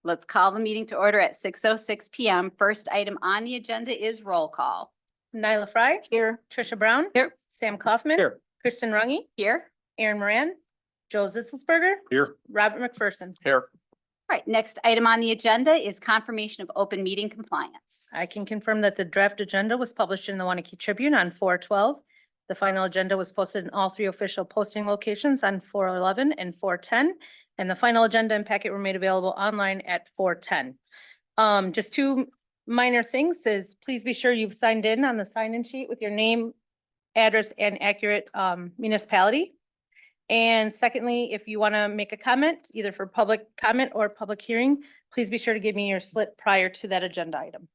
Let's call the meeting to order at 6:06 PM. First item on the agenda is roll call. Nyla Fry. Here. Trisha Brown. Here. Sam Kaufman. Here. Kristen Rungy. Here. Aaron Moran. Joe Zitzelsberger. Here. Robert McPherson. Here. All right, next item on the agenda is confirmation of open meeting compliance. I can confirm that the draft agenda was published in the Waunakee Tribune on 4/12. The final agenda was posted in all three official posting locations on 4/11 and 4/10. And the final agenda and packet were made available online at 4/10. Just two minor things is please be sure you've signed in on the sign-in sheet with your name, address, and accurate municipality. And secondly, if you want to make a comment, either for public comment or public hearing, please be sure to give me your slip prior to that agenda item.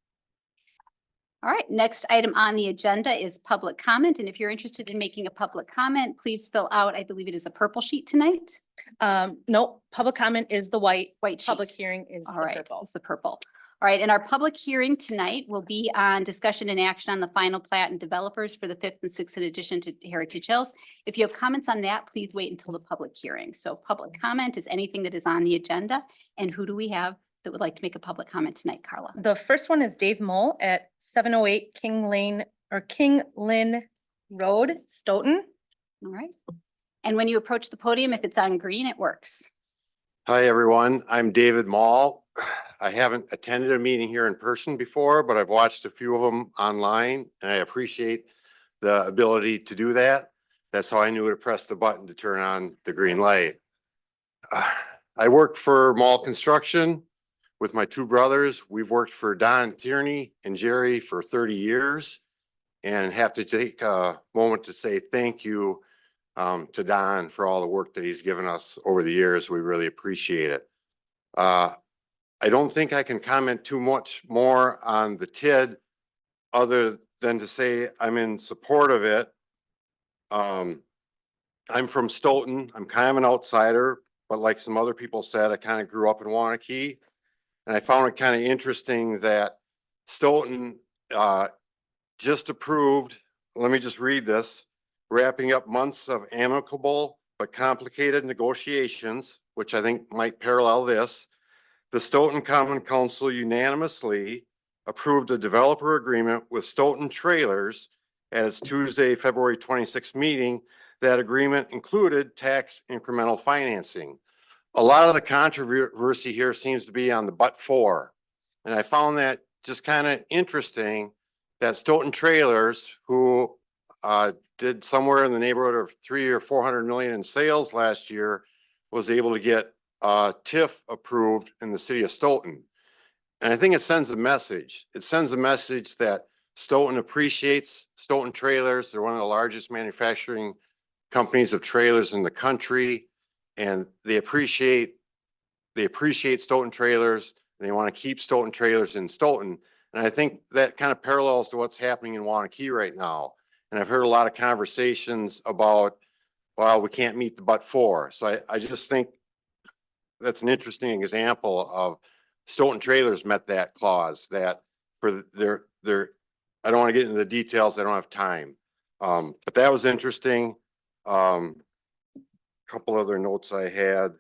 All right, next item on the agenda is public comment. And if you're interested in making a public comment, please fill out, I believe it is a purple sheet tonight. No, public comment is the white White sheet. public hearing is All the right, purple. it's the purple. All right, and our public hearing tonight will be on discussion and action on the final plat and developers for the 5th and 6th addition to Heritage Hills. If you have comments on that, please wait until the public hearing. So public comment is anything that is on the agenda. And who do we have that would like to make a public comment tonight, Carla? The first one is Dave Mole at 708 King Lynn Road, Stoughton. All right. And when you approach the podium, if it's on green, it works. Hi, everyone. I'm David Mall. I haven't attended a meeting here in person before, but I've watched a few of them online, and I appreciate the ability to do that. That's how I knew to press the button to turn on the green light. I work for Mall Construction with my two brothers. We've worked for Don Tierney and Jerry for 30 years and have to take a moment to say thank you to Don for all the work that he's given us over the years. We really appreciate it. I don't think I can comment too much more on the TID other than to say I'm in support of it. I'm from Stoughton. I'm kind of an outsider, but like some other people said, I kind of grew up in Waunakee. And I found it kind of interesting that Stoughton just approved, let me just read this, wrapping up months of amicable but complicated negotiations, which I think might parallel this. The Stoughton Common Council unanimously approved a developer agreement with Stoughton Trailers at its Tuesday, February 26th meeting. That agreement included tax incremental financing. A lot of the controversy here seems to be on the but for. And I found that just kind of interesting that Stoughton Trailers, who did somewhere in the neighborhood of 300 or 400 million in sales last year, was able to get TIF approved in the city of Stoughton. And I think it sends a message. It sends a message that Stoughton appreciates Stoughton Trailers. They're one of the largest manufacturing companies of trailers in the country. And they appreciate Stoughton Trailers, and they want to keep Stoughton Trailers in Stoughton. And I think that kind of parallels to what's happening in Waunakee right now. And I've heard a lot of conversations about, well, we can't meet the but for. So I just think that's an interesting example of Stoughton Trailers met that clause that for their, I don't want to get into the details. I don't have time. But that was interesting. Couple other notes I had.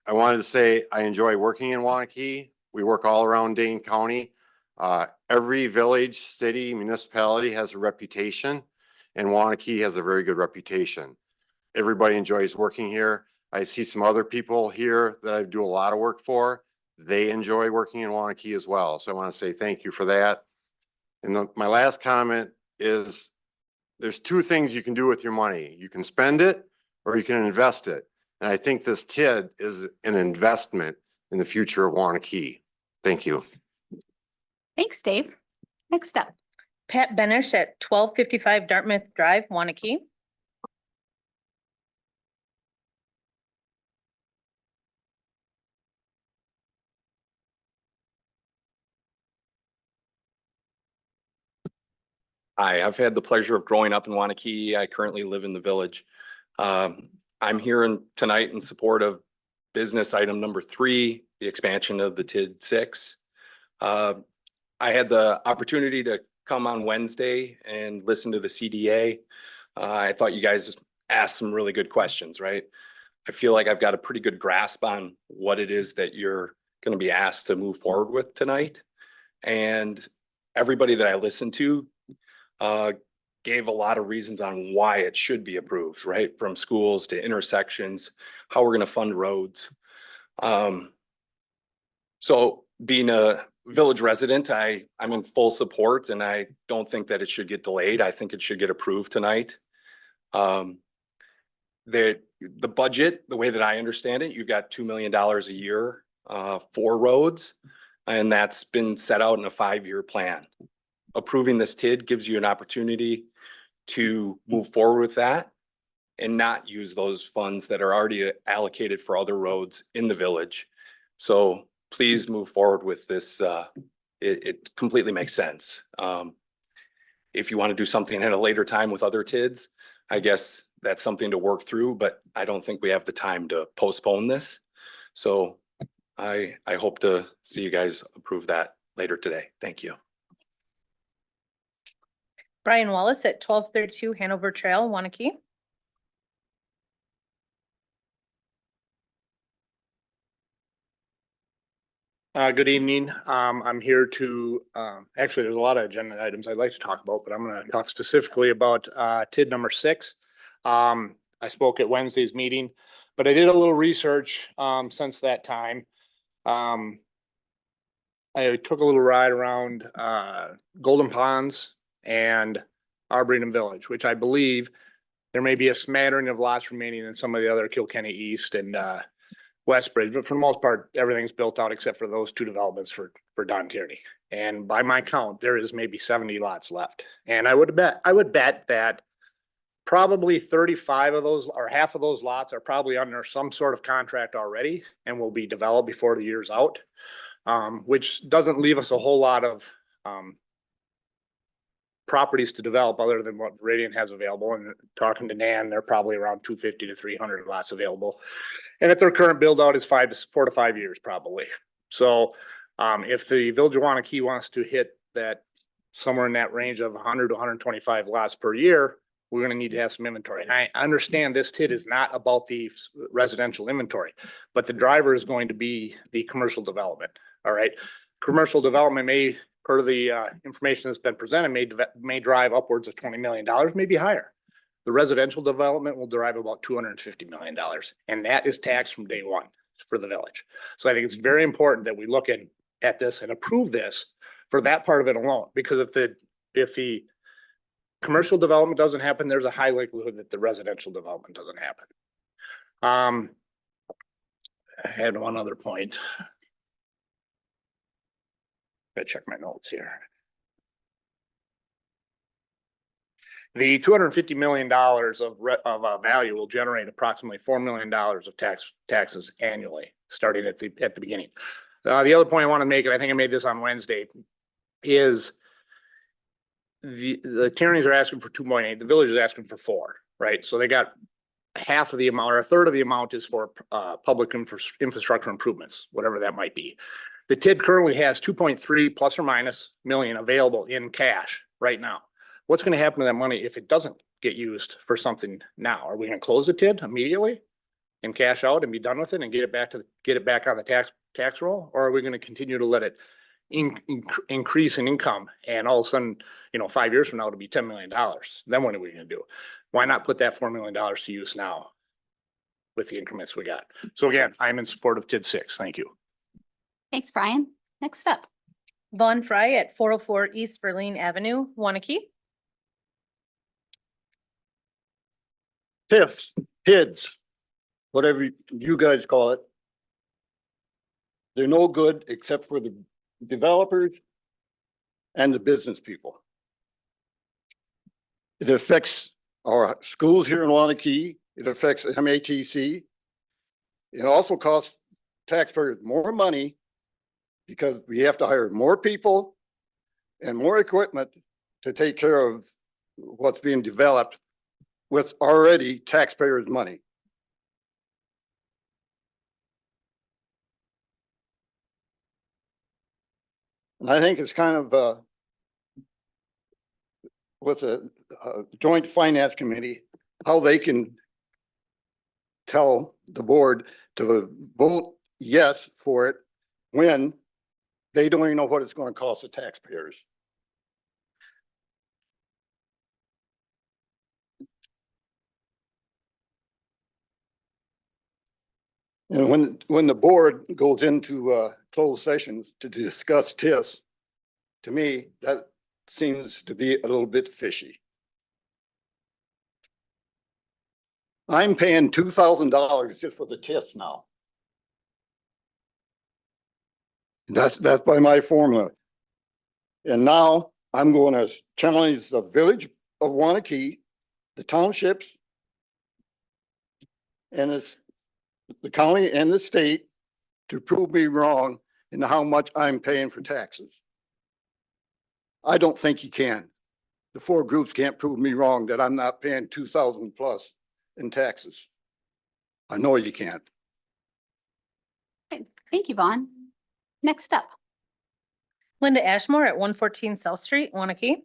I wanted to say I enjoy working in Waunakee. We work all around Dane County. Every village, city, municipality has a reputation, and Waunakee has a very good reputation. Everybody enjoys working here. I see some other people here that I do a lot of work for. They enjoy working in Waunakee as well. So I want to say thank you for that. And my last comment is there's two things you can do with your money. You can spend it or you can invest it. And I think this TID is an investment in the future of Waunakee. Thank you. Thanks, Dave. Next up. Pat Benish at 1255 Dartmouth Drive, Waunakee. Hi, I've had the pleasure of growing up in Waunakee. I currently live in the village. I'm here tonight in support of business item number 3, the expansion of the TID 6. I had the opportunity to come on Wednesday and listen to the CDA. I thought you guys asked some really good questions, right? I feel like I've got a pretty good grasp on what it is that you're going to be asked to move forward with tonight. And everybody that I listened to gave a lot of reasons on why it should be approved, right? From schools to intersections, how we're going to fund roads. So being a village resident, I'm in full support, and I don't think that it should get delayed. I think it should get approved tonight. The budget, the way that I understand it, you've got $2 million a year for roads, and that's been set out in a 5-year plan. Approving this TID gives you an opportunity to move forward with that and not use those funds that are already allocated for other roads in the village. So please move forward with this. It completely makes sense. If you want to do something at a later time with other TIDs, I guess that's something to work through, but I don't think we have the time to postpone this. So I hope to see you guys approve that later today. Thank you. Brian Wallace at 1232 Hanover Trail, Waunakee. Good evening. I'm here to, actually, there's a lot of agenda items I'd like to talk about, but I'm going to talk specifically about TID number 6. I spoke at Wednesday's meeting, but I did a little research since that time. I took a little ride around Golden Ponds and Arboretum Village, which I believe there may be a smattering of lots remaining in some of the other Kilkenny East and Westbridge, but for the most part, everything's built out except for those 2 developments for Don Tierney. And by my count, there is maybe 70 lots left. And I would bet that probably 35 of those or half of those lots are probably under some sort of contract already and will be developed before the year's out, which doesn't leave us a whole lot of properties to develop other than what Radiant has available. And talking to Nan, they're probably around 250 to 300 lots available. And if their current build out is 4 to 5 years, probably. So if the Village of Waunakee wants to hit that somewhere in that range of 100 to 125 lots per year, we're going to need to have some inventory. And I understand this TID is not about the residential inventory, but the driver is going to be the commercial development. All right. Commercial development may, per the information that's been presented, may drive upwards of $20 million, maybe higher. The residential development will derive about $250 million, and that is taxed from day one for the village. So I think it's very important that we look at this and approve this for that part of it alone, because if the commercial development doesn't happen, there's a high likelihood that the residential development doesn't happen. I had one other point. Gotta check my notes here. The $250 million of value will generate approximately $4 million of taxes annually, starting at the beginning. The other point I want to make, and I think I made this on Wednesday, is the Tierneys are asking for 2.8. The village is asking for 4, right? So they got half of the amount, or a third of the amount is for public infrastructure improvements, whatever that might be. The TID currently has 2.3 plus or minus million available in cash right now. What's going to happen to that money if it doesn't get used for something now? Are we going to close the TID immediately and cash out and be done with it and get it back on the tax roll? Or are we going to continue to let it increase in income, and all of a sudden, 5 years from now, it'll be $10 million. Then what are we going to do? Why not put that $4 million to use now with the increments we got? So again, I'm in support of TID 6. Thank you. Thanks, Brian. Next up. Vaughn Fry at 404 East Verlaine Avenue, Waunakee. TIFs, PIDs, whatever you guys call it. They're no good except for the developers and the business people. It affects our schools here in Waunakee. It affects MATC. It also costs taxpayers more money because we have to hire more people and more equipment to take care of what's being developed with already taxpayers' money. And I think it's kind of with a joint finance committee, how they can tell the board to vote yes for it when they don't even know what it's gonna cost the taxpayers. And when the board goes into closed sessions to discuss TIFs, to me, that seems to be a little bit fishy. I'm paying $2,000 just for the TIFs now. That's by my formula. And now I'm going to challenge the village of Waunakee, the townships, and the county and the state to prove me wrong in how much I'm paying for taxes. I don't think you can. The four groups can't prove me wrong that I'm not paying 2,000 plus in taxes. I know you can't. Okay, thank you, Vaughn. Next up. Linda Ashmore at 114 South Street, Waunakee.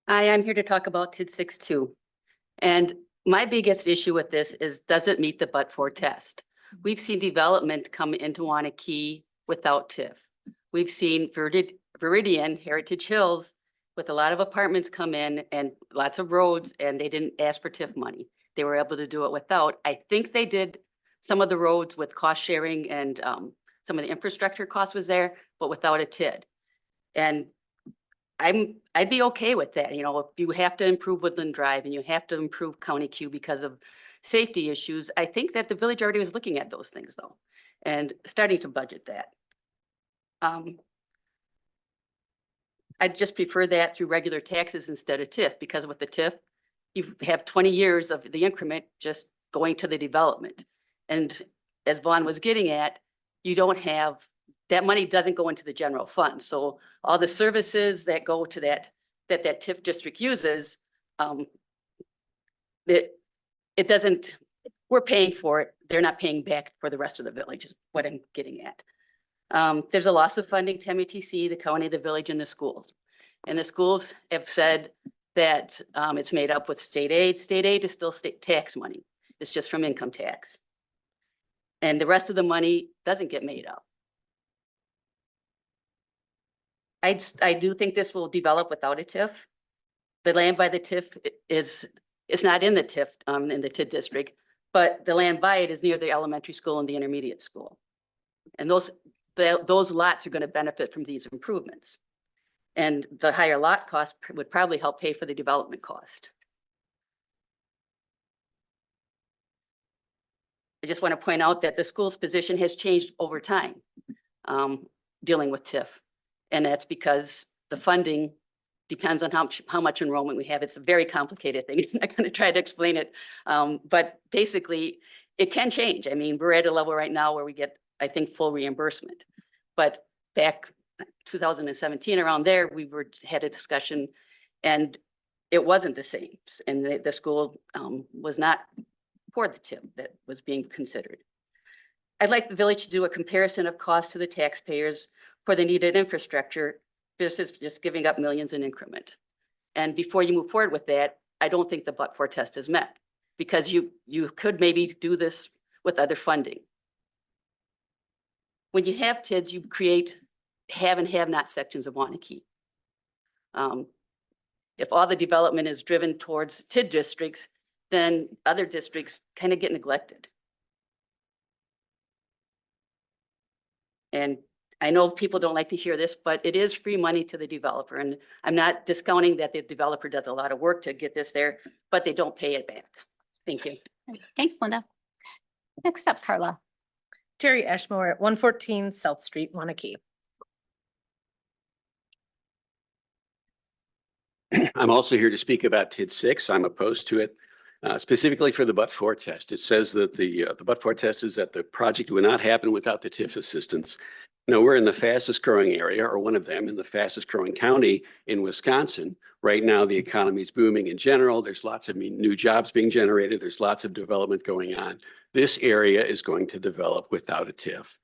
Hi, I'm here to talk about TID 6.2. And my biggest issue with this is, does it meet the but-for test? We've seen development come into Waunakee without TIF. We've seen Viridian, Heritage Hills, with a lot of apartments come in and lots of roads, and they didn't ask for TIF money. They were able to do it without. I think they did some of the roads with cost sharing and some of the infrastructure cost was there, but without a TID. And I'd be okay with that. You know, if you have to improve Woodland Drive and you have to improve County Q because of safety issues, I think that the village already was looking at those things though, and starting to budget that. I'd just prefer that through regular taxes instead of TIF, because with the TIF, you have 20 years of the increment just going to the development. And as Vaughn was getting at, you don't have, that money doesn't go into the general fund. So all the services that go to that TIF district uses, it doesn't, we're paying for it. They're not paying back for the rest of the village is what I'm getting at. There's a loss of funding to METC, the county, the village, and the schools. And the schools have said that it's made up with state aid. State aid is still state tax money. It's just from income tax. And the rest of the money doesn't get made up. I do think this will develop without a TIF. The land by the TIF is not in the TIF, in the TID district, but the land by it is near the elementary school and the intermediate school. And those lots are going to benefit from these improvements. And the higher lot cost would probably help pay for the development cost. I just want to point out that the school's position has changed over time, dealing with TIF. And that's because the funding depends on how much enrollment we have. It's a very complicated thing. I'm not going to try to explain it. But basically, it can change. I mean, we're at a level right now where we get, I think, full reimbursement. But back 2017, around there, we had a discussion and it wasn't the same. And the school was not for the TIF that was being considered. I'd like the village to do a comparison of cost to the taxpayers for the needed infrastructure versus just giving up millions in increment. And before you move forward with that, I don't think the but-for test is met, because you could maybe do this with other funding. When you have TIDs, you create have and have not sections of Waunakee. If all the development is driven towards TID districts, then other districts kind of get neglected. And I know people don't like to hear this, but it is free money to the developer. And I'm not discounting that the developer does a lot of work to get this there, but they don't pay it back. Thank you. Thanks, Linda. Next up, Carla. Jerry Ashmore at 114 South Street, Waunakee. I'm also here to speak about TID 6. I'm opposed to it, specifically for the but-for test. It says that the but-for test is that the project would not happen without the TIF assistance. No, we're in the fastest growing area, or one of them, in the fastest growing county in Wisconsin. Right now, the economy is booming in general. There's lots of new jobs being generated. There's lots of development going on. This area is going to develop without a TIF.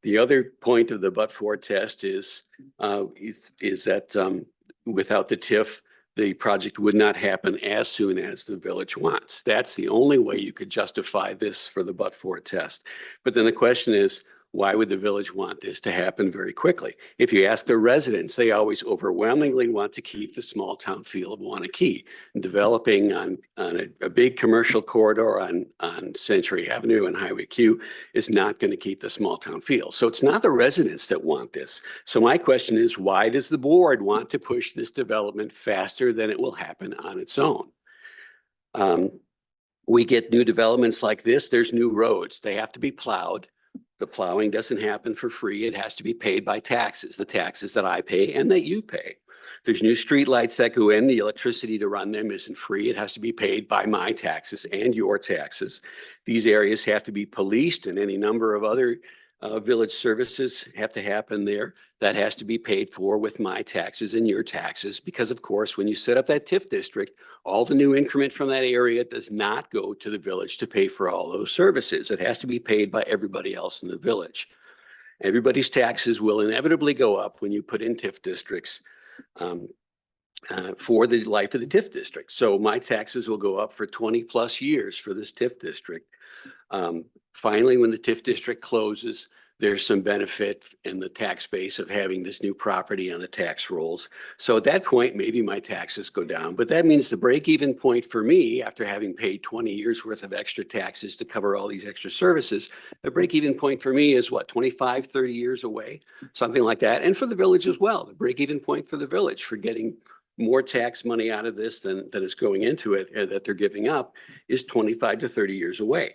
The other point of the but-for test is that without the TIF, the project would not happen as soon as the village wants. That's the only way you could justify this for the but-for test. But then the question is, why would the village want this to happen very quickly? If you ask the residents, they always overwhelmingly want to keep the small town feel of Waunakee. Developing on a big commercial corridor on Century Avenue and Highway Q is not going to keep the small town feel. So it's not the residents that want this. So my question is, why does the board want to push this development faster than it will happen on its own? We get new developments like this, there's new roads. They have to be plowed. The plowing doesn't happen for free. It has to be paid by taxes, the taxes that I pay and that you pay. There's new streetlights that go in. The electricity to run them isn't free. It has to be paid by my taxes and your taxes. These areas have to be policed, and any number of other village services have to happen there. That has to be paid for with my taxes and your taxes, because of course, when you set up that TIF district, all the new increment from that area does not go to the village to pay for all those services. It has to be paid by everybody else in the village. Everybody's taxes will inevitably go up when you put in TIF districts for the life of the TIF district. So my taxes will go up for 20 plus years for this TIF district. Finally, when the TIF district closes, there's some benefit in the tax base of having this new property on the tax rolls. So at that point, maybe my taxes go down, but that means the break-even point for me, after having paid 20 years worth of extra taxes to cover all these extra services, the break-even point for me is what, 25, 30 years away, something like that. And for the village as well, the break-even point for the village for getting more tax money out of this than is going into it that they're giving up is 25 to 30 years away.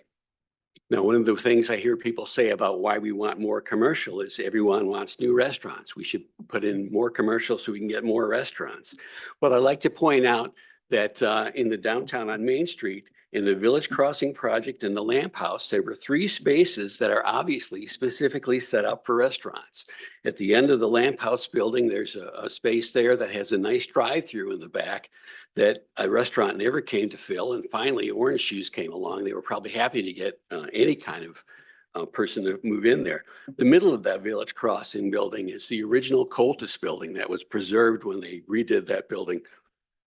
Now, one of the things I hear people say about why we want more commercial is everyone wants new restaurants. We should put in more commercial so we can get more restaurants. Well, I'd like to point out that in the downtown on Main Street, in the Village Crossing project and the Lamp House, there were 3 spaces that are obviously specifically set up for restaurants. At the end of the Lamp House building, there's a space there that has a nice drive-through in the back that a restaurant never came to fill. And finally, Orange Shoes came along. They were probably happy to get any kind of person to move in there. The middle of that Village Crossing building is the original Coltis building that was preserved when they redid that building.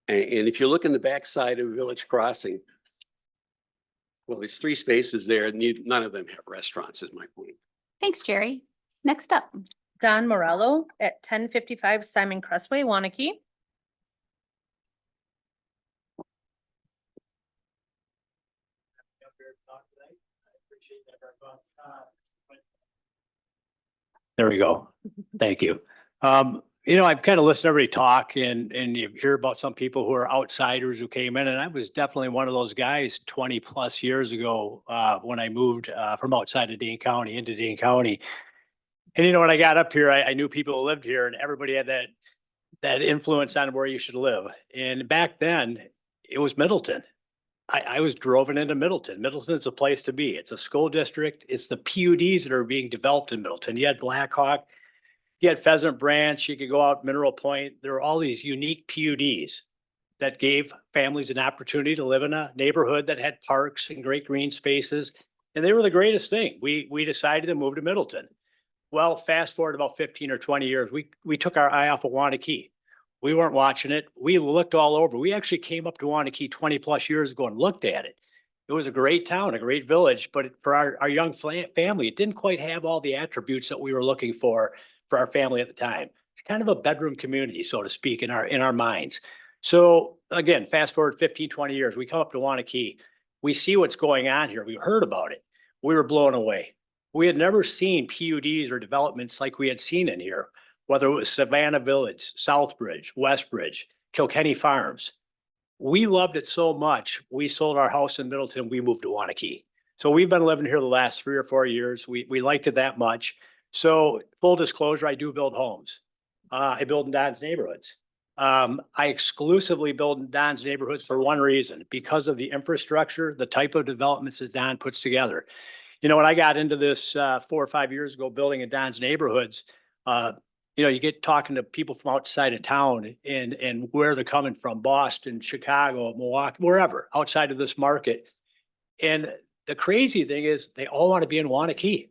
And if you look in the backside of Village Crossing, well, there's 3 spaces there. None of them have restaurants, is my point. Thanks, Jerry. Next up. Don Morello at 1055 Simon Cressway, Waunakee. There we go. Thank you. I've kind of listened to everybody talk and you hear about some people who are outsiders who came in, and I was definitely one of those guys 20 plus years ago when I moved from outside of Dane County into Dane County. And when I got up here, I knew people who lived here, and everybody had that influence on where you should live. And back then it was Middleton. I was driven into Middleton. Middleton's a place to be. It's a school district. It's the PUDs that are being developed in Middleton. You had Blackhawk, you had Pheasant Branch, you could go out Mineral Point. There are all these unique PUDs that gave families an opportunity to live in a neighborhood that had parks and great green spaces. And they were the greatest thing. We decided to move to Middleton. Well, fast forward about 15 or 20 years, we took our eye off of Waunakee. We weren't watching it. We looked all over. We actually came up to Waunakee 20 plus years ago and looked at it. It was a great town, a great village, but for our young family, it didn't quite have all the attributes that we were looking for our family at the time. It's kind of a bedroom community, so to speak, in our minds. So again, fast forward 15, 20 years, we come up to Waunakee. We see what's going on here. We heard about it. We were blown away. We had never seen PUDs or developments like we had seen in here, whether it was Savannah Village, Southbridge, Westbridge, Kilkenny Farms. We loved it so much. We sold our house in Middleton. We moved to Waunakee. So we've been living here the last 3 or 4 years. We liked it that much. So full disclosure, I do build homes. I build in Don's neighborhoods. I exclusively build in Don's neighborhoods for one reason, because of the infrastructure, the type of developments that Don puts together. When I got into this 4 or 5 years ago, building in Don's neighborhoods, you get talking to people from outside of town and where they're coming from, Boston, Chicago, Milwaukee, wherever, outside of this market. And the crazy thing is they all want to be in Waunakee,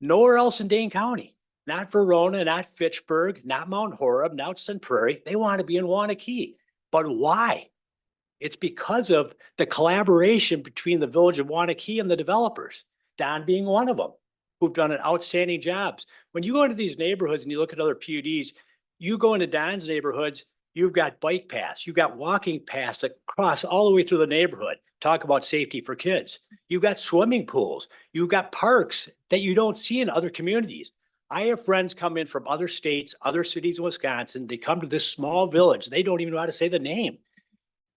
nowhere else in Dane County. not Verona, not Fitchburg, not Mount Horeb, not Sun Prairie. They want to be in Waunakee. But why? It's because of the collaboration between the village of Waunakee and the developers, Don being one of them, who've done an outstanding jobs. When you go into these neighborhoods and you look at other PUDs, you go into Don's neighborhoods, you've got bike paths, you've got walking paths that cross all the way through the neighborhood. Talk about safety for kids. You've got swimming pools, you've got parks that you don't see in other communities. I have friends come in from other states, other cities in Wisconsin. They come to this small village. They don't even know how to say the name.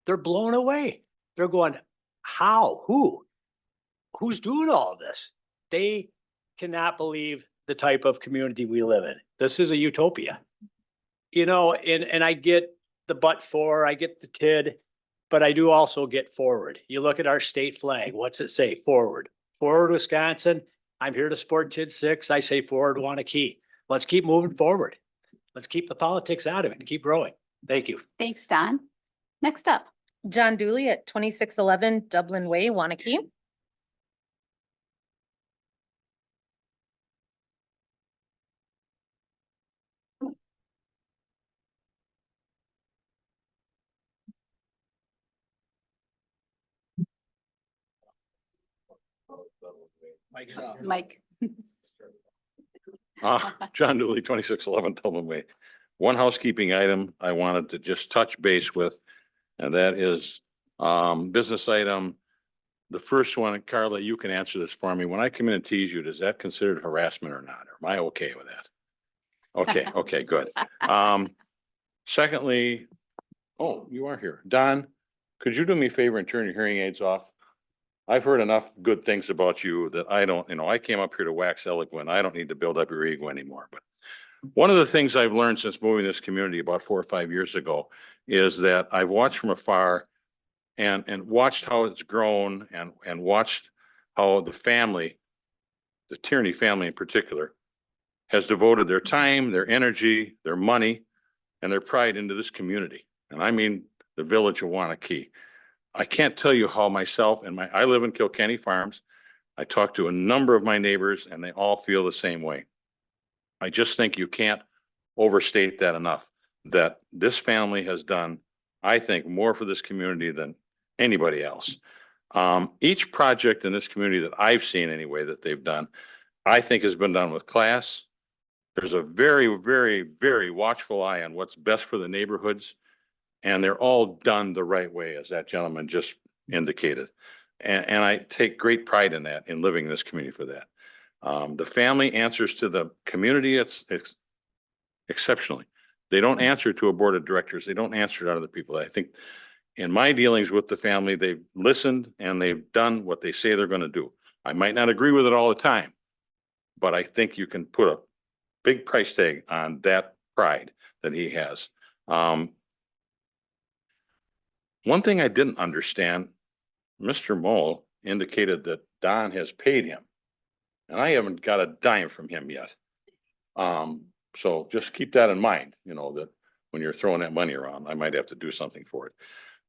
They're blown away. They're going, how? Who's doing all of this? They cannot believe the type of community we live in. This is a utopia. You know, and I get the but for, I get the TID, but I do also get forward. You look at our state flag. What's it say? Forward. Forward, Wisconsin. I'm here to support TID 6. I say forward, Waunakee. Let's keep moving forward. Let's keep the politics out of it and keep growing. Thank you. Thanks, Don. Next up. John Dooley at 2611 Dublin Way, Waunakee. Mike. John Dooley, 2611 Dublin Way. One housekeeping item I wanted to just touch base with, and that is business item. The first one, Carla, you can answer this for me. When I come in and tease you, is that considered harassment or not? Or am I okay with that? Okay, okay, good. Secondly, oh, you are here. Don, could you do me a favor and turn your hearing aids off? I've heard enough good things about you that I don't, I came up here to wax eloquent. I don't need to build up your ego anymore. But one of the things I've learned since moving this community about 4 or 5 years ago is that I've watched from afar and watched how it's grown and watched how the family, the Tierney family in particular, has devoted their time, their energy, their money, and their pride into this community. And I mean the village of Waunakee. I can't tell you how myself and I live in Kilkenny Farms. I talk to a number of my neighbors and they all feel the same way. I just think you can't overstate that enough, that this family has done, I think, more for this community than anybody else. Each project in this community that I've seen anyway that they've done, I think has been done with class. There's a very, very, very watchful eye on what's best for the neighborhoods. And they're all done the right way, as that gentleman just indicated. And I take great pride in that, in living in this community for that. The family answers to the community it's exceptionally. They don't answer to a board of directors. They don't answer to other people. I think in my dealings with the family, they've listened and they've done what they say they're going to do. I might not agree with it all the time, but I think you can put a big price tag on that pride that he has. One thing I didn't understand, Mr. Mole indicated that Don has paid him. And I haven't got a dime from him yet. So just keep that in mind, that when you're throwing that money around, I might have to do something for it.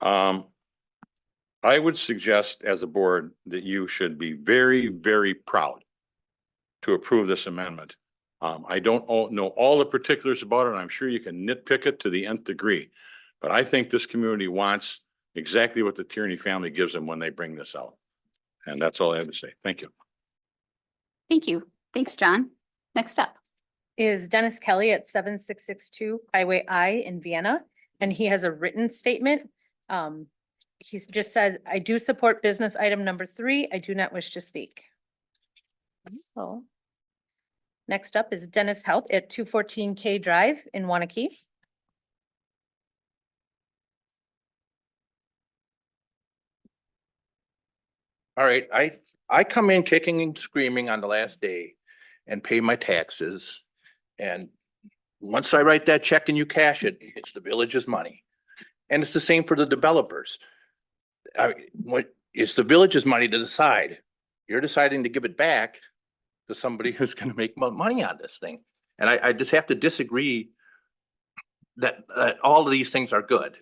I would suggest as a board that you should be very, very proud to approve this amendment. I don't know all the particulars about it. I'm sure you can nitpick it to the nth degree, but I think this community wants exactly what the Tierney family gives them when they bring this out. And that's all I have to say. Thank you. Thank you. Thanks, John. Next up. Is Dennis Kelly at 7662 Highway I in Vienna, and he has a written statement. He just says, I do support business item number 3. I do not wish to speak. So next up is Dennis Help at 214 K Drive in Waunakee. All right, I come in kicking and screaming on the last day and pay my taxes. And once I write that check and you cash it, it's the village's money. And it's the same for the developers. It's the village's money to decide. You're deciding to give it back to somebody who's gonna make money on this thing. And I just have to disagree that all of these things are good.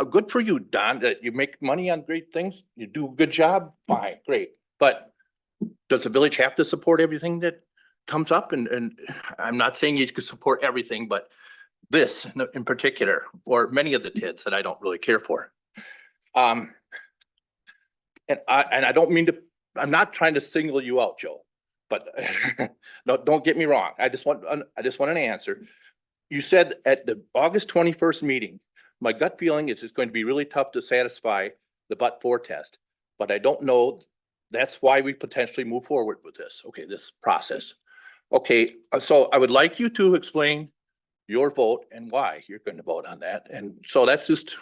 Good for you, Don, that you make money on great things. You do a good job, fine, great. But does the village have to support everything that comes up and I'm not saying you could support everything, but this in particular, or many of the TIDs that I don't really care for. And I don't mean to, I'm not trying to single you out, Joe, but no, don't get me wrong. I just want an answer. You said at the August 21st meeting, my gut feeling is it's going to be really tough to satisfy the but-for test, but I don't know. That's why we potentially move forward with this. Okay, this process. Okay, so I would like you to explain your vote and why you're going to vote on that. And so that's just,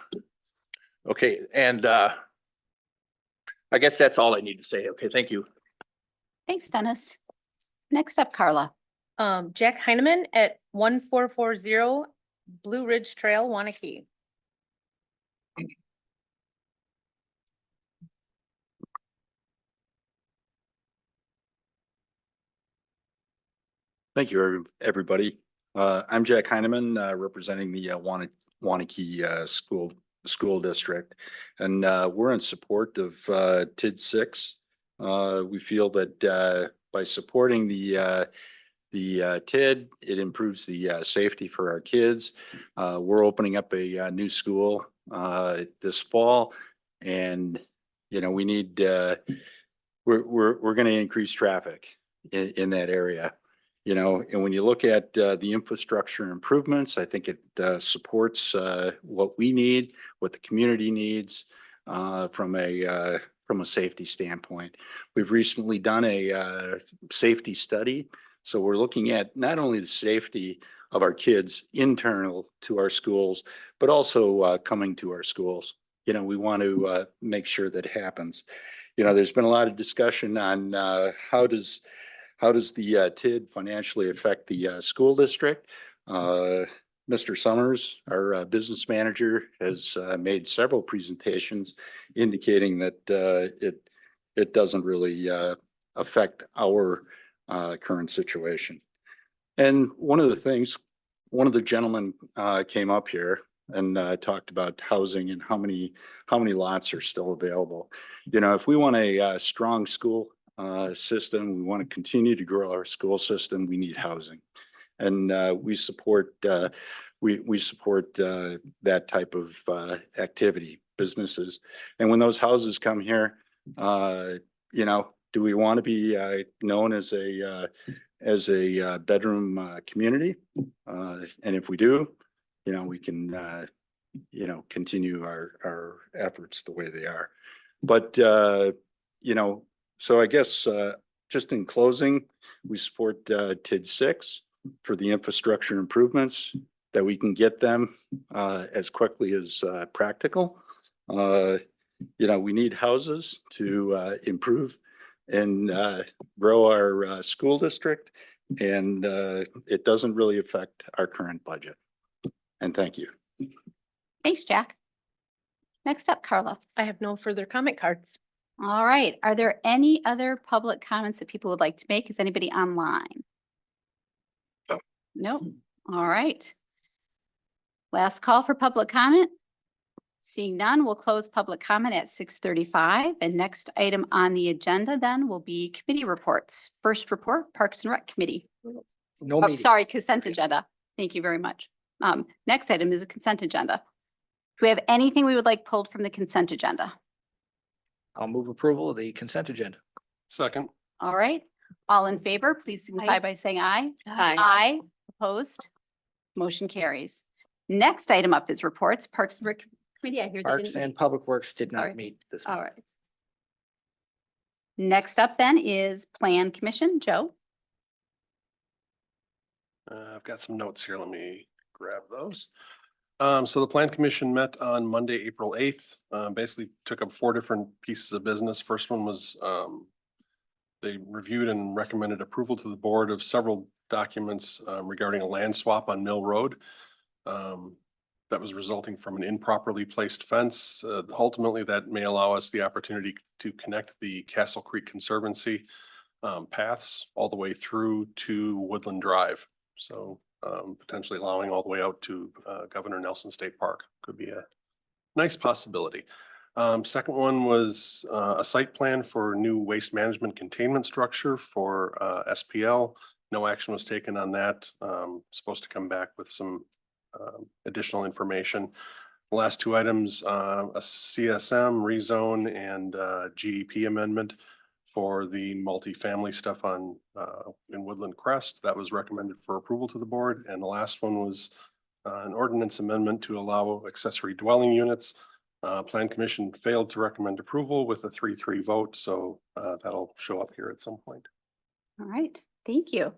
okay. And I guess that's all I need to say. Okay, thank you. Thanks, Dennis. Next up, Carla. Jack Heineman at 1440 Blue Ridge Trail, Waunakee. Thank you, everybody. I'm Jack Heineman, representing the Waunakee School District. And we're in support of TID 6. We feel that by supporting the TID, it improves the safety for our kids. We're opening up a new school this fall, and we need we're going to increase traffic in that area. And when you look at the infrastructure improvements, I think it supports what we need, what the community needs from a safety standpoint. We've recently done a safety study. So we're looking at not only the safety of our kids internal to our schools, but also coming to our schools. We want to make sure that happens. There's been a lot of discussion on how does the TID financially affect the school district? Mr. Summers, our business manager, has made several presentations indicating that it doesn't really affect our current situation. And one of the gentlemen came up here and talked about housing and how many lots are still available. If we want a strong school system, we want to continue to grow our school system, we need housing. And we support that type of activity, businesses. And when those houses come here, do we want to be known as a bedroom community? And if we do, we can continue our efforts the way they are. But so I guess just in closing, we support TID 6 for the infrastructure improvements that we can get them as quickly as practical. We need houses to improve and grow our school district, and it doesn't really affect our current budget. And thank you. Thanks, Jack. Next up, Carla. I have no further comment cards. All right. Are there any other public comments that people would like to make? Is anybody online? Nope. All right. Last call for public comment. Seeing none, we'll close public comment at 6:35. And next item on the agenda then will be committee reports. First report, Parks and Rec Committee. No Oh, meeting. sorry, consent agenda. Thank you very much. Next item is a consent agenda. Do we have anything we would like pulled from the consent agenda? I'll move approval of the consent agenda. Second. All right. All in favor, please signify by saying aye. Aye. Aye. Opposed? Motion carries. Next item up is reports, Parks and Rec Committee. I hear. Parks and Public Works did Sorry. not meet this. All right. Next up then is Plan Commission. Joe? I've got some notes here. Let me grab those. So the Plan Commission met on Monday, April 8th. Basically took up 4 different pieces of business. First one was they reviewed and recommended approval to the board of several documents regarding a land swap on Mill Road. That was resulting from an improperly placed fence. Ultimately, that may allow us the opportunity to connect the Castle Creek Conservancy paths all the way through to Woodland Drive. So potentially allowing all the way out to Governor Nelson State Park could be a nice possibility. Second one was a site plan for new waste management containment structure for SPL No action was taken on that. Supposed to come back with some additional information. The last two items, a CSM rezone and GDP amendment for the multifamily stuff on in Woodland Crest. That was recommended for approval to the board. And the last one was an ordinance amendment to allow accessory dwelling units. Plan Commission failed to recommend approval with a 3-3 vote, so that'll show up here at some point. All right, thank you.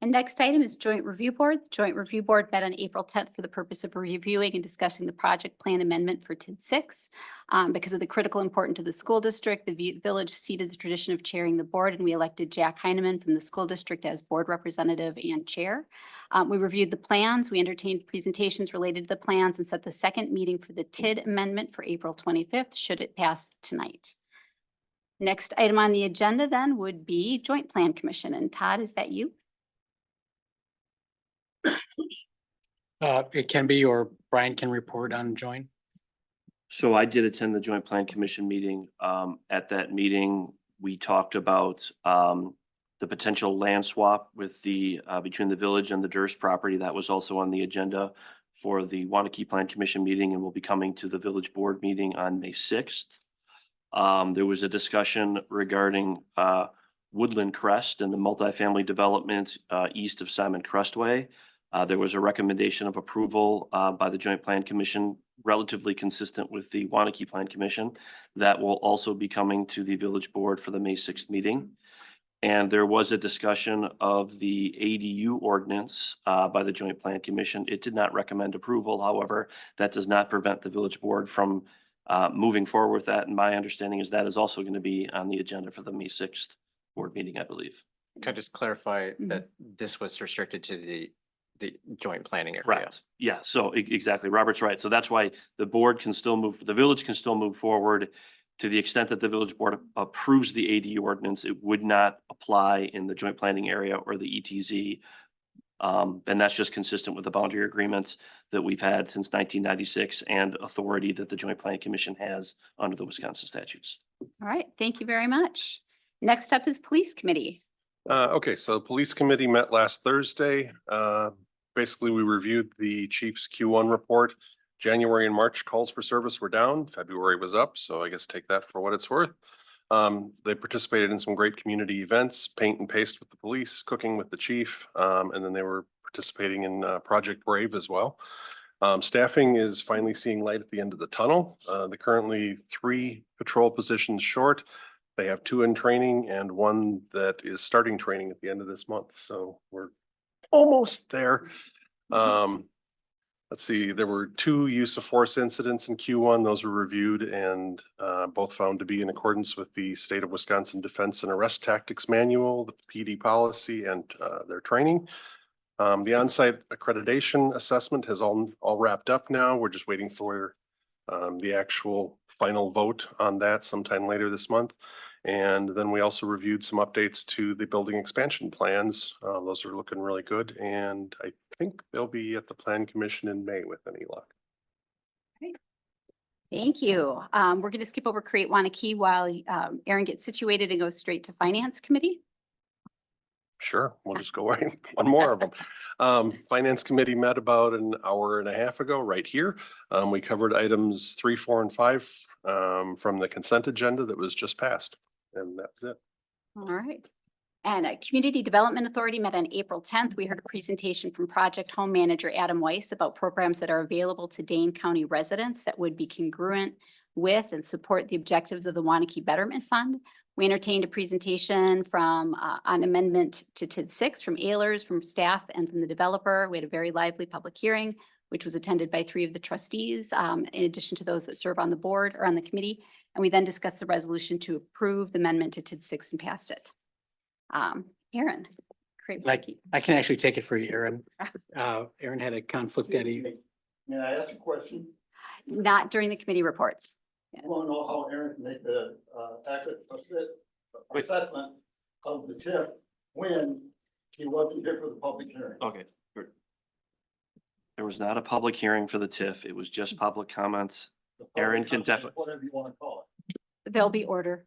And next item is Joint Review Board. The Joint Review Board met on April 10th for the purpose of reviewing and discussing the project plan amendment for TID 6. Because of the critical importance to the school district, the village ceded the tradition of chairing the board, and we elected Jack Heineman from the school district as board representative and chair. We reviewed the plans, we entertained presentations related to the plans, and set the second meeting for the TID amendment for April 25th, should it pass tonight. Next item on the agenda then would be Joint Plan Commission. And Todd, is that you? It can be, or Brian can report on joint. So I did attend the Joint Plan Commission meeting. At that meeting, we talked about the potential land swap with the between the village and the Durst property. That was also on the agenda for the Waunakee Plan Commission meeting and will be coming to the village board meeting on May 6th. There was a discussion regarding Woodland Crest and the multifamily development east of Simon Crestway. There was a recommendation of approval by the Joint Plan Commission, relatively consistent with the Waunakee Plan Commission. That will also be coming to the village board for the May 6th meeting. And there was a discussion of the ADU ordinance by the Joint Plan Commission. It did not recommend approval. However, that does not prevent the village board from moving forward with that. And my understanding is that is also going to be on the agenda for the May 6th board meeting, I believe. Can I just clarify that this was restricted to the joint planning area? Correct. Yeah, so exactly. Robert's right. So that's why the board can still move, the village can still move forward to the extent that the village board approves the ADU ordinance. It would not apply in the joint planning area or the ETZ. And that's just consistent with the boundary agreements that we've had since 1996 and authority that the Joint Planning Commission has under the Wisconsin statutes. All right, thank you very much. Next up is Police Committee. Okay, so Police Committee met last Thursday. Basically, we reviewed the chief's Q1 report. January and March calls for service were down. February was up, so I guess take that for what it's worth. They participated in some great community events, paint and paste with the police, cooking with the chief, and then they were participating in Project Brave as well. Staffing is finally seeing light at the end of the tunnel. They're currently 3 patrol positions short. They have 2 in training and 1 that is starting training at the end of this month. So we're almost there. Let's see, there were 2 use of force incidents in Q1. Those were reviewed and both found to be in accordance with the State of Wisconsin Defense and Arrest Tactics Manual, the PD policy, and their training. The on-site accreditation assessment has all wrapped up now. We're just waiting for the actual final vote on that sometime later this month. And then we also reviewed some updates to the building expansion plans. Those are looking really good. And I think they'll be at the Plan Commission in May with any luck. Thank you. We're going to skip over Create Waunakee while Aaron gets situated and goes straight to Finance Committee. Sure, we'll just go right, one more of them. Finance Committee met about an hour and a half ago right here. We covered items 3, 4, and 5 from the consent agenda that was just passed. And that was it. All right. And Community Development Authority met on April 10th. We heard a presentation from Project Home Manager Adam Weiss about programs that are available to Dane County residents that would be congruent with and support the objectives of the Waunakee Betterment Fund. We entertained a presentation from on amendment to TID 6 from Ehlers, from staff, and from the developer. We had a very lively public hearing, which was attended by 3 of the trustees, in addition to those that serve on the board or on the committee. And we then discussed the resolution to approve the amendment to TID 6 and passed it. Aaron. Great. Like, I can actually take it for you, Aaron. Aaron had a conflict that evening. May I ask a question? Not during the committee reports. I want to know how Aaron can make the accurate assessment of the TIF when he wasn't here for the public hearing. Okay. There was not a public hearing for the TIF. It was just public comments. Aaron can definitely. Whatever you want to call it. There'll be order.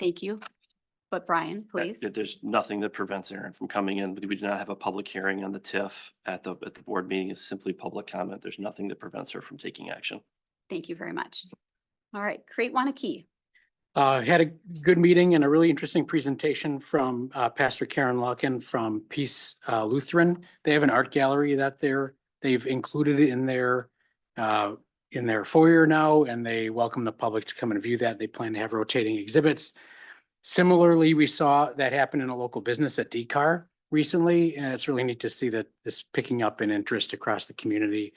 Thank you. but Brian, please. There's nothing that prevents Aaron from coming in, but we do not have a public hearing on the TIF at the board meeting. It's simply public comment. There's nothing that prevents her from taking action. Thank you very much. All right, Create Waunakee. Had a good meeting and a really interesting presentation from Pastor Karen Lucken from Peace Lutheran. They have an art gallery that they've included it in their foyer now, and they welcome the public to come and view that. They plan to have rotating exhibits. Similarly, we saw that happen in a local business at DCAR recently, and it's really neat to see that this picking up in interest across the community.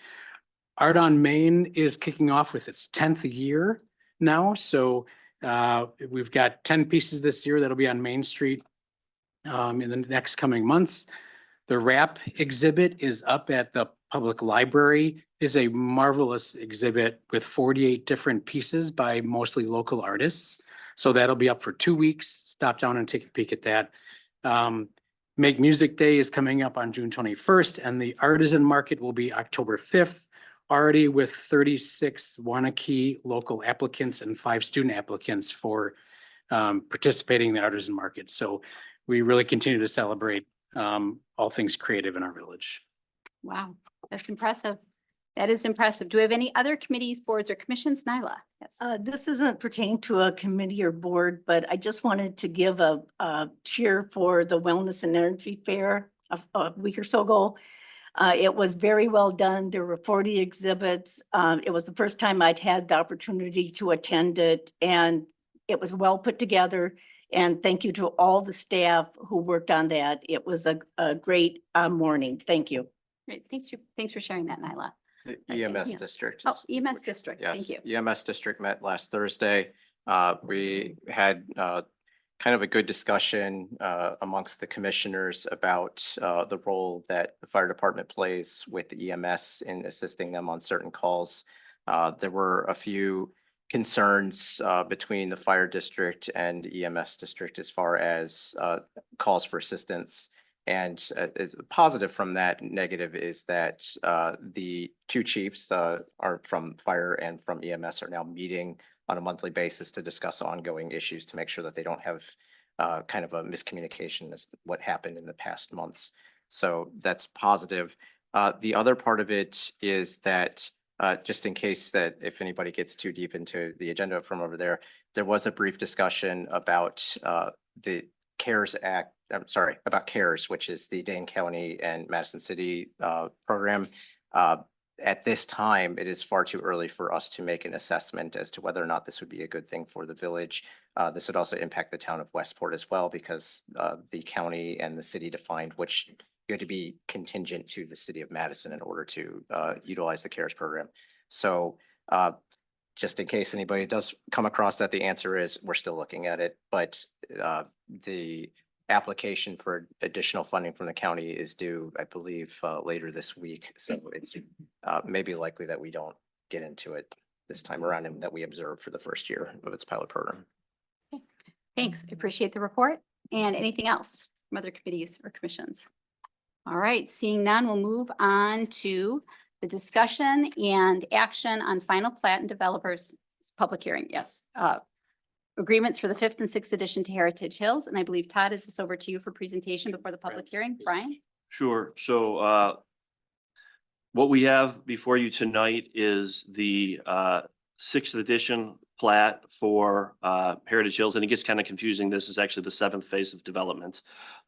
Art on Main is kicking off with its 10th year now, so we've got 10 pieces this year that'll be on Main Street in the next coming months. The rap exhibit is up at the public library. It is a marvelous exhibit with 48 different pieces by mostly local artists. So that'll be up for 2 weeks. Stop down and take a peek at that. Make Music Day is coming up on June 21st, and the Artisan Market will be October 5th. Already with 36 Waunakee local applicants and 5 student applicants for participating in the artisan market. So we really continue to celebrate all things creative in our village. Wow, that's impressive. That is impressive. Do we have any other committees, boards, or commissions? Nyla? Yes. This isn't pertaining to a committee or board, but I just wanted to give a cheer for the Wellness and Energy Fair a week or so ago. It was very well done. There were 40 exhibits. It was the first time I'd had the opportunity to attend it, and it was well put together. And thank you to all the staff who worked on that. It was a great morning. Thank you. Great. Thanks for sharing that, Nyla. The Okay, EMS yes. district. Oh, is- EMS district. Thank Yes, you. EMS district met last Thursday. We had kind of a good discussion amongst the commissioners about the role that the fire department plays with the EMS in assisting them on certain calls. There were a few concerns between the fire district and EMS district as far as calls for assistance. And is positive from that, negative is that the 2 chiefs are from fire and from EMS are now meeting on a monthly basis to discuss ongoing issues to make sure that they don't have kind of a miscommunication as to what happened in the past months. So that's positive. The other part of it is that just in case that if anybody gets too deep into the agenda from over there, there was a brief discussion about the CARES Act. I'm sorry, about CARES, which is the Dane County and Madison City program. At this time, it is far too early for us to make an assessment as to whether or not this would be a good thing for the village. This would also impact the town of Westport as well, because the county and the city defined which you had to be contingent to the city of Madison in order to utilize the CARES program. So just in case anybody does come across that, the answer is we're still looking at it, but the application for additional funding from the county is due, I believe, later this week. So it's maybe likely that we don't get into it this time around and that we observe for the first year of its pilot program. Thanks. I appreciate the report. And anything else from other committees or commissions? All right, seeing none, we'll move on to the discussion and action on final plat and developers public hearing. Yes. Agreements for the 5th and 6th edition to Heritage Hills. And I believe, Todd, is this over to you for presentation before the public hearing? Brian? Sure. So what we have before you tonight is the 6th edition plat for Heritage Hills, and it gets kind of confusing. This is actually the 7th phase of development.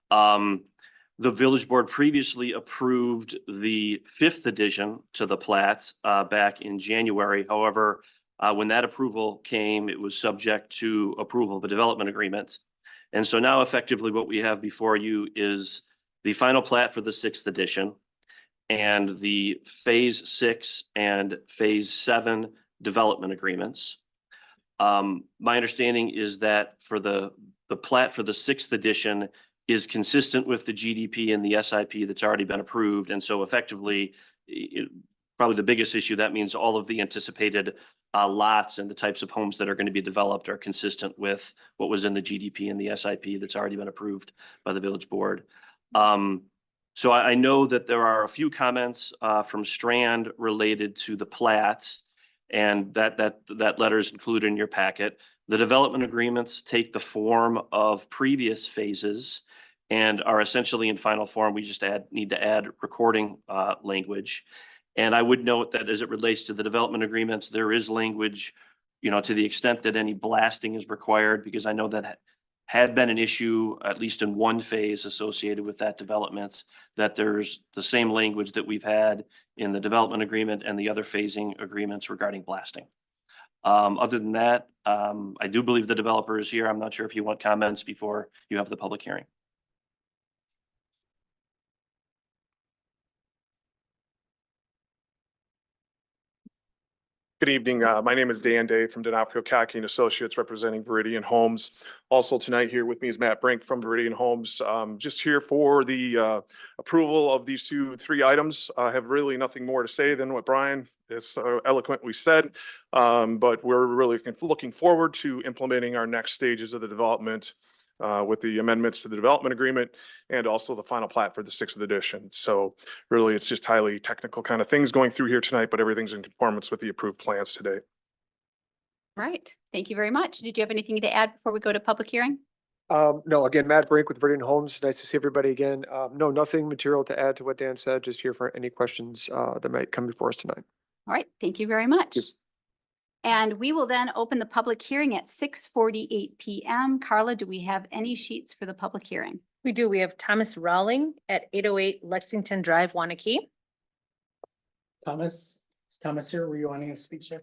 The village board previously approved the 5th addition to the plat back in January. However, when that approval came, it was subject to approval of a development agreement. And so now effectively what we have before you is the final plat for the 6th edition and the phase 6 and phase 7 development agreements. My understanding is that for the plat for the 6th edition is consistent with the GDP and the SIP that's already been approved. And so effectively, probably the biggest issue, that means all of the anticipated lots and the types of homes that are going to be developed are consistent with what was in the GDP and the SIP that's already been approved by the village board. So I know that there are a few comments from Strand related to the plat, and that letter is included in your packet. The development agreements take the form of previous phases and are essentially in final form. We just need to add recording language. And I would note that as it relates to the development agreements, there is language, to the extent that any blasting is required, because I know that had been an issue, at least in one phase associated with that development, that there's the same language that we've had in the development agreement and the other phasing agreements regarding blasting. Other than that, I do believe the developer is here. I'm not sure if you want comments before you have the public hearing. Good evening. My name is Dan Day from D'Onofrio, Cockey and Associates representing Viridian Homes. Also tonight here with me is Matt Brink from Viridian Homes. Just here for the approval of these three items. I have really nothing more to say than what Brian has eloquently said. But we're really looking forward to implementing our next stages of the development with the amendments to the development agreement and also the final plat for the 6th edition. So really, it's just highly technical kind of things going through here tonight, but everything's in conformance with the approved plans today. Right. Thank you very much. Did you have anything to add before we go to public hearing? No, again, Matt Brink with Viridian Homes. Nice to see everybody again. No, nothing material to add to what Dan said, just here for any questions that might come before us tonight. All right. Thank you very much. And we will then open the public hearing at 6:48 p.m. Carla, do we have any sheets for the public hearing? We do. We have Thomas Rawling at 808 Lexington Drive, Waunakee. Thomas, is Thomas here? Were you wanting to speak, sir?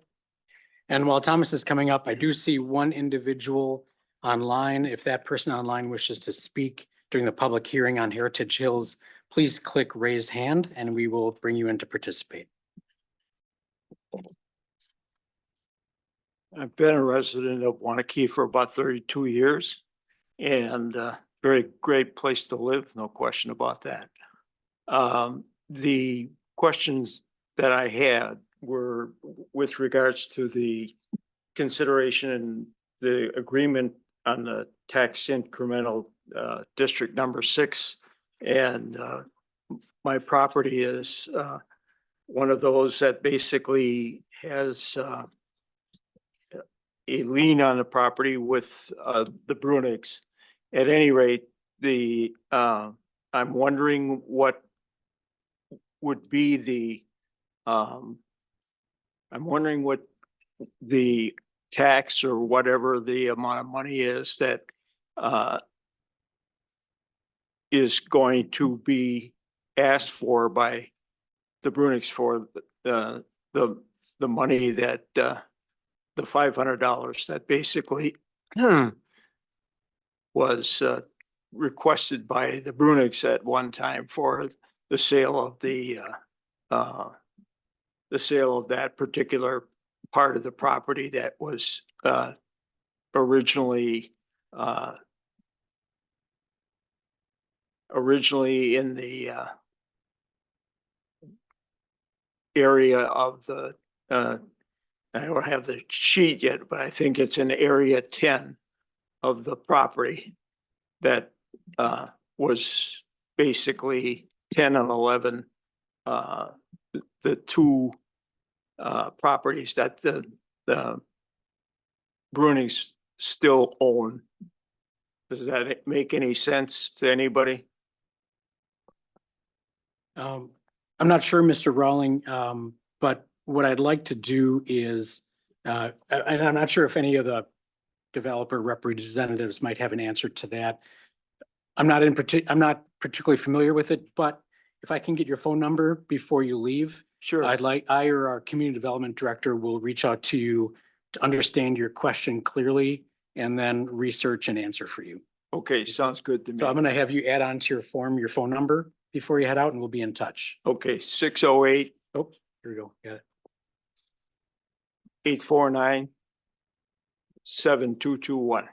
And while Thomas is coming up, I do see one individual online. If that person online wishes to speak during the public hearing on Heritage Hills, please click raise hand and we will bring you in to participate. I've been a resident of Waunakee for about 32 years and very great place to live, no question about that. The questions that I had were with regards to the consideration and the agreement on the tax incremental district number 6. And my property is one of those that basically has a lien on the property with the Brunigs. At any rate, I'm wondering what would be the tax or whatever the amount of money is that is going to be asked for by the Brunigs for the money that the $500 that basically was requested by the Brunigs at one time for the sale of that particular part of the property that was originally in the area of the I don't have the sheet yet, but I think it's in area 10 of the property that was basically 10 and 11, the two properties that the Brunigs still own. Does that make any sense to anybody? I'm not sure, Mr. Rawling, but what I'd like to do is, and I'm not sure if any of the developer representatives might have an answer to that. I'm not particularly familiar with it, but if I can get your phone number before you leave, sure. I or our community development director will reach out to you to understand your question clearly and then research and answer for you. Okay, sounds good to me. So I'm going to have you add on to your form your phone number before you head out, and we'll be in touch. Okay, 608. Oh, here we go. Got it. 849-7221.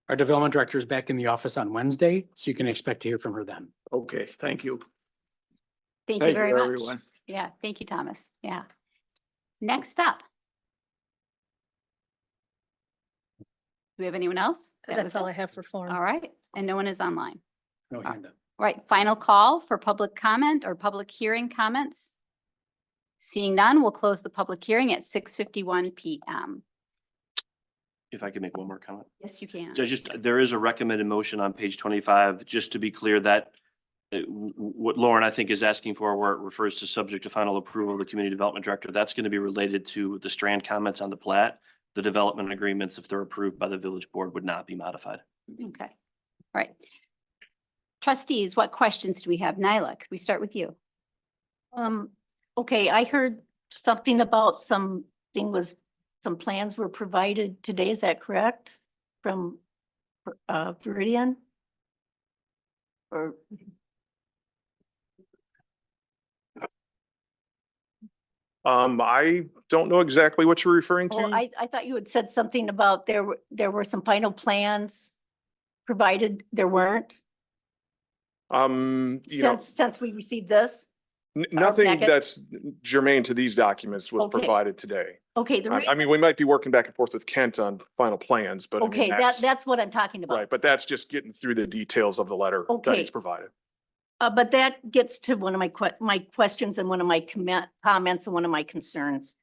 Our development director is back in the office on Wednesday, so you can expect to hear from her then. Okay, thank you. Thank you very much. Everyone. Yeah, thank you, Thomas. Yeah. Next up. Do we have anyone else? That's all I have for forums. All right, and no one is online. No hand up. All right, final call for public comment or public hearing comments. Seeing none, we'll close the public hearing at 6:51 PM. If I could make one more comment. Yes, you can. There is a recommended motion on page 25, just to be clear that what Lauren, I think, is asking for, where it refers to subject to final approval of the community development director, that's going to be related to the Strand comments on the plat. The development agreements, if they're approved by the village board, would not be modified. Okay, all right. Trustees, what questions do we have? Nyla, could we start with you? Okay, I heard something about some plans were provided today, is that correct? From Viridian? Or I don't know exactly what you're referring oh, to. I thought you had said something about there were some final plans provided, there weren't? You know, Since we received this? nothing packets? that's germane to these documents was Okay. provided today. Okay, I mean, we might be working back and forth with Kent on final plans, but I mean, okay, that's what I'm talking about. right, but that's just getting through the details of the letter that Okay. he's provided. But that gets to one of my questions and one of my comments and one of my concerns.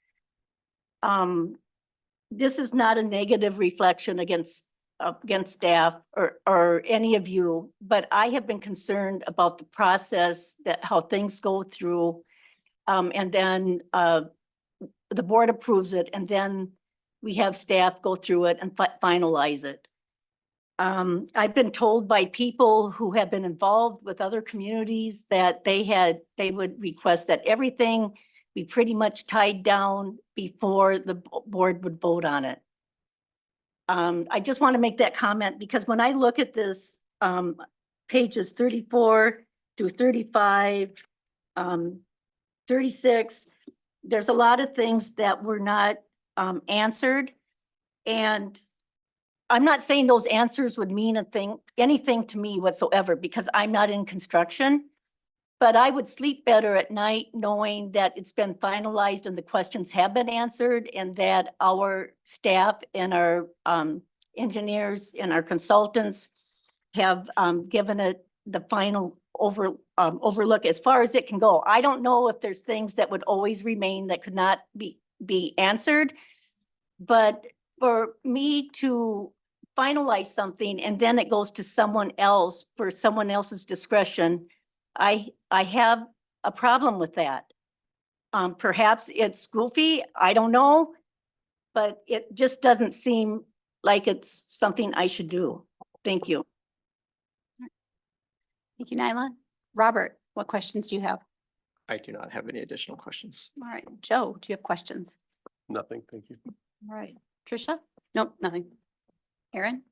This is not a negative reflection against staff or any of you, but I have been concerned about the process, that how things go through. And then the board approves it, and then we have staff go through it and finalize it. I've been told by people who have been involved with other communities that they would request that everything be pretty much tied down before the board would vote on it. I just want to make that comment because when I look at this, pages 34 through 35, 36, there's a lot of things that were not answered. And I'm not saying those answers would mean anything to me whatsoever, because I'm not in construction. But I would sleep better at night knowing that it's been finalized and the questions have been answered, and that our staff and our engineers and our consultants have given it the final overlook as far as it can go. I don't know if there's things that would always remain that could not be answered. But for me to finalize something and then it goes to someone else for someone else's discretion, I have a problem with that. Perhaps it's goofy, I don't know, but it just doesn't seem like it's something I should do. Thank you. Thank you, Nyla. Robert, what questions do you have? I do not have any additional questions. All right, Joe, do you have questions? Nothing, thank you. All right, Tricia? Nope, nothing. Erin?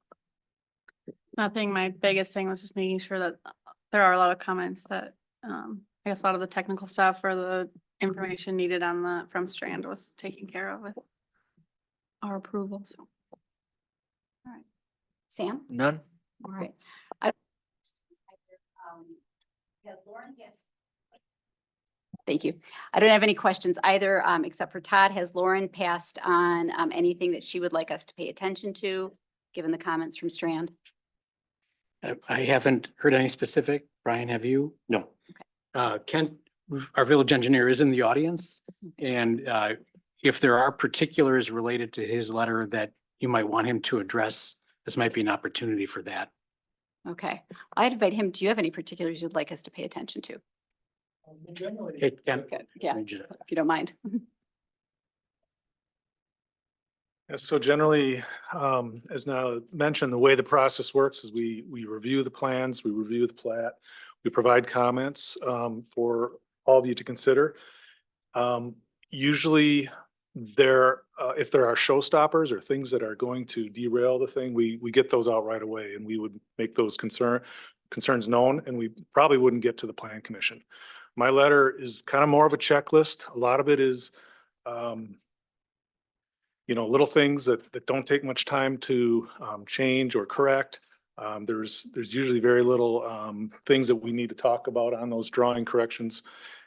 Nothing. My biggest thing was just making sure that there are a lot of comments that, I guess a lot of the technical stuff or the information needed on from Strand was taken care of with our approval, so. All right. Sam? None. All right. Yes, Lauren, yes. Thank you. I don't have any questions either, except for Todd. Has Lauren passed on anything that she would like us to pay attention to, given the comments from Strand? I haven't heard any specific. Brian, have you? No. Kent, our village engineer, is in the audience. And if there are particulars related to his letter that you might want him to address, this might be an opportunity for that. Okay, I'd invite him. Do you have any particulars you'd like us to pay attention to? Hey, Kent. Good, yeah, if you don't mind. Yeah, so generally, as now mentioned, the way the process works is we review the plans, we review the plat, we provide comments for all of you to consider. Usually if there are showstoppers or things that are going to derail the thing, we get those out right away, and we would make those concerns known, and we probably wouldn't get to the plan commission. My letter is kind of more of a checklist. A lot of it is little things that don't take much time to change or correct. There's usually very little things that we need to talk about on those drawing corrections.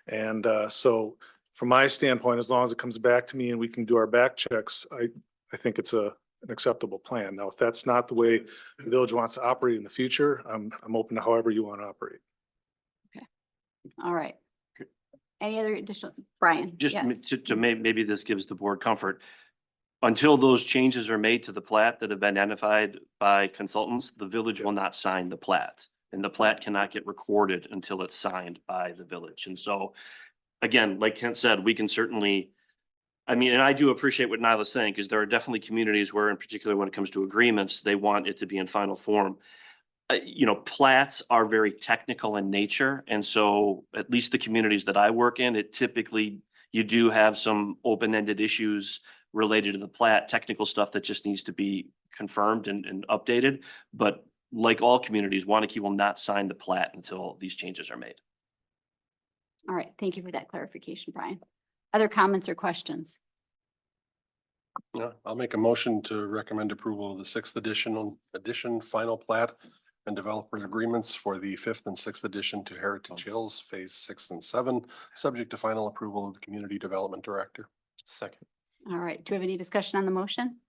And so from my standpoint, as long as it comes back to me and we can do our back checks, I think it's an acceptable plan. Now, if that's not the way the village wants to operate in the future, I'm open to however you want to operate. All right. Any other additional, Brian? Just Yes. to maybe this gives the board comfort. Until those changes are made to the plat that have been identified by consultants, the village will not sign the plat. And the plat cannot get recorded until it's signed by the village. And so, again, like Kent said, we can certainly, I mean, and I do appreciate what Nyla's saying, because there are definitely communities where, in particular, when it comes to agreements, they want it to be in final form. You know, plats are very technical in nature. And so at least the communities that I work in, it typically, you do have some open-ended issues related to the plat, technical stuff that just needs to be confirmed and updated. But like all communities, Waunakee will not sign the plat until these changes are made. All right. Thank you for that clarification, Brian. Other comments or questions? Yeah, I'll make a motion to recommend approval of the sixth edition final plat and developer agreements for the fifth and sixth edition to Heritage Hills Phase 6 and 7, subject to final approval of the Community Development Director. Second. All right. Do we have any discussion on the motion?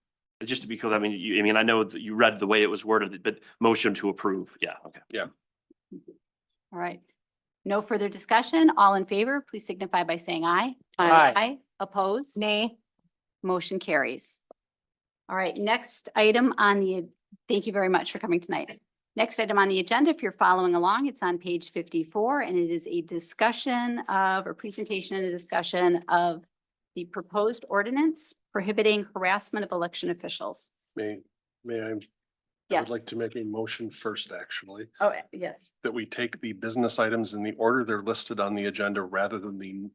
Just to be clear, I mean, I know that you read the way it was worded, but motion to approve. Yeah, okay. Yeah. All right. No further discussion. All in favor, please signify by saying aye. Aye. Opposed? Nay. Motion carries. All right, next item on the, thank you very much for coming tonight. Next item on the agenda, if you're following along, it's on page 54, and it is a discussion of, or presentation and a discussion of the proposed ordinance prohibiting harassment of election officials. May I would Yes. like to make a motion first, actually, Oh, yes. that we take the business items in the order they're listed on the agenda rather than the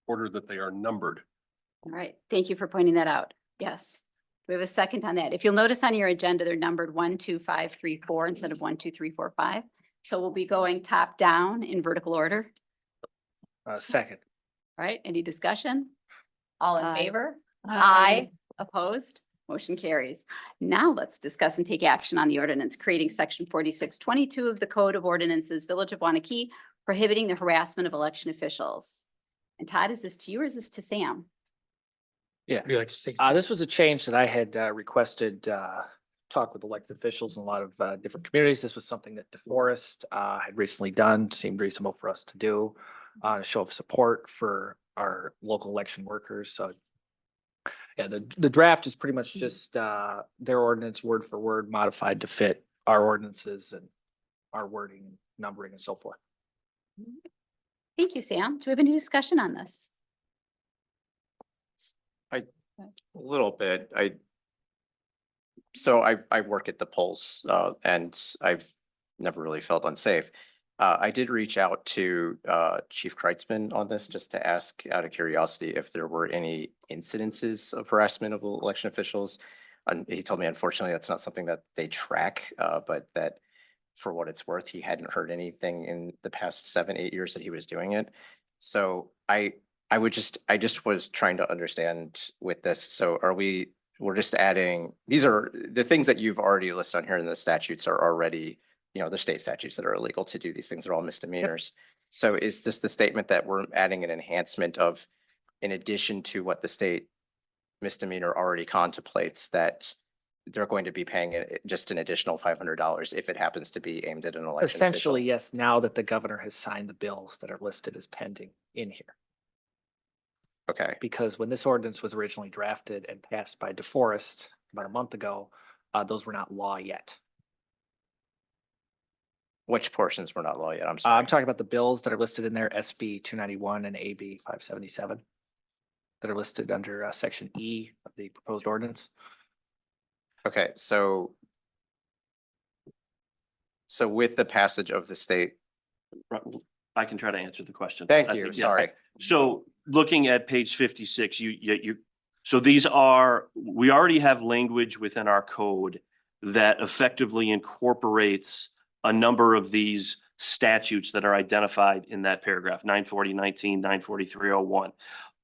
order that they are numbered. All right, thank you for pointing that out. Yes. We have a second on that. If you'll notice on your agenda, they're numbered 1, 2, 5, 3, 4 instead of 1, 2, 3, 4, 5. So we'll be going top down in vertical order. Second. All right, any discussion? All in Aye. favor? Aye. Opposed? Motion carries. Now let's discuss and take action on the ordinance creating section 4622 of the Code of Ordinances, Village of Waunakee, prohibiting the harassment of election officials. And Todd, is this to you or is this to Sam? Yeah. Would you like to say? This was a change that I had requested, talk with elected officials in a lot of different communities. This was something that DeForest had recently done, seemed reasonable for us to do, a show of support for our local election workers. So yeah, the draft is pretty much just their ordinance word for word modified to fit our ordinances and our wording, numbering and so forth. Thank you, Sam. Do we have any discussion on this? A little bit. I work at the polls and I've never really felt unsafe. I did reach out to Chief Kreitzman on this just to ask out of curiosity if there were any incidences of harassment of election officials. And he told me, unfortunately, that's not something that they track, but that for what it's worth, he hadn't heard anything in the past 7, 8 years that he was doing it. So I just was trying to understand with this. So we're just adding, these are the things that you've already listed on here in the statutes are already, the state statutes that are illegal to do these things are all misdemeanors. So is this the statement that we're adding an enhancement of, in addition to what the state misdemeanor already contemplates, that they're going to be paying just an additional $500 if it happens to be aimed at an election official? Essentially, yes, now that the governor has signed the bills that are listed as pending in here. Okay. Because when this ordinance was originally drafted and passed by DeForest about a month ago, those were not law yet. Which portions were not law yet? I'm sorry. I'm talking about the bills that are listed in there, SB 291 and AB 577, that are listed under section E of the proposed ordinance. Okay, so with the passage of the state. I can try to answer the question. Thank I you, think, yeah. sorry. So looking at page 56, so we already have language within our code that effectively incorporates a number of these statutes that are identified in that paragraph, 940-19,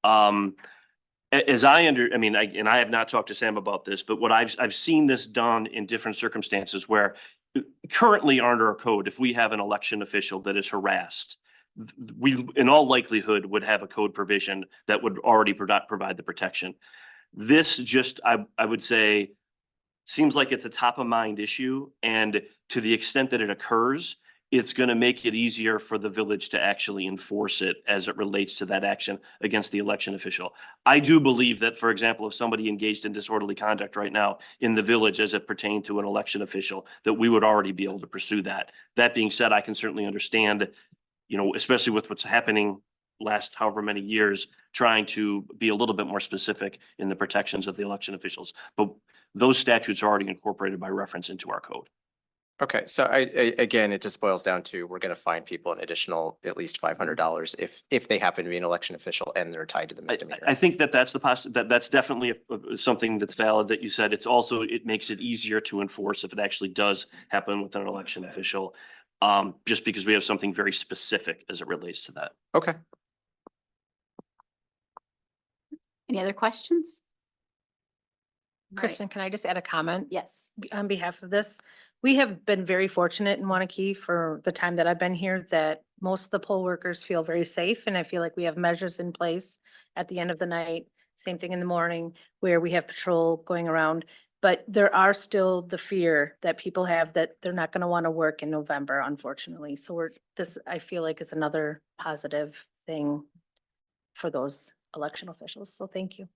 943-01. As I have not talked to Sam about this, but what I've seen this done in different circumstances where currently under our code, if we have an election official that is harassed, we in all likelihood would have a code provision that would already provide the protection. This just, I would say, seems like it's a top of mind issue, and to the extent that it occurs, it's going to make it easier for the village to actually enforce it as it relates to that action against the election official. I do believe that, for example, if somebody engaged in disorderly conduct right now in the village as it pertained to an election official, that we would already be able to pursue that. That being said, I can certainly understand, especially with what's happening last however many years, trying to be a little bit more specific in the protections of the election officials. But those statutes are already incorporated by reference into our code. Okay, so again, it just boils down to, we're gonna fine people an additional at least $500 if they happen to be an election official and they're tied to the misdemeanor. I think that's that's definitely something that's valid that you said. It's also, it makes it easier to enforce if it actually does happen with an election official. Just because we have something very specific as it relates to that. Okay. Any other questions? Right. Kristen, can I just add a comment? Yes. On behalf of this, we have been very fortunate in Waunakee for the time that I've been here, that most of the poll workers feel very safe. And I feel like we have measures in place at the end of the night, same thing in the morning, where we have patrol going around. But there are still the fear that people have that they're not going to want to work in November, unfortunately. So I feel like is another positive thing for those election officials. So thank you.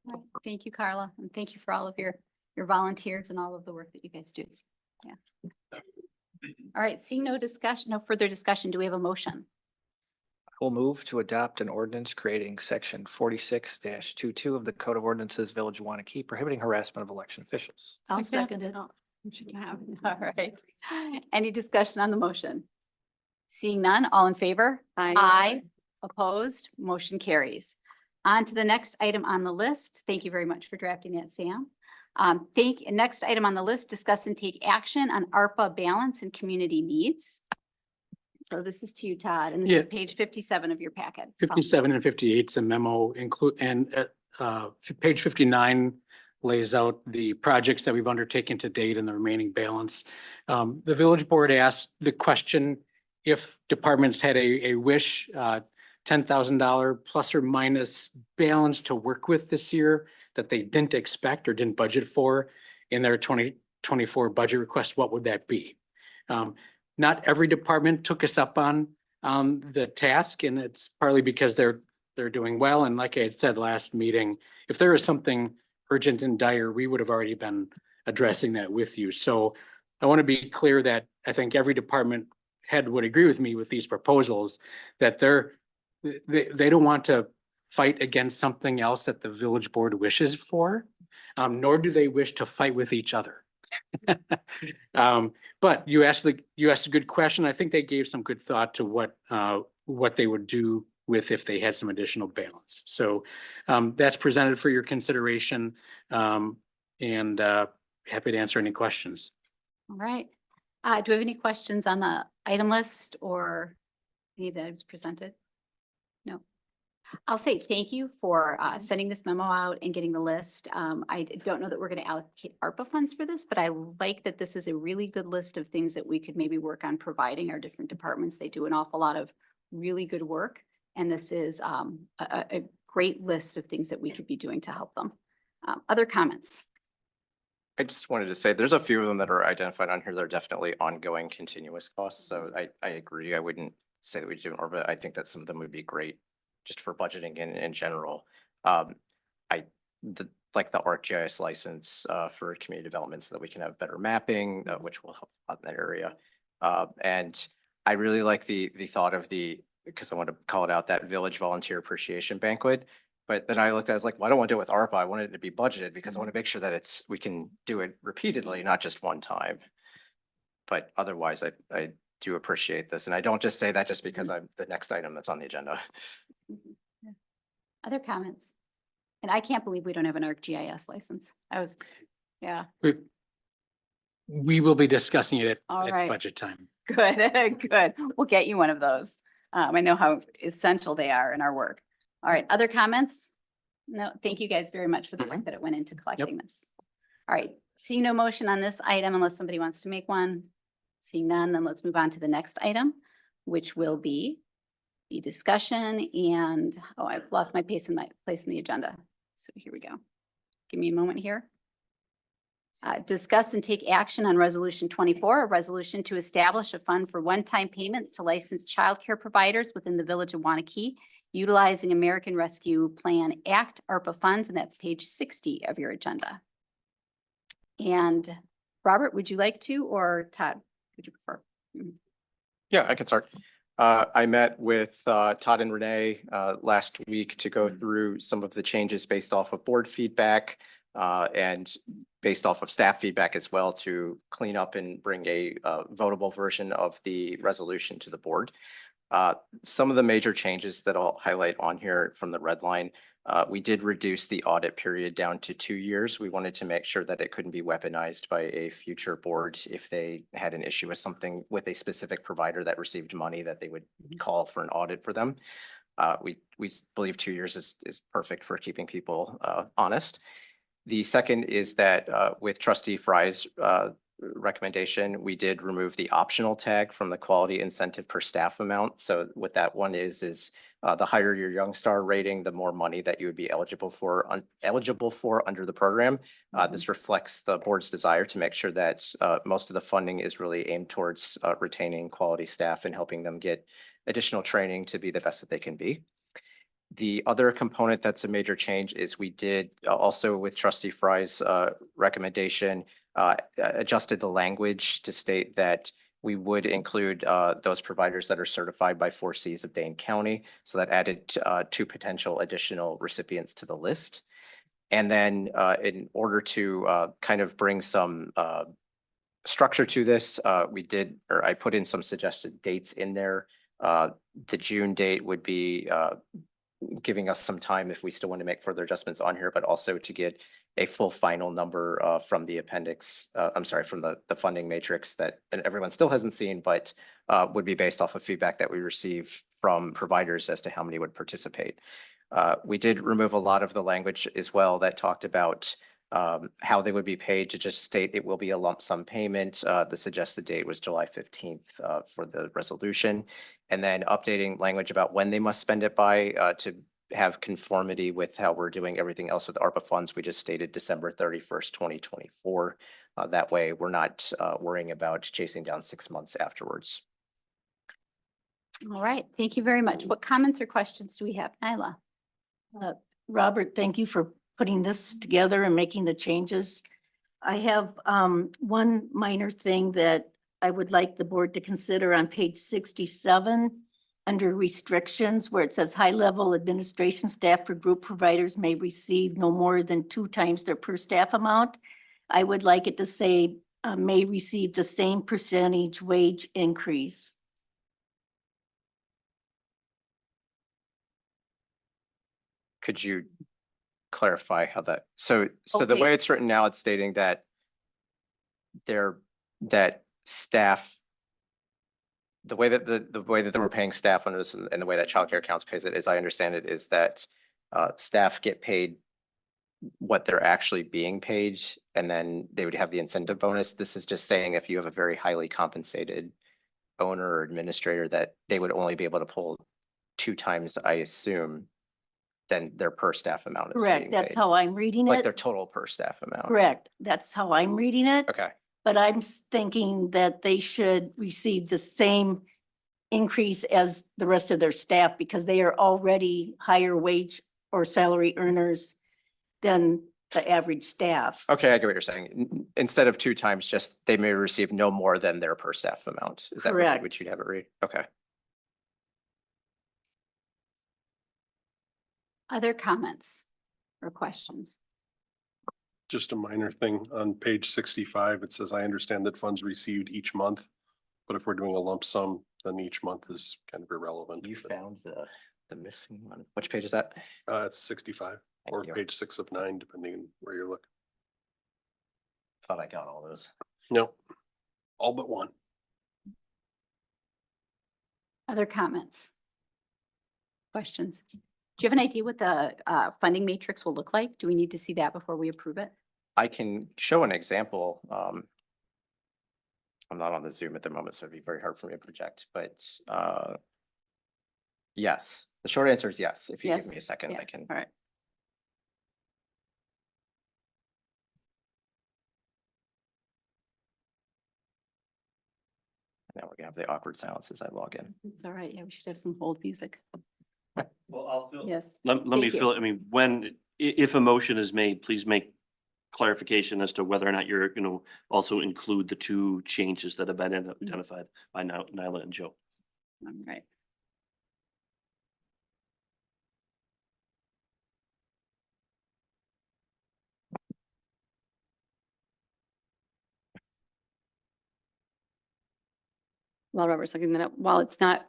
Right. Thank you, Carla, and thank you for all of your volunteers and all of the work that you guys do. Yeah. All right, seeing no further discussion, do we have a motion? Will move to adopt an ordinance creating section 46-22 of the Code of Ordinances, Village of Waunakee, prohibiting harassment of election officials. I'll second it. Oh, you can have it. All right. Any discussion on the motion? Seeing none, all in favor? Aye. Opposed? Motion carries. On to the next item on the list. Thank you very much for drafting that, Sam. Next item on the list, discuss and take action on ARPA balance and community needs. So this is to you, Todd, and this is page 57 of your packet. 57 and 58 is a memo page 59 lays out the projects that we've undertaken to date and the remaining balance. The village board asked the question if departments had a wish, $10,000 plus or minus balance to work with this year that they didn't expect or didn't budget for in their 2024 budget request, what would that be? Not every department took us up on the task, and it's partly because they're doing well. And like I had said last meeting, if there is something urgent and dire, we would have already been addressing that with you. So I want to be clear that I think every department head would agree with me with these proposals, that they don't want to fight against something else that the village board wishes for, nor do they wish to fight with each other. But you asked a good question. I think they gave some good thought to what they would do with if they had some additional balance. So that's presented for your consideration, and happy to answer any questions. All right. Do we have any questions on the item list or any that was presented? No. I'll say thank you for sending this memo out and getting the list. I don't know that we're going to allocate ARPA funds for this, but I like that this is a really good list of things that we could maybe work on providing our different departments. They do an awful lot of really good work, and this is a great list of things that we could be doing to help them. Other comments? I just wanted to say, there's a few of them that are identified on here that are definitely ongoing continuous costs. So I agree. I wouldn't say that we do more, but I think that some of them would be great just for budgeting in general. Like the ArcGIS license for community development so that we can have better mapping, which will help out in that area. And I really like the thought of because I want to call it out, that village volunteer appreciation banquet. But then I looked at it, I was like, well, I don't want to do it with ARPA. I wanted it to be budgeted because I want to make sure that we can do it repeatedly, not just one time. But otherwise, I do appreciate this. And I don't just say that just because I'm the next item that's on the agenda. Other comments? And I can't believe we don't have an ArcGIS license. Yeah. We will be discussing it All at right. budget time. Good, good. We'll get you one of those. I know how essential they are in our work. All right, other comments? No, thank you guys very much for the work that it went into collecting this. All right, seeing no motion on this item unless somebody wants to make one. Seeing none, then let's move on to the next item, which will be the discussion and, oh, I've lost my place in the agenda. So here we go. Give me a moment here. Discuss and take action on Resolution 24, a resolution to establish a fund for one-time payments to licensed childcare providers within the Village of Waunakee, utilizing American Rescue Plan Act ARPA funds, and that's page 60 of your agenda. And Robert, would you like to, or Todd, would you prefer? Yeah, I can start. I met with Todd and Renee last week to go through some of the changes based off of board feedback and based off of staff feedback as well, to clean up and bring a votable version of the resolution to the board. Some of the major changes that I'll highlight on here from the red line, we did reduce the audit period down to 2 years. We wanted to make sure that it couldn't be weaponized by a future board if they had an issue with something with a specific provider that received money, that they would call for an audit for them. We believe 2 years is perfect for keeping people honest. The second is that with Trustee Fry's recommendation, we did remove the optional tag from the quality incentive per staff amount. So what that one is the higher your Young Star rating, the more money that you would be eligible for under the program. This reflects the board's desire to make sure that most of the funding is really aimed towards retaining quality staff and helping them get additional training to be the best that they can be. The other component that's a major change is we did also, with Trustee Fry's recommendation, adjusted the language to state that we would include those providers that are certified by 4 Cs of Dane County. So that added 2 potential additional recipients to the list. And then in order to kind of bring some structure to this, I put in some suggested dates in there. The June date would be giving us some time if we still want to make further adjustments on here, but also to get a full final number from the appendix, from the funding matrix that everyone still hasn't seen, but would be based off of feedback that we receive from providers as to how many would participate. We did remove a lot of the language as well that talked about how they would be paid, to just state it will be a lump sum payment. The suggested date was July 15th for the resolution. And then updating language about when they must spend it by to have conformity with how we're doing everything else with ARPA funds. We just stated December 31st, 2024. That way we're not worrying about chasing down 6 months afterwards. All right, thank you very much. What comments or questions do we have? Nyla? Robert, thank you for putting this together and making the changes. I have one minor thing that I would like the board to consider on page 67 under restrictions, where it says high-level administration staff for group providers may receive no more than 2 times their per staff amount. I would like it to say may receive the same percentage wage increase. Could you clarify how that, so the Okay. way it's written now, it's stating that staff, the way that they were paying staff under this and the way that childcare accounts pays it, as I understand it, is that staff get paid what they're actually being paid, and then they would have the incentive bonus. This is just saying if you have a very highly compensated owner or administrator, that they would only be able to pull 2 times, I assume, than their per staff amount is Correct, being that's paid. how I'm reading Like it. their total per staff amount. Correct, that's how I'm reading it. Okay. But I'm thinking that they should receive the same increase as the rest of their staff because they are already higher wage or salary earners than the average staff. Okay, I get what you're saying. Instead of 2 times, just they may receive no more than their per staff amount. Is that Correct. what you'd have it read? Okay. Other comments or questions? Just a minor thing on page 65, it says, I understand that funds received each month, but if we're doing a lump sum, then each month is kind of irrelevant. You found the missing one. Which page is that? It's 65 or you. page 6 of 9, depending on where you're looking. Thought I got all those. No, all but one. Other comments? Questions? Do you have an idea what the funding matrix will look like? Do we need to see that before we approve it? I can show an example. I'm not on the Zoom at the moment, so it'd be very hard for me to project, but yes, the short answer is yes. If you give Yes. me a second, Yeah. I can. All right. Now we're gonna have the awkward silence as I log in. It's all right. Yeah, we should have some hold music. Well, I'll fill. Yes. Let me Thank you. fill, I mean, when, if a motion is made, please make clarification as to whether or not you're gonna also include the two changes that have been identified by Nyla and Joe. All right. While Robert's looking that up, while it's not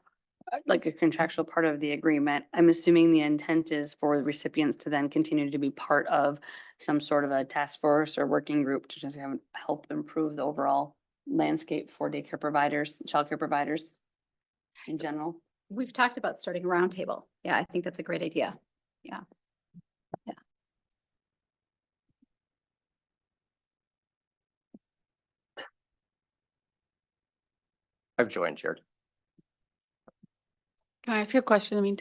like a contractual part of the agreement, I'm assuming the intent is for the recipients to then continue to be part of some sort of a task force or working group to just help improve the overall landscape for daycare providers, childcare providers in general. We've talked about starting a roundtable. Yeah, I think that's a great idea. Yeah. Yeah. I've joined, Jared. Can I ask a question? I mean,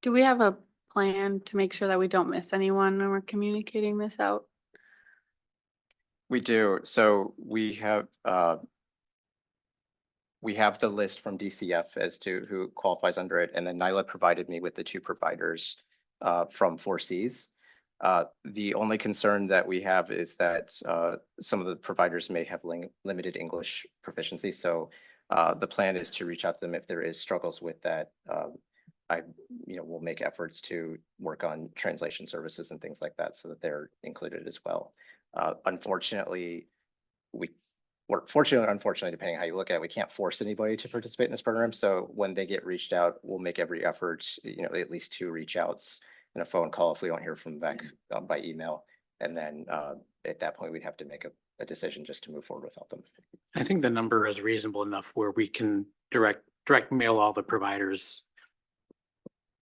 do we have a plan to make sure that we don't miss anyone when we're communicating this out? We do. So we have the list from DCF as to who qualifies under it, and then Nyla provided me with the two providers from 4Cs. The only concern that we have is that some of the providers may have limited English proficiency. So the plan is to reach out to them if there is struggles with that. We'll make efforts to work on translation services and things like that so that they're included as well. Unfortunately, unfortunately, depending on how you look at it, we can't force anybody to participate in this program. So when they get reached out, we'll make every effort, at least 2 reach outs and a phone call if we don't hear from them back by email. And then at that point, we'd have to make a decision just to move forward without them. I think the number is reasonable enough where we can direct mail all the providers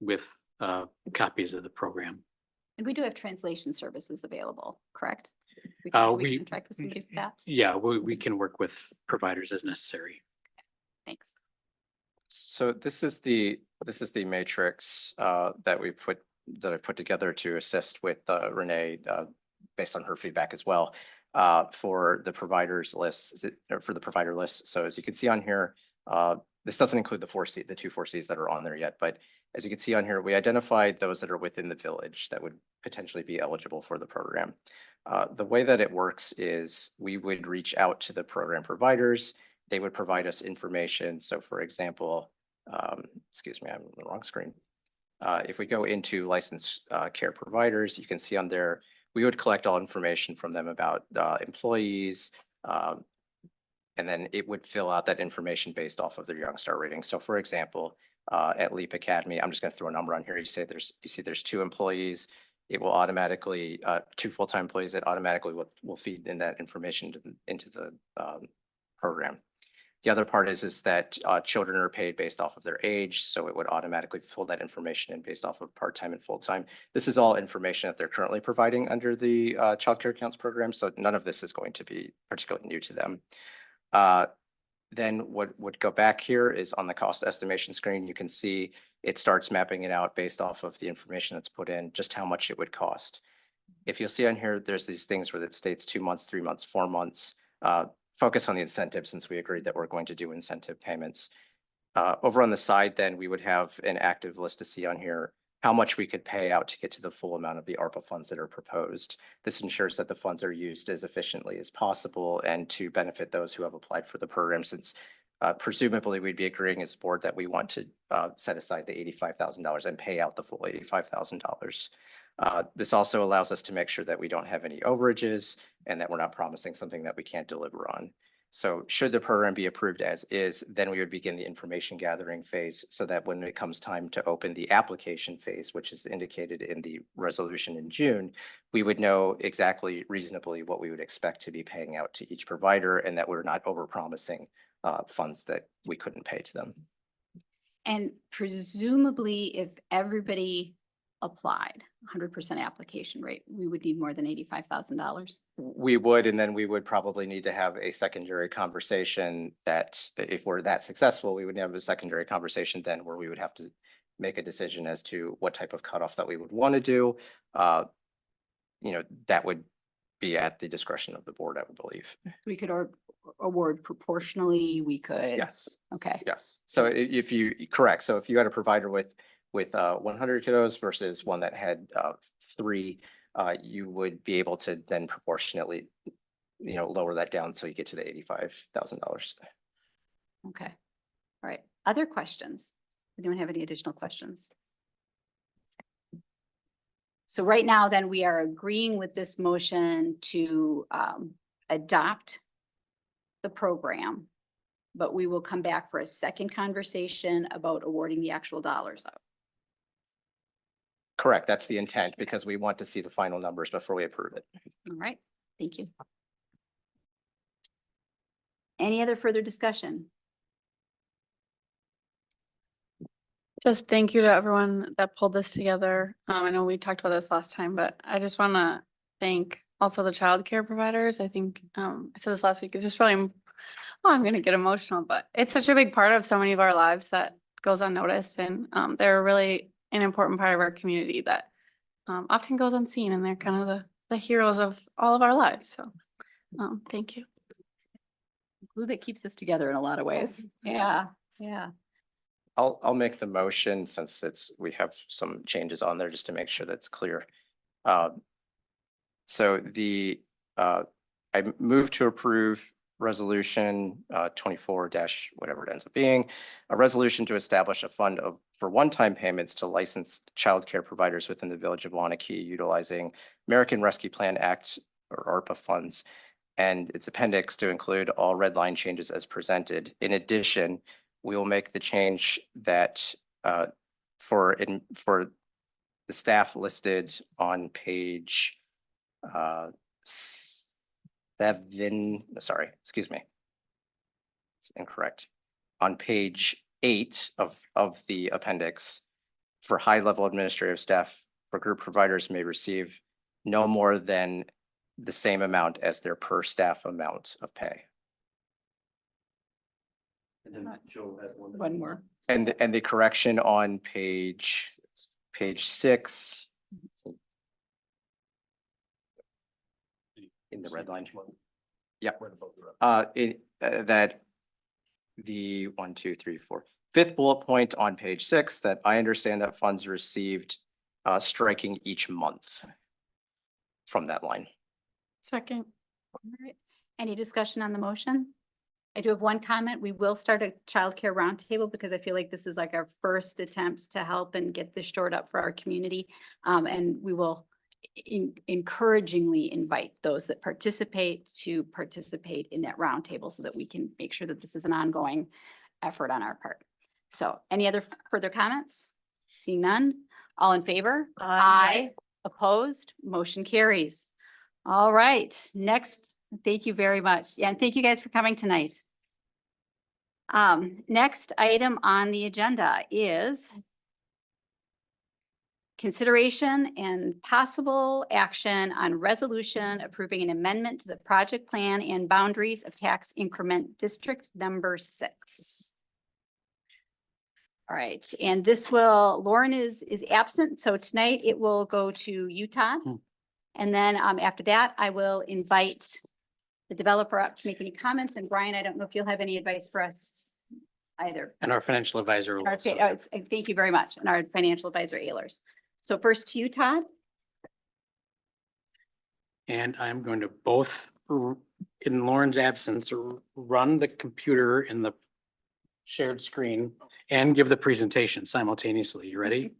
with copies of the program. And we do have translation services available, correct? We We- contract with somebody for that. Yeah, we can work with providers as necessary. Thanks. So this is the matrix that I've put together to assist with Renee based on her feedback as well for the providers list or for the provider list. So as you can see on here, this doesn't include the 4C, the 2 4Cs that are on there yet, but as you can see on here, we identified those that are within the village that would potentially be eligible for the program. The way that it works is we would reach out to the program providers. They would provide us information. So for example, excuse me, I'm on the wrong screen. If we go into licensed care providers, you can see on there, we would collect all information from them about employees, and then it would fill out that information based off of their Youngstar rating. So for example, at Leap Academy, I'm just going to throw a number on here. You see there's 2 employees. It will automatically, 2 full-time employees that automatically will feed in that information into the program. The other part is that children are paid based off of their age, so it would automatically fill that information in based off of part-time and full-time. This is all information that they're currently providing under the Child Care Accounts program, so none of this is going to be particularly new to them. Then what would go back here is on the cost estimation screen, you can see it starts mapping it out based off of the information that's put in, just how much it would cost. If you'll see on here, there's these things where it states 2 months, 3 months, 4 months. Focus on the incentive since we agreed that we're going to do incentive payments. Over on the side, then we would have an active list to see on here how much we could pay out to get to the full amount of the ARPA funds that are proposed. This ensures that the funds are used as efficiently as possible and to benefit those who have applied for the program, since presumably we'd be agreeing as a board that we want to set aside the $85,000 and pay out the full $85,000. This also allows us to make sure that we don't have any overages and that we're not promising something that we can't deliver on. So should the program be approved as is, then we would begin the information gathering phase so that when it comes time to open the application phase, which is indicated in the resolution in June, we would know exactly reasonably what we would expect to be paying out to each provider and that we're not overpromising funds that we couldn't pay to them. And presumably if everybody applied 100% application rate, we would need more than $85,000. We would, and then we would probably need to have a secondary conversation that if we're that successful, we would have a secondary conversation then where we would have to make a decision as to what type of cutoff that we would want to do. That would be at the discretion of the board, I would believe. We could award proportionally, we could. Yes. Okay. Yes. So if you, correct. So if you had a provider with 100 kiddos versus one that had 3, you would be able to then proportionately, lower that down so you get to the $85,000. Okay. All right. Other questions? Anyone have any additional questions? So right now, then, we are agreeing with this motion to adopt the program, but we will come back for a second conversation about awarding the actual dollars out. Correct. That's the intent because we want to see the final numbers before we approve it. All right. Thank you. Any other further discussion? Just thank you to everyone that pulled this together. I know we talked about this last time, but I just want to thank also the childcare providers. I think, I said this last week, it's just really, oh, I'm going to get emotional, but it's such a big part of so many of our lives that goes unnoticed. And they're really an important part of our community that often goes unseen, and they're kind of the heroes of all of our lives. So thank you. Glue that keeps us together in a lot of ways. Yeah. Yeah. I'll make the motion since we have some changes on there just to make sure that's clear. So I move to approve resolution 24 whatever it ends up being, a resolution to establish a fund for one-time payments to licensed childcare providers within the village of Waunakee utilizing American Rescue Plan Act or ARPA funds and its appendix to include all red line changes as presented. In addition, we will make the change that for the staff listed on page 7, sorry, excuse me. It's incorrect. On page 8 of the appendix, for high-level administrative staff for group providers may receive no more than the same amount as their per staff amount of pay. And then Joe had One more. And the correction on page 6 in the red line. Yep. That the 1, 2, 3, 4, 5th bullet point on page 6 that I understand that funds received striking each month from that line. Second. All right. Any discussion on the motion? I do have one comment. We will start a childcare roundtable because I feel like this is like our first attempt to help and get this shored up for our community. And we will encouragingly invite those that participate to participate in that roundtable so that we can make sure that this is an ongoing effort on our part. So any other further comments? See none. All in favor? Aye. Opposed? Motion carries. All right, next, thank you very much. Yeah, and thank you guys for coming tonight. Next item on the agenda is consideration and possible action on resolution approving an amendment to the project plan and boundaries of tax increment district number 6. All right, and this will, Lauren is absent, so tonight it will go to Utah. And then after that, I will invite the developer up to make any comments. And Brian, I don't know if you'll have any advice for us either. And our financial advisor. will also- Thank you very much. And our financial advisor, Ehlers. So first to you, Todd. And I'm going to both, in Lauren's absence, run the computer in the shared screen and give the presentation simultaneously. You ready?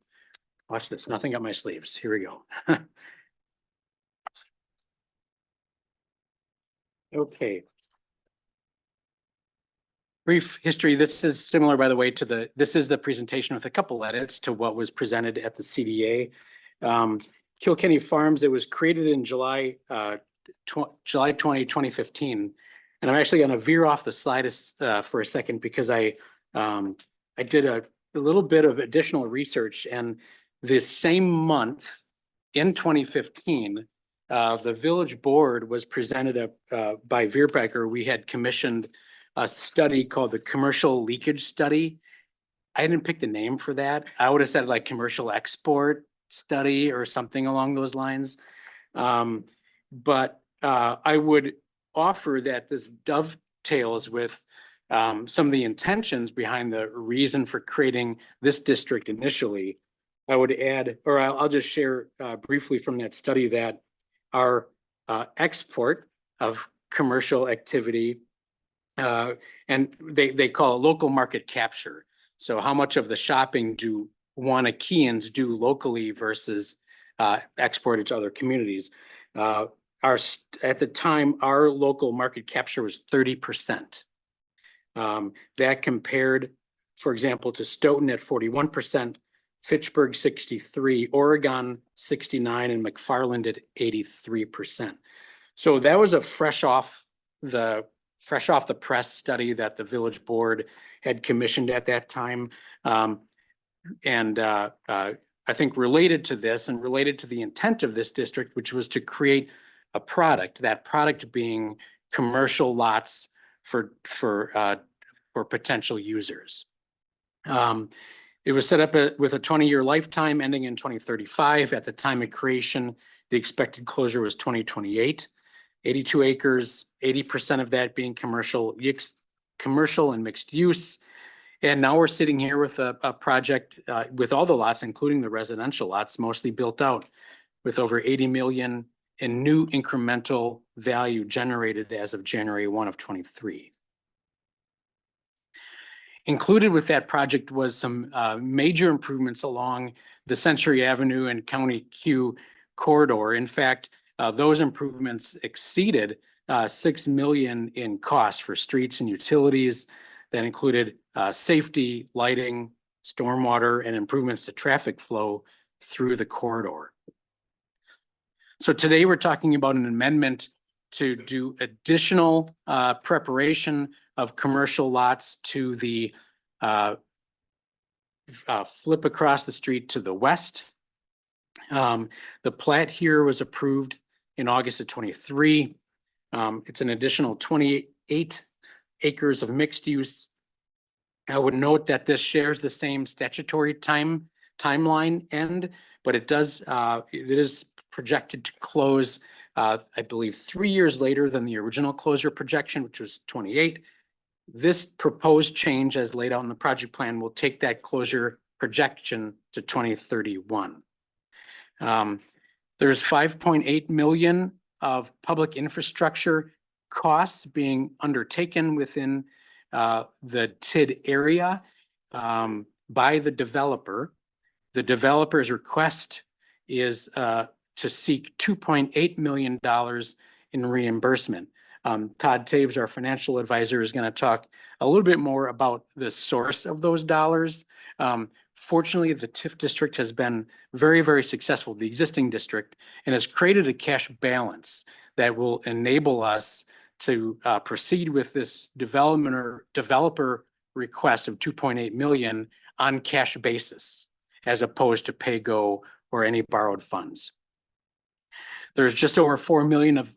Watch this. Nothing up my sleeves. Here we go. Okay. Brief history. This is similar, by the way, to this is the presentation with a couple edits to what was presented at the CDA. Kilkenny Farms, it was created in July 2015. And I'm actually going to veer off the slide for a second because I did a little bit of additional research, and the same month in 2015, the village board was presented by Veerbecker. We had commissioned a study called the Commercial Leakage Study. I didn't pick the name for that. I would have said like Commercial Export Study or something along those lines. But I would offer that this dovetails with some of the intentions behind the reason for creating this district initially. I would add, or I'll just share briefly from that study that our export of commercial activity, and they call it local market capture. So how much of the shopping do Waunakeeans do locally versus exported to other communities? At the time, our local market capture was 30%. That compared, for example, to Stoughton at 41%, Fitchburg 63, Oregon 69, and McFarland at 83%. So that was a fresh off the press study that the village board had commissioned at that time. I think related to this and related to the intent of this district, which was to create a product, that product being commercial lots for potential users. It was set up with a 20-year lifetime ending in 2035. At the time of creation, the expected closure was 2028. 82 acres, 80% of that being commercial and mixed use. And now we're sitting here with a project with all the lots, including the residential lots, mostly built out, with over 80 million in new incremental value generated as of January 1 of 23. Included with that project was some major improvements along the Century Avenue and County Q corridor. In fact, those improvements exceeded $6 million in costs for streets and utilities. That included safety, lighting, stormwater, and improvements to traffic flow through the corridor. So today we're talking about an amendment to do additional preparation of commercial lots to the flip across the street to the west. The plat here was approved in August of 23. It's an additional 28 acres of mixed use. I would note that this shares the same statutory timeline end, but it is projected to close, I believe, 3 years later than the original closure projection, which was 28. This proposed change, as laid out in the project plan, will take that closure projection to 2031. There's 5.8 million of public infrastructure costs being undertaken within the TID area by the developer. The developer's request is to seek $2.8 million in reimbursement. Todd Taves, our financial advisor, is going to talk a little bit more about the source of those dollars. Fortunately, the TIF district has been very, very successful, the existing district, and has created a cash balance that will enable us to proceed with this developer request of 2.8 million on cash basis, as opposed to pay-go or any borrowed funds. There's just over 4 million of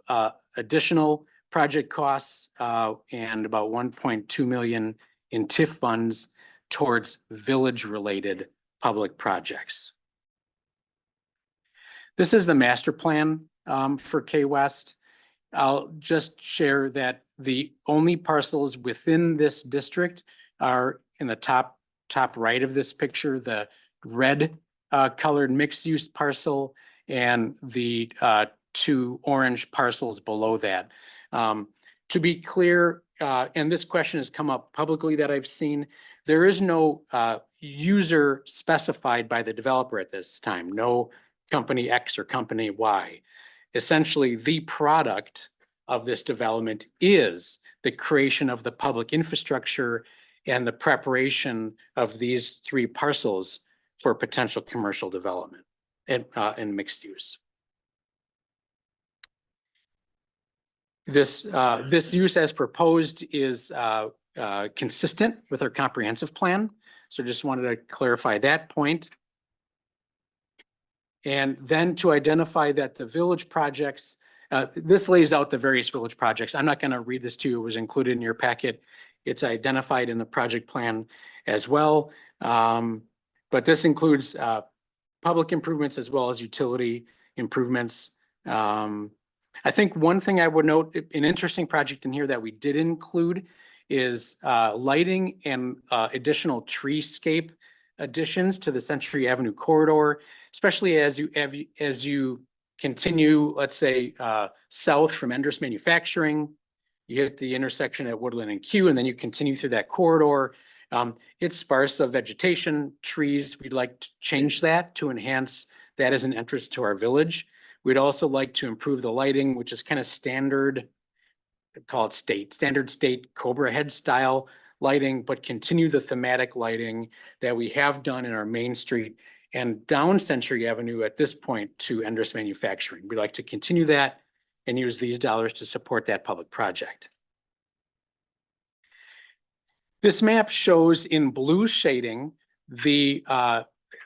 additional project costs and about 1.2 million in TIF funds towards village-related public projects. This is the master plan for K-West. I'll just share that the only parcels within this district are in the top right of this picture, the red colored mixed-use parcel and the 2 orange parcels below that. To be clear, and this question has come up publicly that I've seen, there is no user specified by the developer at this time, no company X or company Y. Essentially, the product of this development is the creation of the public infrastructure and the preparation of these 3 parcels for potential commercial development and mixed use. This use as proposed is consistent with our comprehensive plan. So just wanted to clarify that point. And then to identify that the village projects, this lays out the various village projects. I'm not going to read this to you. It was included in your packet. It's identified in the project plan as well. But this includes public improvements as well as utility improvements. I think one thing I would note, an interesting project in here that we did include is lighting and additional treescape additions to the Century Avenue corridor, especially as you continue, let's say, south from Endress Manufacturing. You hit the intersection at Woodland and Q, and then you continue through that corridor. It's sparse of vegetation, trees. We'd like to change that to enhance that as an entrance to our village. We'd also like to improve the lighting, which is kind of standard, call it standard state Cobra head style lighting, but continue the thematic lighting that we have done in our main street and down Century Avenue at this point to Endress Manufacturing. We'd like to continue that and use these dollars to support that public project. This map shows in blue shading the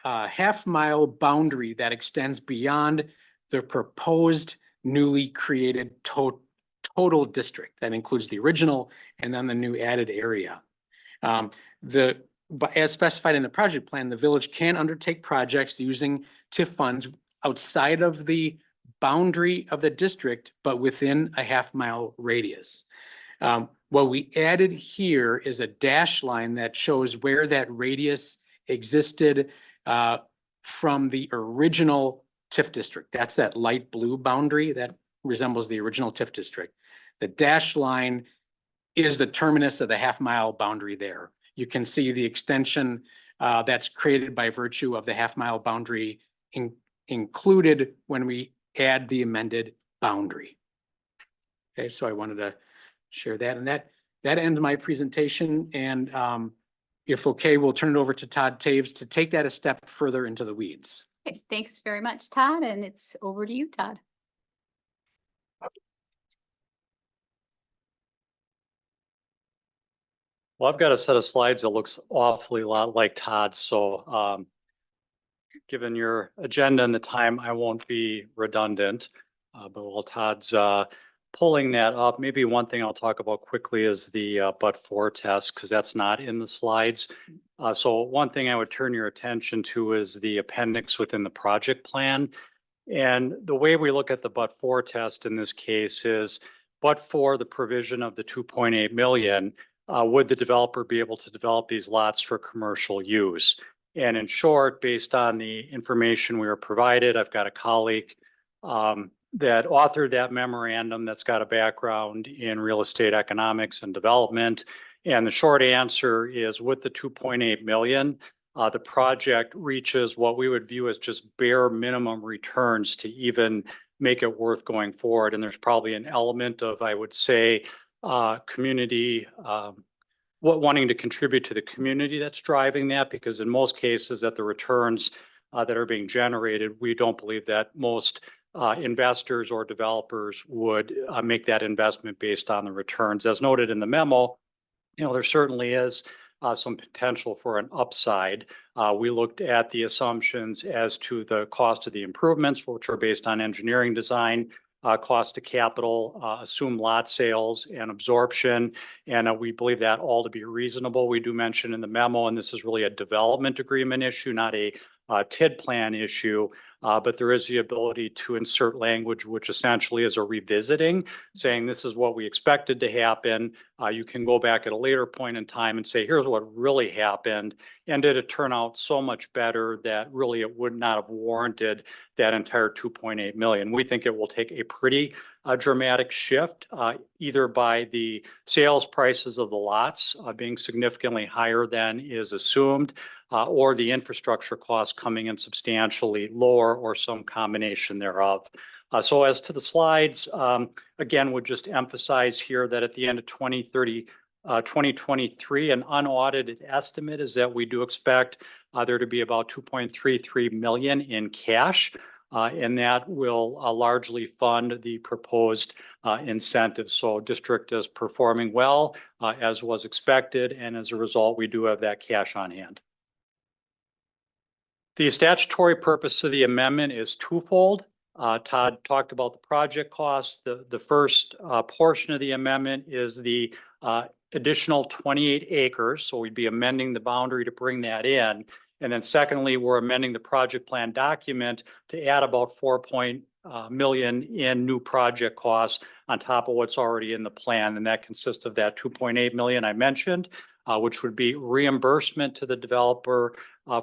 half-mile boundary that extends beyond the proposed newly created total district. That includes the original and then the new added area. But as specified in the project plan, the village can undertake projects using TIF funds outside of the boundary of the district, but within a half-mile radius. What we added here is a dash line that shows where that radius existed from the original TIF district. That's that light blue boundary that resembles the original TIF district. The dash line is the terminus of the half-mile boundary there. You can see the extension that's created by virtue of the half-mile boundary included when we add the amended boundary. Okay, so I wanted to share that, and that ends my presentation. And if okay, we'll turn it over to Todd Taves to take that a step further into the weeds. Okay, thanks very much, Todd, and it's over to you, Todd. Well, I've got a set of slides that looks awfully lot like Todd's, so given your agenda and the time, I won't be redundant. But while Todd's pulling that up, maybe one thing I'll talk about quickly is the but-for test, because that's not in the slides. So one thing I would turn your attention to is the appendix within the project plan. And the way we look at the but-for test in this case is, but for the provision of the 2.8 million, would the developer be able to develop these lots for commercial use? And in short, based on the information we were provided, I've got a colleague that authored that memorandum that's got a background in real estate economics and development. And the short answer is, with the 2.8 million, the project reaches what we would view as just bare minimum returns to even make it worth going forward. And there's probably an element of, I would say, community, wanting to contribute to the community that's driving that, because in most cases at the returns that are being generated, we don't believe that most investors or developers would make that investment based on the returns. As noted in the memo, there certainly is some potential for an upside. We looked at the assumptions as to the cost of the improvements, which are based on engineering design, cost of capital, assumed lot sales and absorption. And we believe that all to be reasonable. We do mention in the memo, and this is really a development agreement issue, not a TID plan issue, but there is the ability to insert language, which essentially is a revisiting, saying this is what we expected to happen. You can go back at a later point in time and say, here's what really happened. And did it turn out so much better that really it would not have warranted that entire 2.8 million? We think it will take a pretty dramatic shift, either by the sales prices of the lots being significantly higher than is assumed, or the infrastructure costs coming in substantially lower, or some combination thereof. So as to the slides, again, would just emphasize here that at the end of 2023, an unaudited estimate is that we do expect there to be about 2.33 million in cash, and that will largely fund the proposed incentives. So district is performing well, as was expected, and as a result, we do have that cash on hand. The statutory purpose of the amendment is twofold. Todd talked about the project costs. The first portion of the amendment is the additional 28 acres. So we'd be amending the boundary to bring that in. And then secondly, we're amending the project plan document to add about million in new project costs on top of what's already in the plan. And that consists of that 2.8 million I mentioned, which would be reimbursement to the developer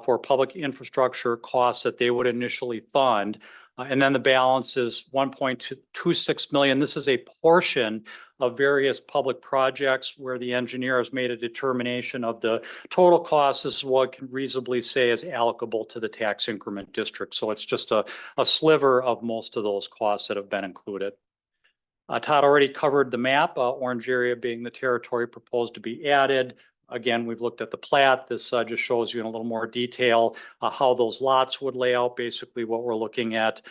for public infrastructure costs that they would initially fund. And then the balance is 1.26 million. This is a portion of various public projects where the engineer has made a determination of the total cost. This is what can reasonably say is allocable to the tax increment district. So it's just a sliver of most of those costs that have been included. Todd already covered the map, orange area being the territory proposed to be added. Again, we've looked at the plat. This just shows you in a little more detail how those lots would lay out. Basically, what we're looking at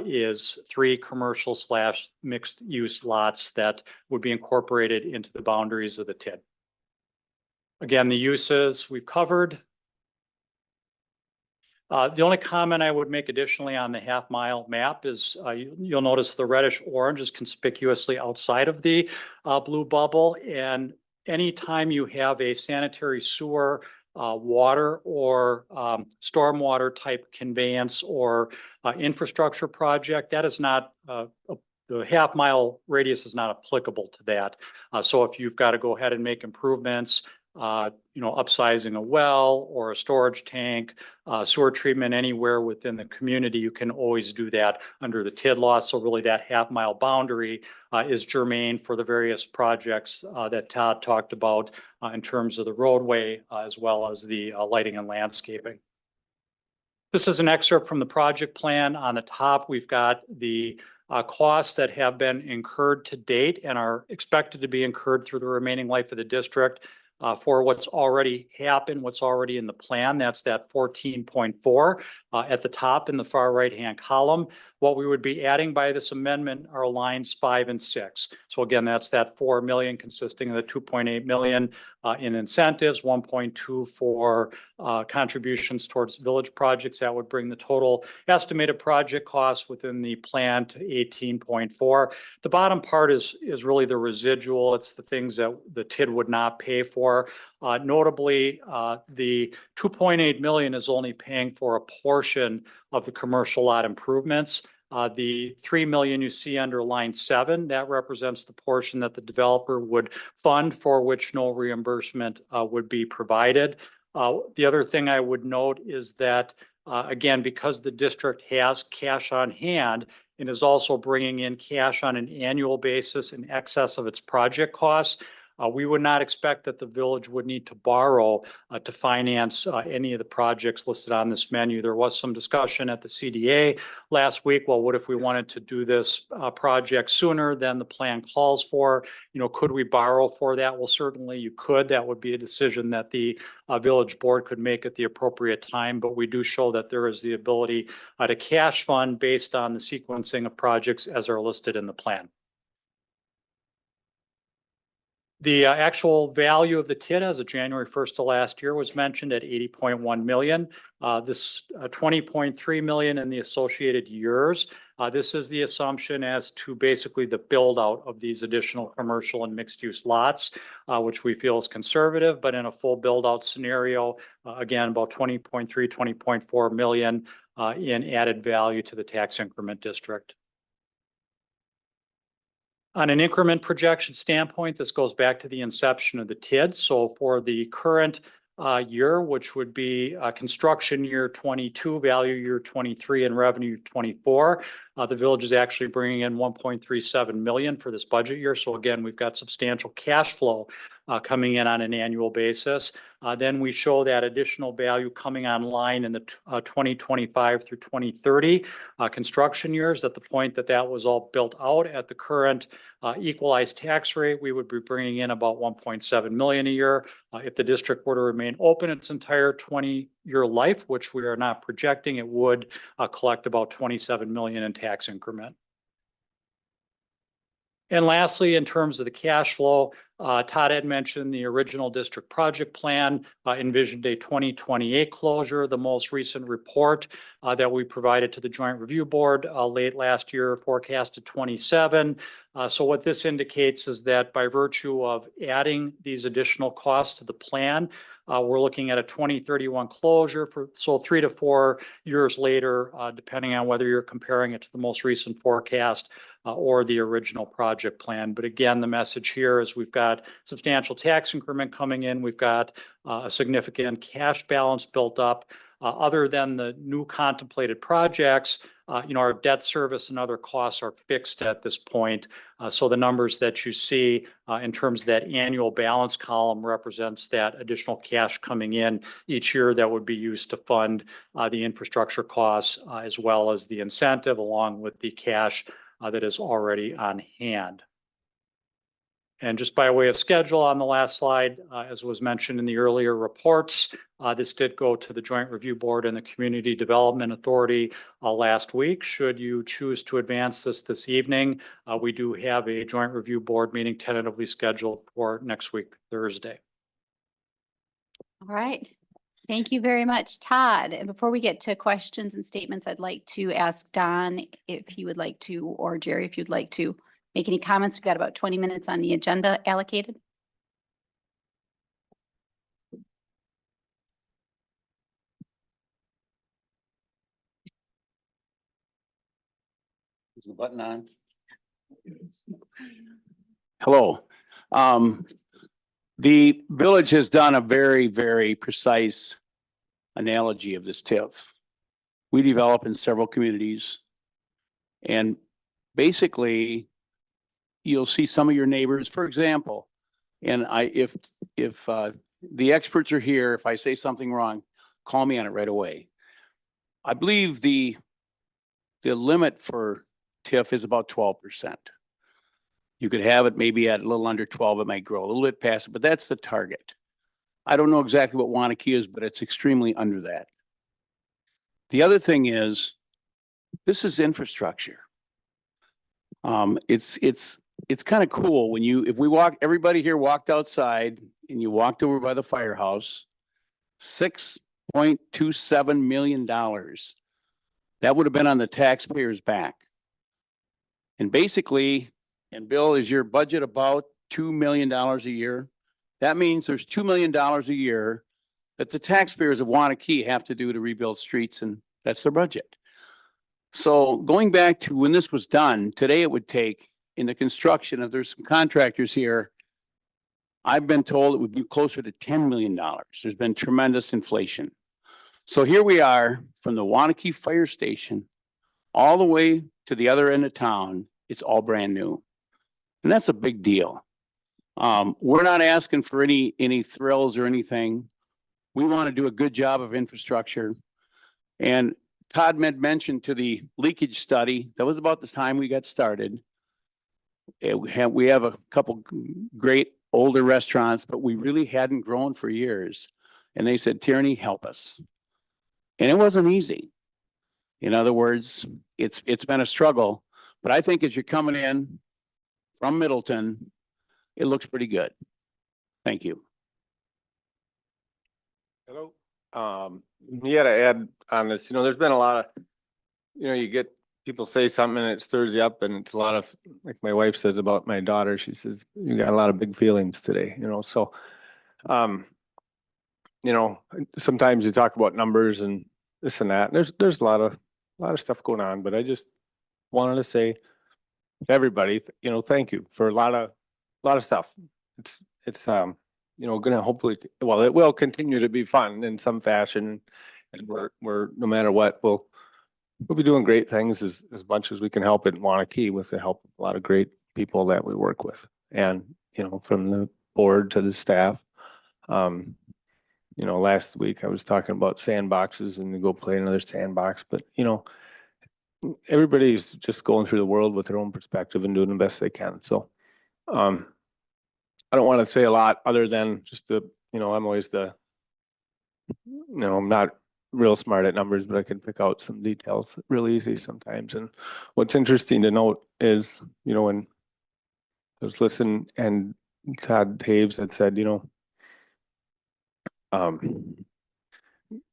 is 3 commercial / mixed use lots that would be incorporated into the boundaries of the TID. Again, the uses we've covered. The only comment I would make additionally on the half-mile map is you'll notice the reddish orange is conspicuously outside of the blue bubble. And anytime you have a sanitary sewer, water or stormwater type conveyance or infrastructure project, that is not, the half-mile radius is not applicable to that. So if you've got to go ahead and make improvements, upsizing a well or a storage tank, sewer treatment anywhere within the community, you can always do that under the TID law. So really that half-mile boundary is germane for the various projects that Todd talked about in terms of the roadway as well as the lighting and landscaping. This is an excerpt from the project plan. On the top, we've got the costs that have been incurred to date and are expected to be incurred through the remaining life of the district. For what's already happened, what's already in the plan. That's that 14.4 at the top in the far right-hand column. What we would be adding by this amendment are lines 5 and 6. So again, that's that 4 million consisting of the 2.8 million in incentives, 1.2 for contributions towards village projects. That would bring the total estimated project cost within the plan to 18.4. The bottom part is really the residual. It's the things that the TID would not pay for. Notably, the 2.8 million is only paying for a portion of the commercial lot improvements. The 3 million you see under line 7, that represents the portion that the developer would fund for which no reimbursement would be provided. The other thing I would note is that, again, because the district has cash on hand and is also bringing in cash on an annual basis in excess of its project costs, we would not expect that the village would need to borrow to finance any of the projects listed on this menu. There was some discussion at the CDA last week. Well, what if we wanted to do this project sooner than the plan calls for? Could we borrow for that? Well, certainly you could. That would be a decision that the village board could make at the appropriate time. But we do show that there is the ability to cash fund based on the sequencing of projects as are listed in the plan. The actual value of the TID as of January 1st of last year was mentioned at 80.1 million. This 20.3 million in the associated years. This is the assumption as to basically the build out of these additional commercial and mixed use lots, which we feel is conservative, but in a full build out scenario, again, about 20.3, 20.4 million in added value to the tax increment district. On an increment projection standpoint, this goes back to the inception of the TID. So for the current year, which would be construction year 22, value year 23, and revenue 24, the village is actually bringing in 1.37 million for this budget year. So again, we've got substantial cash flow coming in on an annual basis. Then we show that additional value coming online in the 2025 through 2030 construction years. At the point that that was all built out at the current equalized tax rate, we would be bringing in about 1.7 million a year. If the district were to remain open its entire 20-year life, which we are not projecting, it would collect about 27 million in tax increment. And lastly, in terms of the cash flow, Todd had mentioned the original district project plan envisioned a 2028 closure. The most recent report that we provided to the Joint Review Board late last year forecasted 27. So what this indicates is that by virtue of adding these additional costs to the plan, we're looking at a 2031 closure for, so 3 to 4 years later, depending on whether you're comparing it to the most recent forecast or the original project plan. But again, the message here is we've got substantial tax increment coming in. We've got a significant cash balance built up. Other than the new contemplated projects, our debt service and other costs are fixed at this point. So the numbers that you see in terms of that annual balance column represents that additional cash coming in each year that would be used to fund the infrastructure costs as well as the incentive, along with the cash that is already on hand. And just by way of schedule on the last slide, as was mentioned in the earlier reports, this did go to the Joint Review Board and the Community Development Authority last week. Should you choose to advance this evening, we do have a Joint Review Board meeting tentatively scheduled for next week, Thursday. All right. Thank you very much, Todd. And before we get to questions and statements, I'd like to ask Don if he would like to, or Jerry, if you'd like to make any comments. We've got about 20 minutes on the agenda allocated. Is the button on? Hello. The village has done a very, very precise analogy of this TIF. We develop in several communities, and basically you'll see some of your neighbors, for example, and if the experts are here, if I say something wrong, call me on it right away. I believe the limit for TIF is about 12%. You could have it maybe at a little under 12, it might grow a little bit past it, but that's the target. I don't know exactly what Waunakee is, but it's extremely under that. The other thing is, this is infrastructure. It's kind of cool when everybody here walked outside and you walked over by the firehouse, $6.27 million. That would have been on the taxpayers' back. And basically, and Bill, is your budget about $2 million a year? That means there's $2 million a year that the taxpayers of Waunakee have to do to rebuild streets, and that's their budget. So going back to when this was done, today it would take, in the construction, if there's some contractors here, I've been told it would be closer to $10 million. There's been tremendous inflation. So here we are from the Waunakee Fire Station all the way to the other end of town. It's all brand new. And that's a big deal. We're not asking for any thrills or anything. We want to do a good job of infrastructure. And Todd had mentioned to the leakage study, that was about the time we got started. We have a couple great older restaurants, but we really hadn't grown for years. And they said, Tierney, help us. And it wasn't easy. In other words, it's been a struggle, but I think as you're coming in from Middleton, it looks pretty good. Thank you. Hello. Yeah, to add on this, there's been a lot of, you get people say something and it stirs you up, and it's a lot of, like my wife says about my daughter, she says, you got a lot of big feelings today, so, sometimes you talk about numbers and this and that, and there's a lot of stuff going on, but I just wanted to say to everybody, thank you for a lot of stuff. It's gonna hopefully, well, it will continue to be fun in some fashion, and we're no matter what, we'll be doing great things as much as we can help in Waunakee with the help of a lot of great people that we work with, and from the board to the staff. Last week I was talking about sandboxes and to go play another sandbox, but everybody's just going through the world with their own perspective and doing the best they can. So I don't want to say a lot other than just I'm always I'm not real smart at numbers, but I can pick out some details real easy sometimes. And what's interesting to note is, when was listening and Todd Taves had said,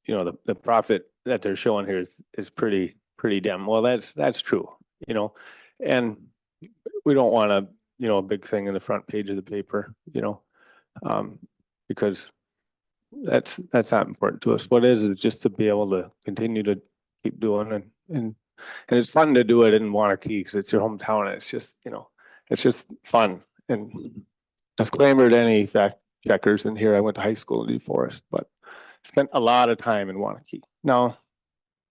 the profit that they're showing here is pretty dim. Well, that's true, and we don't want a big thing in the front page of the paper, because that's not important to us. What is just to be able to continue to keep doing and it's fun to do it in Waunakee because it's your hometown and it's just fun. And disclaimer to any fact checkers in here, I went to high school in New Forest, but spent a lot of time in Waunakee. Now,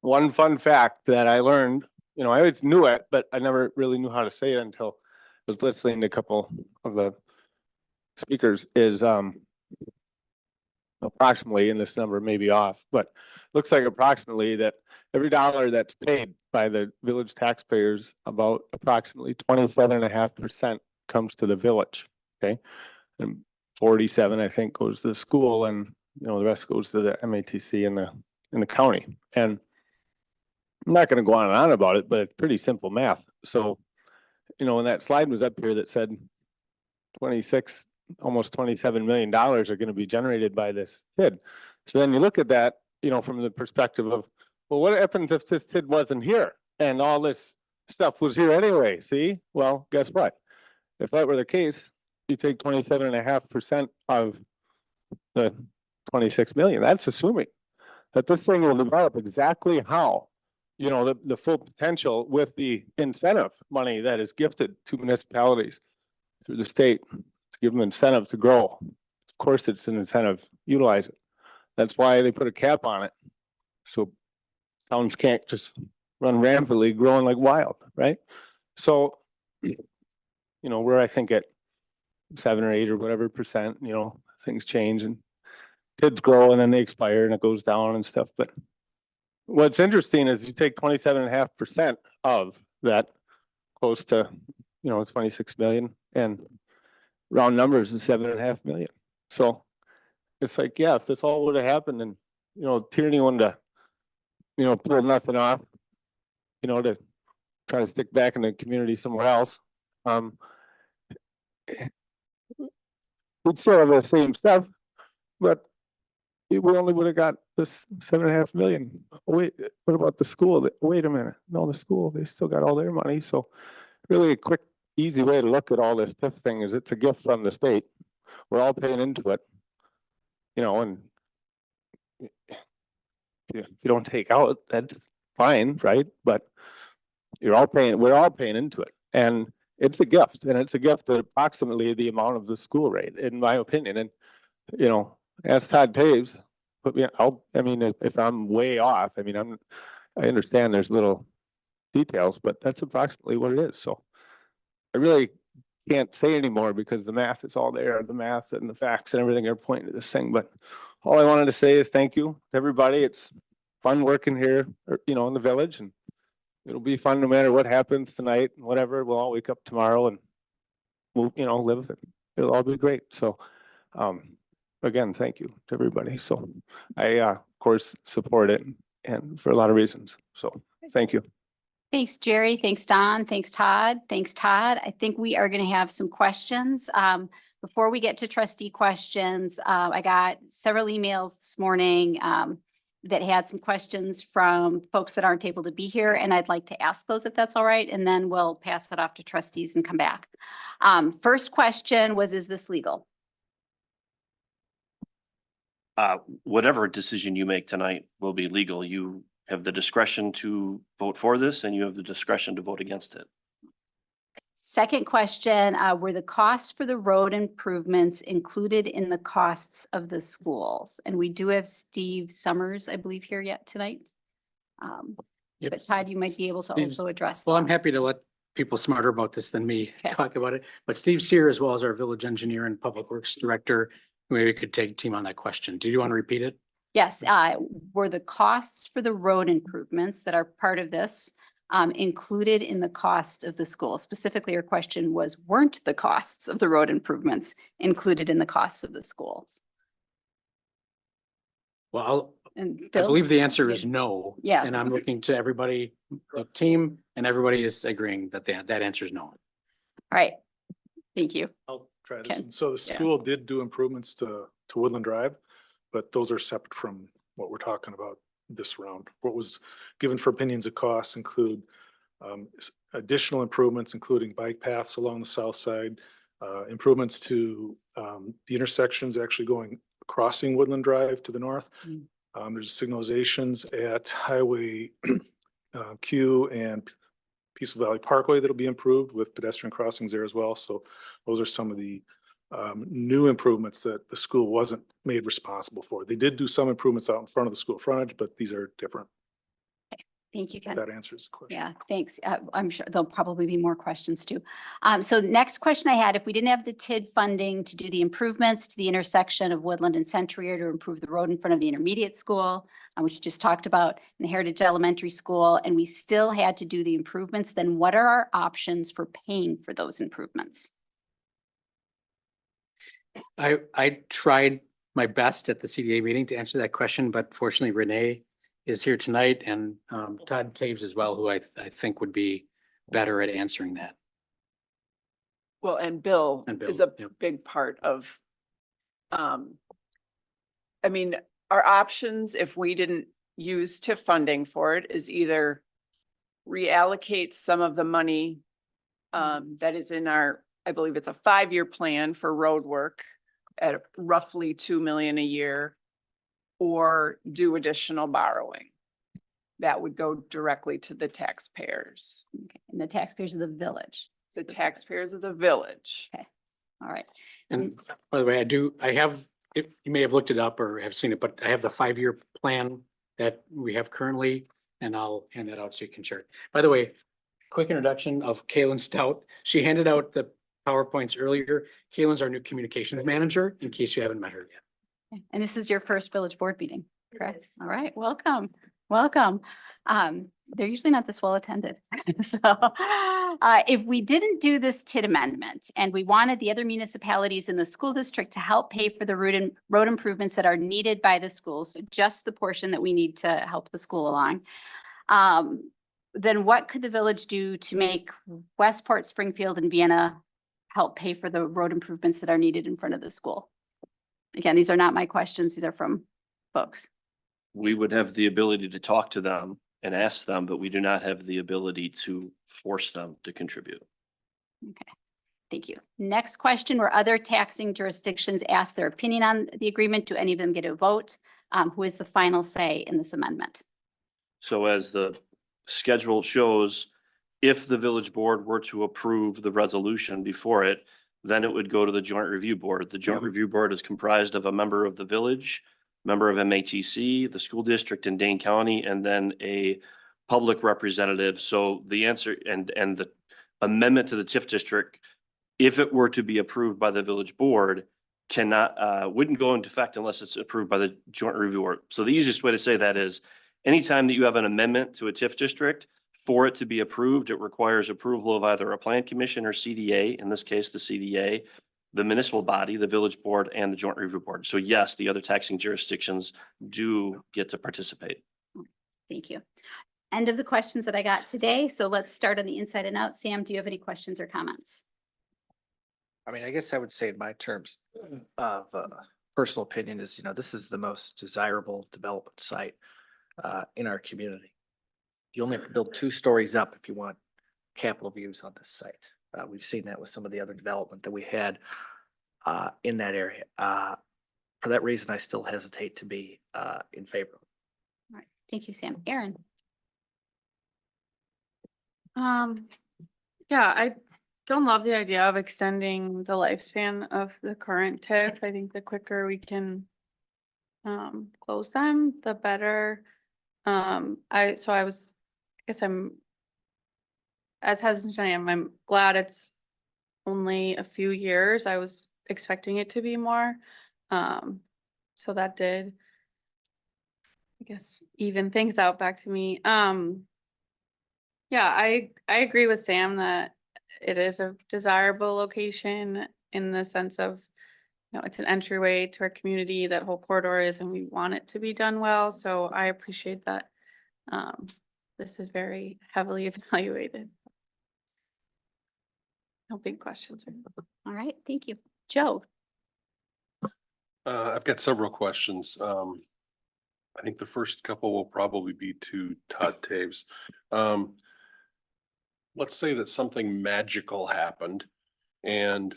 one fun fact that I learned, I always knew it, but I never really knew how to say it until I was listening to a couple of the speakers is approximately, and this number may be off, but looks like approximately that every dollar that's paid by the village taxpayers, about approximately 27.5% comes to the village. Okay. And 47, I think, goes to the school, and the rest goes to the MATC in the county. And I'm not going to go on and on about it, but it's pretty simple math. So, when that slide was up here that said 26, almost $27 million are going to be generated by this TID. So then you look at that, from the perspective of, well, what happens if this TID wasn't here and all this stuff was here anyway? See, well, guess what? If that were the case, you take 27.5% of the 26 million. That's assuming that this thing will develop exactly how, the full potential with the incentive money that is gifted to municipalities through the state to give them incentive to grow. Of course, it's an incentive, utilize it. That's why they put a cap on it. So towns can't just run rampantly growing like wild, right? So, we're, I think, at 7 or 8 or whatever percent, things change and TIDs grow and then they expire and it goes down and stuff. But what's interesting is you take 27.5% of that, close to, 26 million, and round numbers is 7.5 million. So it's like, yeah, if this all would have happened and, Tierney wanted to, pull nothing off, to try to stick back in the community somewhere else, we'd still have the same stuff, but we only would have got this 7.5 million. Wait, what about the school? Wait a minute. No, the school, they still got all their money. So really a quick, easy way to look at all this TIF thing is it's a gift from the state. We're all paying into it, and if you don't take out, that's fine, right? But we're all paying into it. And it's a gift, and it's a gift at approximately the amount of the school rate, in my opinion. And, as Todd Taves put me, if I'm way off, I understand there's little details, but that's approximately what it is. So I really can't say anymore because the math is all there. The math and the facts and everything are pointing to this thing. But all I wanted to say is thank you to everybody. It's fun working here, in the village, and it'll be fun no matter what happens tonight and whatever. We'll all wake up tomorrow and we'll, live with it. It'll all be great. So, again, thank you to everybody. So I, of course, support it and for a lot of reasons. So thank you. Thanks, Jerry. Thanks, Don. Thanks, Todd. Thanks, Todd. I think we are going to have some questions. Before we get to trustee questions, I got several emails this morning that had some questions from folks that aren't able to be here, and I'd like to ask those if that's all right, and then we'll pass it off to trustees and come back. First question was, is this legal? Whatever decision you make tonight will be legal. You have the discretion to vote for this and you have the discretion to vote against it. Second question, were the costs for the road improvements included in the costs of the schools? And we do have Steve Summers, I believe, here yet tonight. Yep. But Todd, you might be able to also address Well, that. I'm happy to let people smarter about this than me Okay. talk about it. But Steve's here as well as our village engineer and public works director. Maybe we could take team on that question. Do you want to repeat it? Yes, were the costs for the road improvements that are part of this included in the cost of the school? Specifically, your question was, weren't the costs of the road improvements included in the costs of the schools? Well, And I Bill? believe the answer is no. Yeah. And I'm looking to everybody, the team, and everybody is agreeing that that answer is no. All right. Thank you. I'll try this Ken? one. So the Yeah. school did do improvements to Woodland Drive, but those are separate from what we're talking about this round. What was given for opinions of costs include additional improvements, including bike paths along the south side, improvements to the intersections actually crossing Woodland Drive to the north. There's signalizations at Highway Q and Peaceful Valley Parkway that'll be improved with pedestrian crossings there as well. So those are some of the new improvements that the school wasn't made responsible for. They did do some improvements out in front of the school frontage, but these are different. Thank you, Ken. That answers the question. Yeah, thanks. I'm sure there'll probably be more questions too. So next question I had, if we didn't have the TID funding to do the improvements to the intersection of Woodland and Century or to improve the road in front of the intermediate school, which we just talked about in the Heritage Elementary School, and we still had to do the improvements, then what are our options for paying for those improvements? I tried my best at the CDA meeting to answer that question, but fortunately Renee is here tonight and Todd Taves as well, who I think would be better at answering that. Well, and Bill is a yep. big part of, I mean, our options, if we didn't use TIF funding for it, is either reallocate some of the money that is in our, I believe it's a 5-year plan for road work at roughly 2 million a year, or do additional borrowing. That would go directly to the taxpayers. Okay. And the taxpayers of the village. The taxpayers of the village. Okay. All right. And by the way, you may have looked it up or have seen it, but I have the 5-year plan that we have currently, and I'll hand that out so you can share it. By the way, quick introduction of Kaylin Stout. She handed out the PowerPoints earlier. Kaylin's our new communications manager, in case you haven't met her yet. And this is your first village board meeting, correct? All right, welcome, welcome. They're usually not this well attended. So if we didn't do this TID amendment and we wanted the other municipalities in the school district to help pay for the road improvements that are needed by the schools, so just the portion that we need to help the school along, then what could the village do to make Westport, Springfield, and Vienna help pay for the road improvements that are needed in front of the school? Again, these are not my questions. These are from folks. We would have the ability to talk to them and ask them, but we do not have the ability to force them to contribute. Okay, thank you. Next question, were other taxing jurisdictions asked their opinion on the agreement? Do any of them get a vote? Who is the final say in this amendment? So as the schedule shows, if the village board were to approve the resolution before it, then it would go to the joint review board. The joint review board is comprised of a member of the village, member of MATC, the school district in Dane County, and then a public representative. So the answer and the amendment to the TIF district, if it were to be approved by the village board, wouldn't go into effect unless it's approved by the joint review board. So the easiest way to say that is anytime that you have an amendment to a TIF district, for it to be approved, it requires approval of either a plan commission or CDA, in this case, the CDA, the municipal body, the village board, and the joint review board. So yes, the other taxing jurisdictions do get to participate. Thank you. End of the questions that I got today. So let's start on the inside and out. Sam, do you have any questions or comments? I mean, I guess I would say in my terms of personal opinion is, this is the most desirable development site in our community. You only have to build 2 stories up if you want capital views on this site. We've seen that with some of the other development that we had in that area. For that reason, I still hesitate to be in favor. All right, thank you, Sam. Erin. Yeah, I don't love the idea of extending the lifespan of the current TIF. I think the quicker we can close them, the better. I guess I'm as hesitant as I am. I'm glad it's only a few years. I was expecting it to be more. So that did, I guess, even things out back to me. Yeah, I agree with Sam that it is a desirable location in the sense of, it's an entryway to our community, that whole corridor is, and we want it to be done well. So I appreciate that. This is very heavily evaluated. No big questions. All right, thank you. Joe? I've got several questions. I think the first couple will probably be to Todd Taves. Let's say that something magical happened and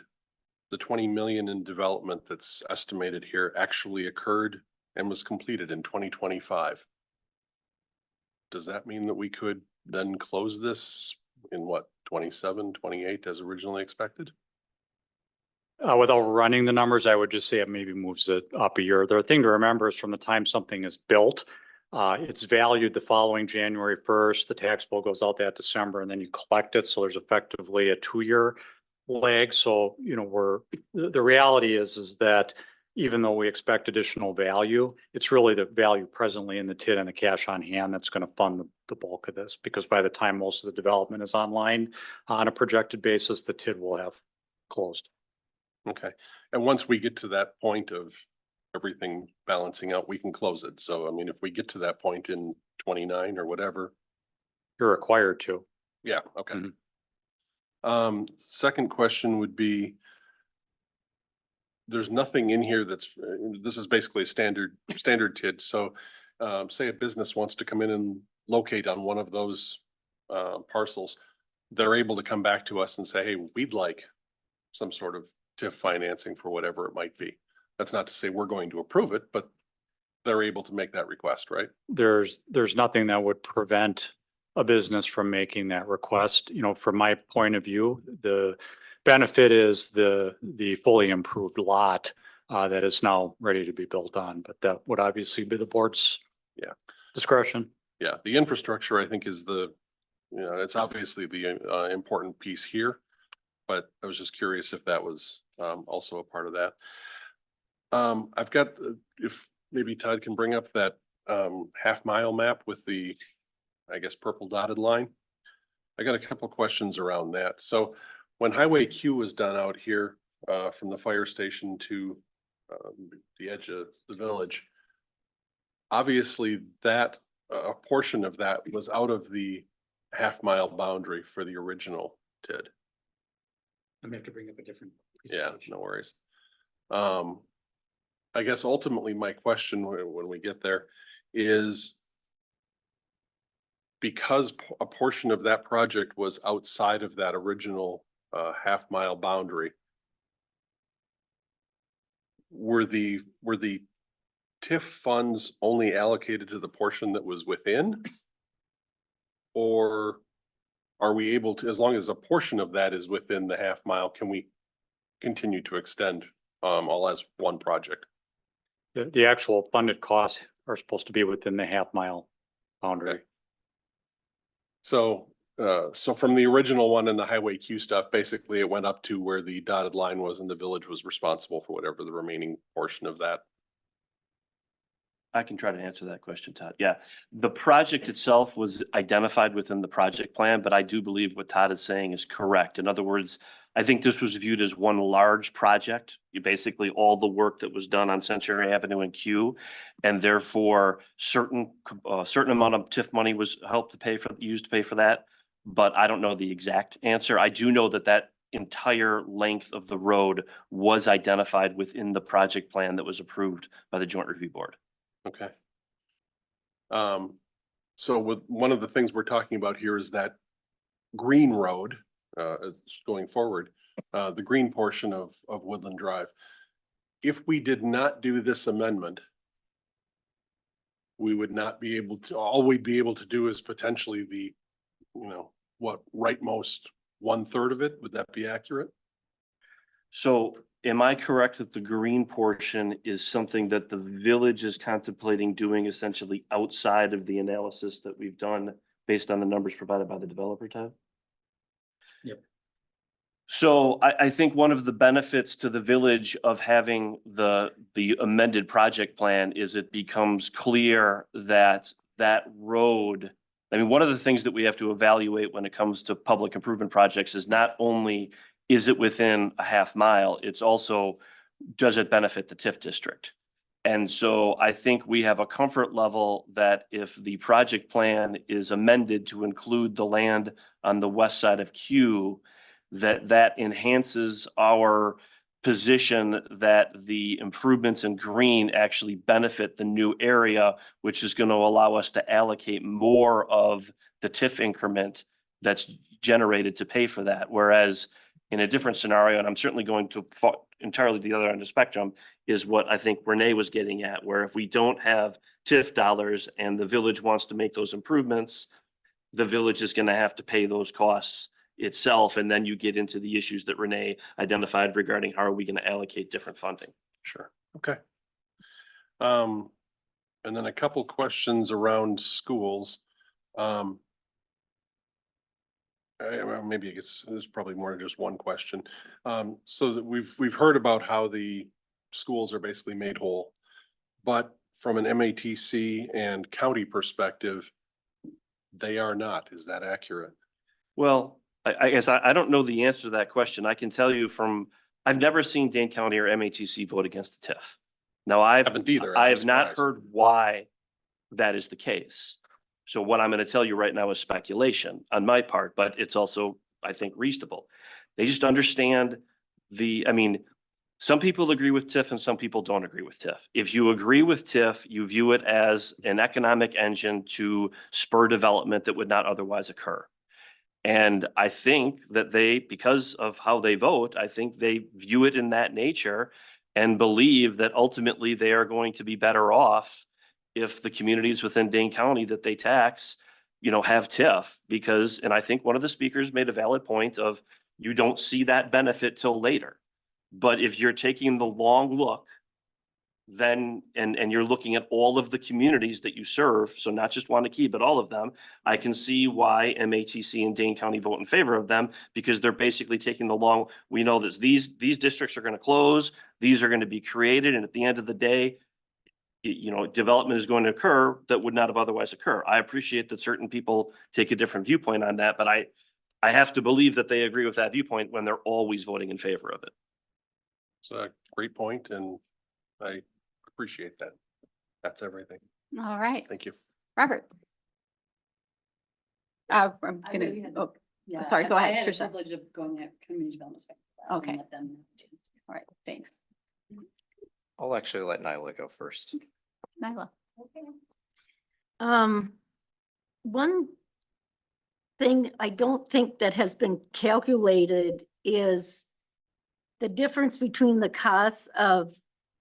the 20 million in development that's estimated here actually occurred and was completed in 2025. Does that mean that we could then close this in what, 27, 28 as originally expected? Without running the numbers, I would just say it maybe moves it up a year. The thing to remember is from the time something is built, it's valued the following January 1st, the tax bill goes out that December, and then you collect it. So there's effectively a 2-year lag. So, you know, the reality is that even though we expect additional value, it's really the value presently in the TID and the cash on hand that's going to fund the bulk of this, because by the time most of the development is online on a projected basis, the TID will have closed. Okay, and once we get to that point of everything balancing out, we can close it. So, I mean, if we get to that point in 29 or whatever. You're required to. Yeah, okay. Mhm. Second question would be, there's nothing in here that's, this is basically a standard TID. So, say a business wants to come in and locate on one of those parcels, they're able to come back to us and say, hey, we'd like some sort of TIF financing for whatever it might be. That's not to say we're going to approve it, but they're able to make that request, right? There's nothing that would prevent a business from making that request. You know, from my point of view, the benefit is the fully improved lot that is now ready to be built on, but that would obviously be the board's discretion. Yeah, the infrastructure, I think, is the, you know, it's obviously the important piece here, but I was just curious if that was also a part of that. I've got, if maybe Todd can bring up that half-mile map with the, I guess, purple dotted line. I got a couple of questions around that. So when Highway Q was done out here from the fire station to the edge of the village, obviously that a portion of that was out of the half-mile boundary for the original TID. I'm gonna have to bring up a different. Yeah, no worries. I guess ultimately my question when we get there is, because a portion of that project was outside of that original half-mile boundary, were the TIF funds only allocated to the portion that was within? Or are we able to, as long as a portion of that is within the half-mile, can we continue to extend all as one project? The actual funded costs are supposed to be within the half-mile boundary. So, so from the original one and the Highway Q stuff, basically it went up to where the dotted line was and the village was responsible for whatever the remaining portion of that. I can try to answer that question, Todd. Yeah, the project itself was identified within the project plan, but I do believe what Todd is saying is correct. In other words, I think this was viewed as one large project. You basically all the work that was done on Century Avenue and Q, and therefore certain amount of TIF money was used to pay for that. But I don't know the exact answer. I do know that that entire length of the road was identified within the project plan that was approved by the Joint Review Board. Okay. So with one of the things we're talking about here is that green road, going forward, the green portion of Woodland Drive. If we did not do this amendment, we would not be able to, all we'd be able to do is potentially the, you know, what, rightmost 1/3 of it. Would that be accurate? So am I correct that the green portion is something that the village is contemplating doing essentially outside of the analysis that we've done based on the numbers provided by the developer, Todd? Yep. So I think one of the benefits to the village of having the amended project plan is it becomes clear that that road, I mean, one of the things that we have to evaluate when it comes to public improvement projects is not only is it within a half-mile, it's also, does it benefit the TIF district? And so I think we have a comfort level that if the project plan is amended to include the land on the west side of Q, that enhances our position that the improvements in green actually benefit the new area, which is going to allow us to allocate more of the TIF increment that's generated to pay for that. Whereas in a different scenario, and I'm certainly going to entirely the other end of the spectrum, is what I think Renee was getting at, where if we don't have TIF dollars and the village wants to make those improvements, the village is going to have to pay those costs itself. And then you get into the issues that Renee identified regarding how are we going to allocate different funding. Sure, okay. And then a couple questions around schools. Well, maybe I guess there's probably more than just one question. So that we've heard about how the schools are basically made whole, but from an MATC and county perspective, they are not. Is that accurate? Well, I guess I don't know the answer to that question. I can tell you I've never seen Dane County or MATC vote against the TIF. Now, I have not heard why that is the case. So what I'm going to tell you right now is speculation on my part, but it's also, I think, reasonable. They just understand some people agree with TIF and some people don't agree with TIF. If you agree with TIF, you view it as an economic engine to spur development that would not otherwise occur. And I think that because of how they vote, I think they view it in that nature and believe that ultimately they are going to be better off if the communities within Dane County that they tax, have TIF, and I think one of the speakers made a valid point of you don't see that benefit till later. But if you're taking the long look, then, and you're looking at all of the communities that you serve, so not just Waunakee, but all of them, I can see why MATC and Dane County vote in favor of them, because they're basically taking we know that these districts are going to close, these are going to be created, and at the end of the day, development is going to occur that would not have otherwise occurred. I appreciate that certain people take a different viewpoint on that, but I have to believe that they agree with that viewpoint when they're always voting in favor of it. It's a great point, and I appreciate that. That's everything. All right, Thank you. Robert. I'm gonna, sorry, go ahead. I had the Tricia. privilege of going at community development. Okay. All right, thanks. I'll actually let Nyla go first. Nyla. One thing I don't think that has been calculated is the difference between the costs of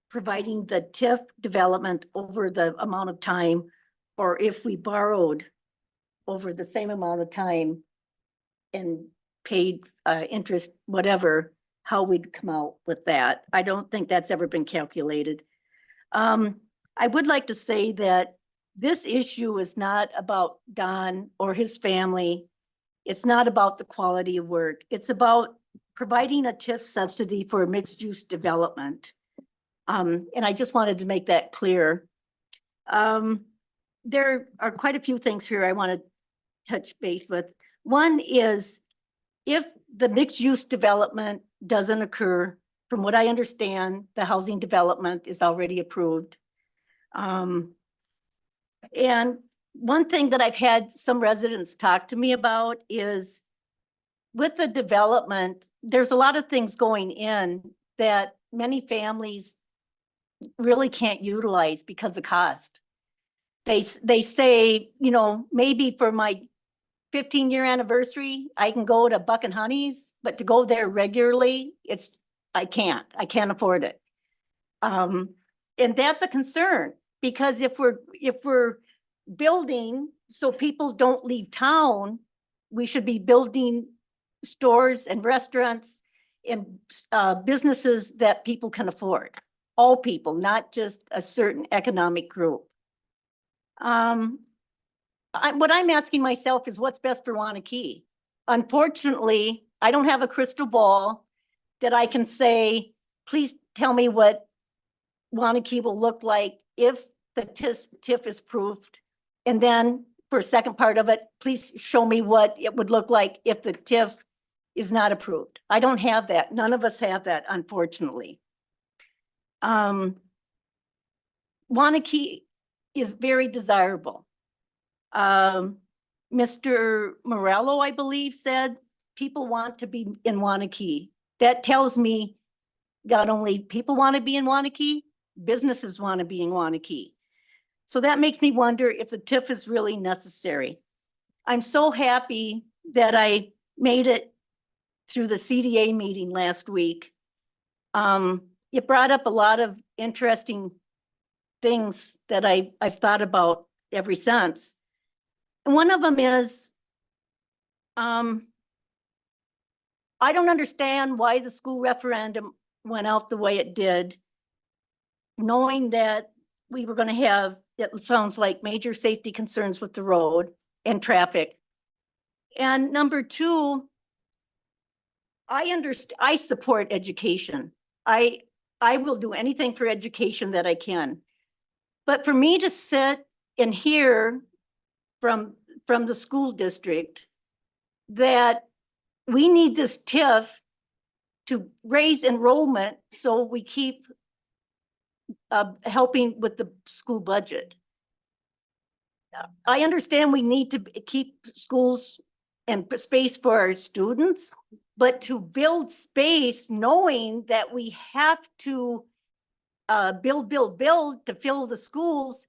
providing the TIF development over the amount of time, or if we borrowed over the same amount of time and paid interest, whatever, how we'd come out with that. I don't think that's ever been calculated. I would like to say that this issue is not about Don or his family. It's not about the quality of work. It's about providing a TIF subsidy for mixed-use development. And I just wanted to make that clear. There are quite a few things here I want to touch base with. One is if the mixed-use development doesn't occur, from what I understand, the housing development is already approved. And one thing that I've had some residents talk to me about is with the development, there's a lot of things going in that many families really can't utilize because of cost. They say, maybe for my 15-year anniversary, I can go to Buck and Honey's, but to go there regularly, I can't afford it. And that's a concern, because if we're building so people don't leave town, we should be building stores and restaurants and businesses that people can afford. All people, not just a certain economic group. What I'm asking myself is what's best for Waunakee. Unfortunately, I don't have a crystal ball that I can say, please tell me what Waunakee will look like if the TIF is approved. And then for a second part of it, please show me what it would look like if the TIF is not approved. I don't have that. None of us have that, unfortunately. Waunakee is very desirable. Mr. Morello, I believe, said people want to be in Waunakee. That tells me not only people want to be in Waunakee, businesses want to be in Waunakee. So that makes me wonder if the TIF is really necessary. I'm so happy that I made it through the CDA meeting last week. It brought up a lot of interesting things that I've thought about ever since. And one of them is, I don't understand why the school referendum went out the way it did, knowing that we were going to have, it sounds like, major safety concerns with the road and traffic. And number two, I support education. I will do anything for education that I can. But for me to sit and hear from the school district that we need this TIF to raise enrollment so we keep helping with the school budget. I understand we need to keep schools and space for our students, but to build space knowing that we have to build to fill the schools,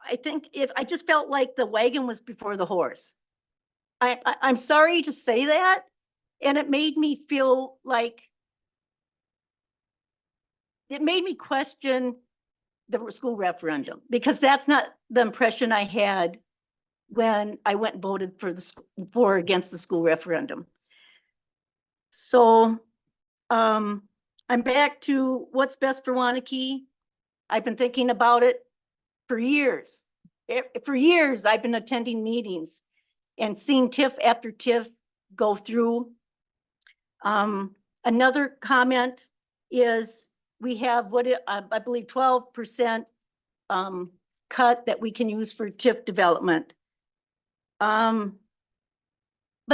I think I just felt like the wagon was before the horse. I'm sorry to say that. And it made me feel like, it made me question the school referendum, because that's not the impression I had when I went and voted for against the school referendum. So I'm back to what's best for Waunakee. I've been thinking about it for years. For years, I've been attending meetings and seeing TIF after TIF go through. Another comment is we have I believe 12% cut that we can use for TIF development. But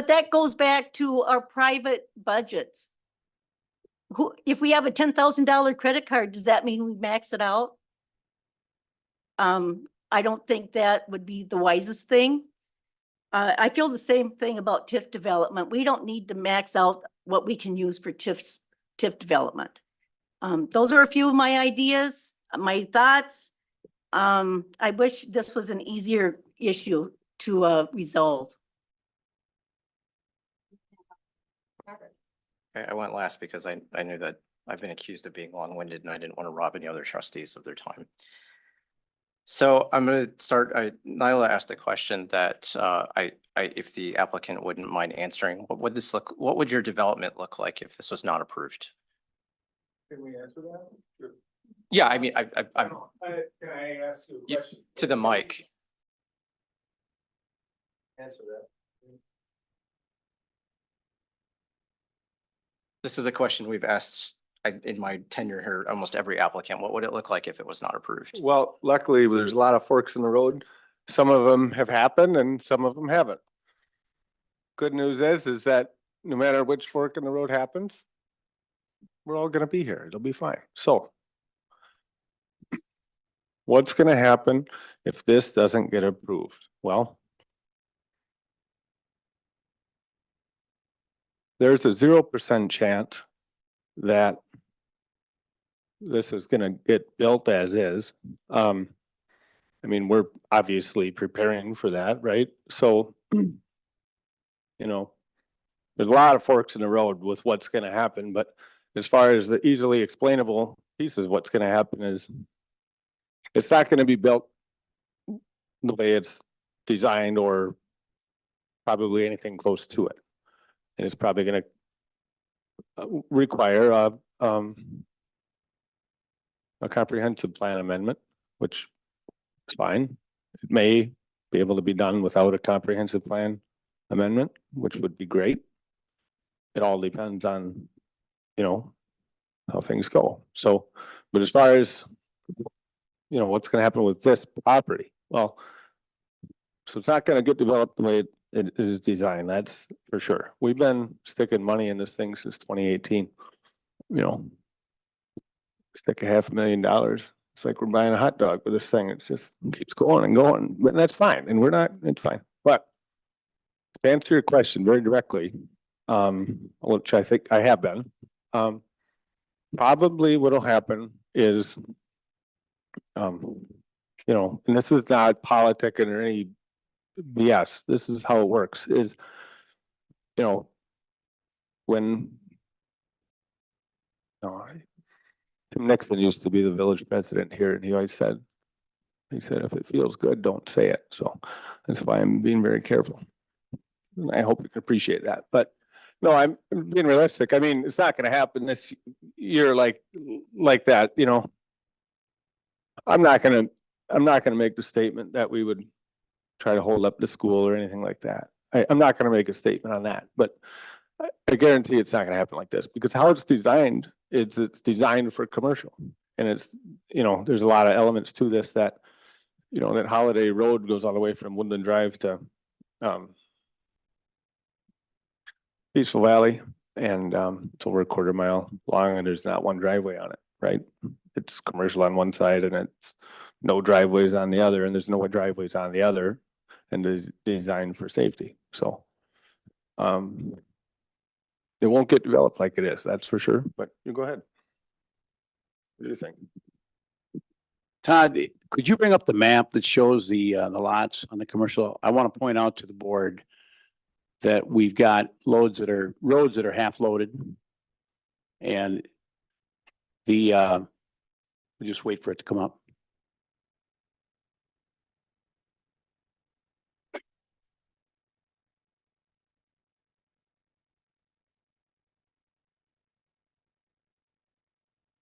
that goes back to our private budgets. If we have a $10,000 credit card, does that mean we max it out? I don't think that would be the wisest thing. I feel the same thing about TIF development. We don't need to max out what we can use for TIF development. Those are a few of my ideas, my thoughts. I wish this was an easier issue to resolve. I went last because I knew that I've been accused of being long-winded and I didn't want to rob any other trustees of their time. So I'm going to start. Nyla asked a question that if the applicant wouldn't mind answering, what would your development look like if this was not approved? Can we answer that? Sure. Yeah, I mean, Can I ask you a question? to the mic. Answer that. This is a question we've asked in my tenure here, almost every applicant. What would it look like if it was not approved? Well, luckily, there's a lot of forks in the road. Some of them have happened and some of them haven't. Good news is that no matter which fork in the road happens, we're all gonna be here. It'll be fine. So what's gonna happen if this doesn't get approved? Well, there's a 0% chance that this is gonna get built as is. I mean, we're obviously preparing for that, right? So, you know, there's a lot of forks in the road with what's gonna happen, but as far as the easily explainable pieces, what's gonna happen is it's not gonna be built the way it's designed or probably anything close to it. And it's probably gonna require a comprehensive plan amendment, which is fine. It may be able to be done without a comprehensive plan amendment, which would be great. It all depends on, you know, how things go. So, but as far as, you know, what's gonna happen with this property? Well, so it's not gonna get developed the way it is designed, that's for sure. We've been sticking money in this thing since 2018. You know, stick $500,000. It's like we're buying a hot dog with this thing. It's just keeps going and going, but that's fine. And we're not, it's fine. But to answer your question very directly, which I think I have been. Probably what'll happen is, you know, and this is not politicking or any BS, this is how it works, is, you know, when Tim Nixon used to be the village president here, and he always said, if it feels good, don't say it. So that's why I'm being very careful. And I hope you can appreciate that. But no, I'm being realistic. I mean, it's not gonna happen this year like that, you know. I'm not gonna make the statement that we would try to hold up the school or anything like that. I'm not gonna make a statement on that, but I guarantee it's not gonna happen like this, because how it's designed, it's designed for commercial. And it's, you know, there's a lot of elements to this that, you know, that Holiday Road goes all the way from Woodland Drive to Peaceful Valley, and it's over a quarter mile long, and there's not one driveway on it, right? It's commercial on one side and it's no driveways on the other, and there's no driveways on the other, and is designed for safety. So it won't get developed like it is, that's for sure, but you go ahead. What do you think? Todd, could you bring up the map that shows the lots on the commercial? I want to point out to the board that we've got roads that are half loaded. And we'll just wait for it to come up.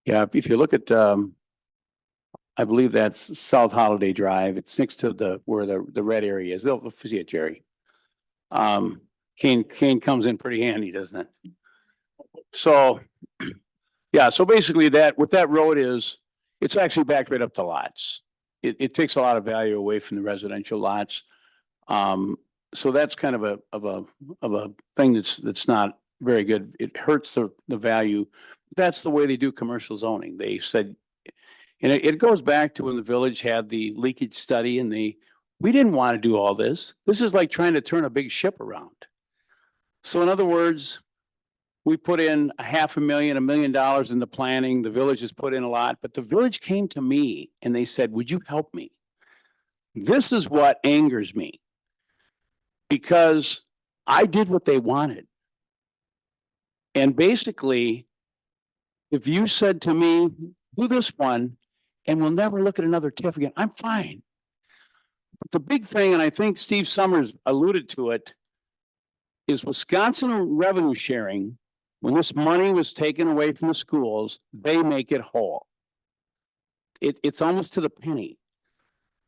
Yeah, if you look at, I believe that's South Holiday Drive. It's next to where the red area is. They'll see it, Jerry. Kane comes in pretty handy, doesn't it? So, yeah, so basically what that road is, it's actually backed right up to lots. It takes a lot of value away from the residential lots. So that's kind of a thing that's not very good. It hurts the value. That's the way they do commercial zoning. They said, and it goes back to when the village had the leakage study, and we didn't want to do all this. This is like trying to turn a big ship around. So in other words, we put in $500,000, $1 million in the planning. The village has put in a lot, but the village came to me and they said, would you help me? This is what angers me, because I did what they wanted. And basically, if you said to me, do this one and we'll never look at another TIF again, I'm fine. But the big thing, and I think Steve Summers alluded to it, is Wisconsin revenue sharing. When this money was taken away from the schools, they make it whole. It's almost to the penny.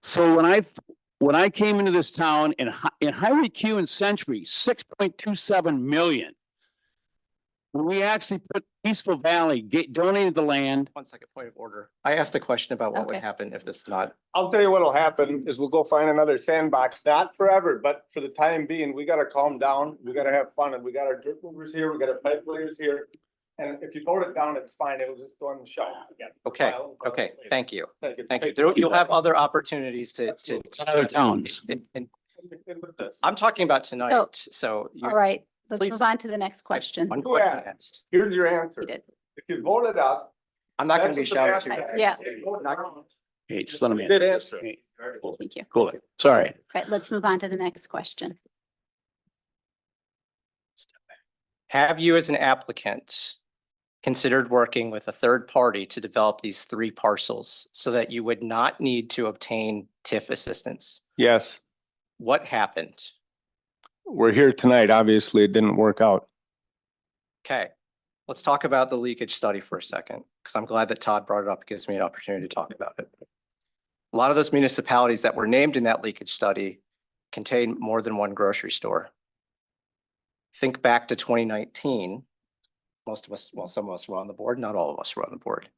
So when I came into this town in Highway Q and Century, 6.27 million. When we actually put Peaceful Valley, donated the land. 1 second, point of order. I asked a question about what would Okay. happen if this is not. I'll tell you what'll happen is we'll go find another sandbox, not forever, but for the time being, we gotta calm down, we gotta have fun, and we got our dirt movers here, we got our pipe layers here. And if you vote it down, it's fine, it'll just go on the shelf again. Okay, okay, thank you. Thank you. You'll have other opportunities to. Other towns. I'm talking about tonight, so. All right, let's Please. move on to the next question. One Who question asked? Here's your answer. You did. If you vote it up. I'm not gonna be that's what the shouting. master to Yeah. Hey, just let me. Good answer. Hey, Thank you. cool. Sorry. All right, let's move on to the next question. Have you as an applicant considered working with a third party to develop these 3 parcels so that you would not need to obtain TIF assistance? Yes, What happened? we're here tonight, obviously it didn't work out. Okay, let's talk about the leakage study for a second, because I'm glad that Todd brought it up. It gives me an opportunity to talk about it. A lot of those municipalities that were named in that leakage study contain more than one grocery store. Think back to 2019. Most of us, well, some of us were on the board, not all of us were on the board.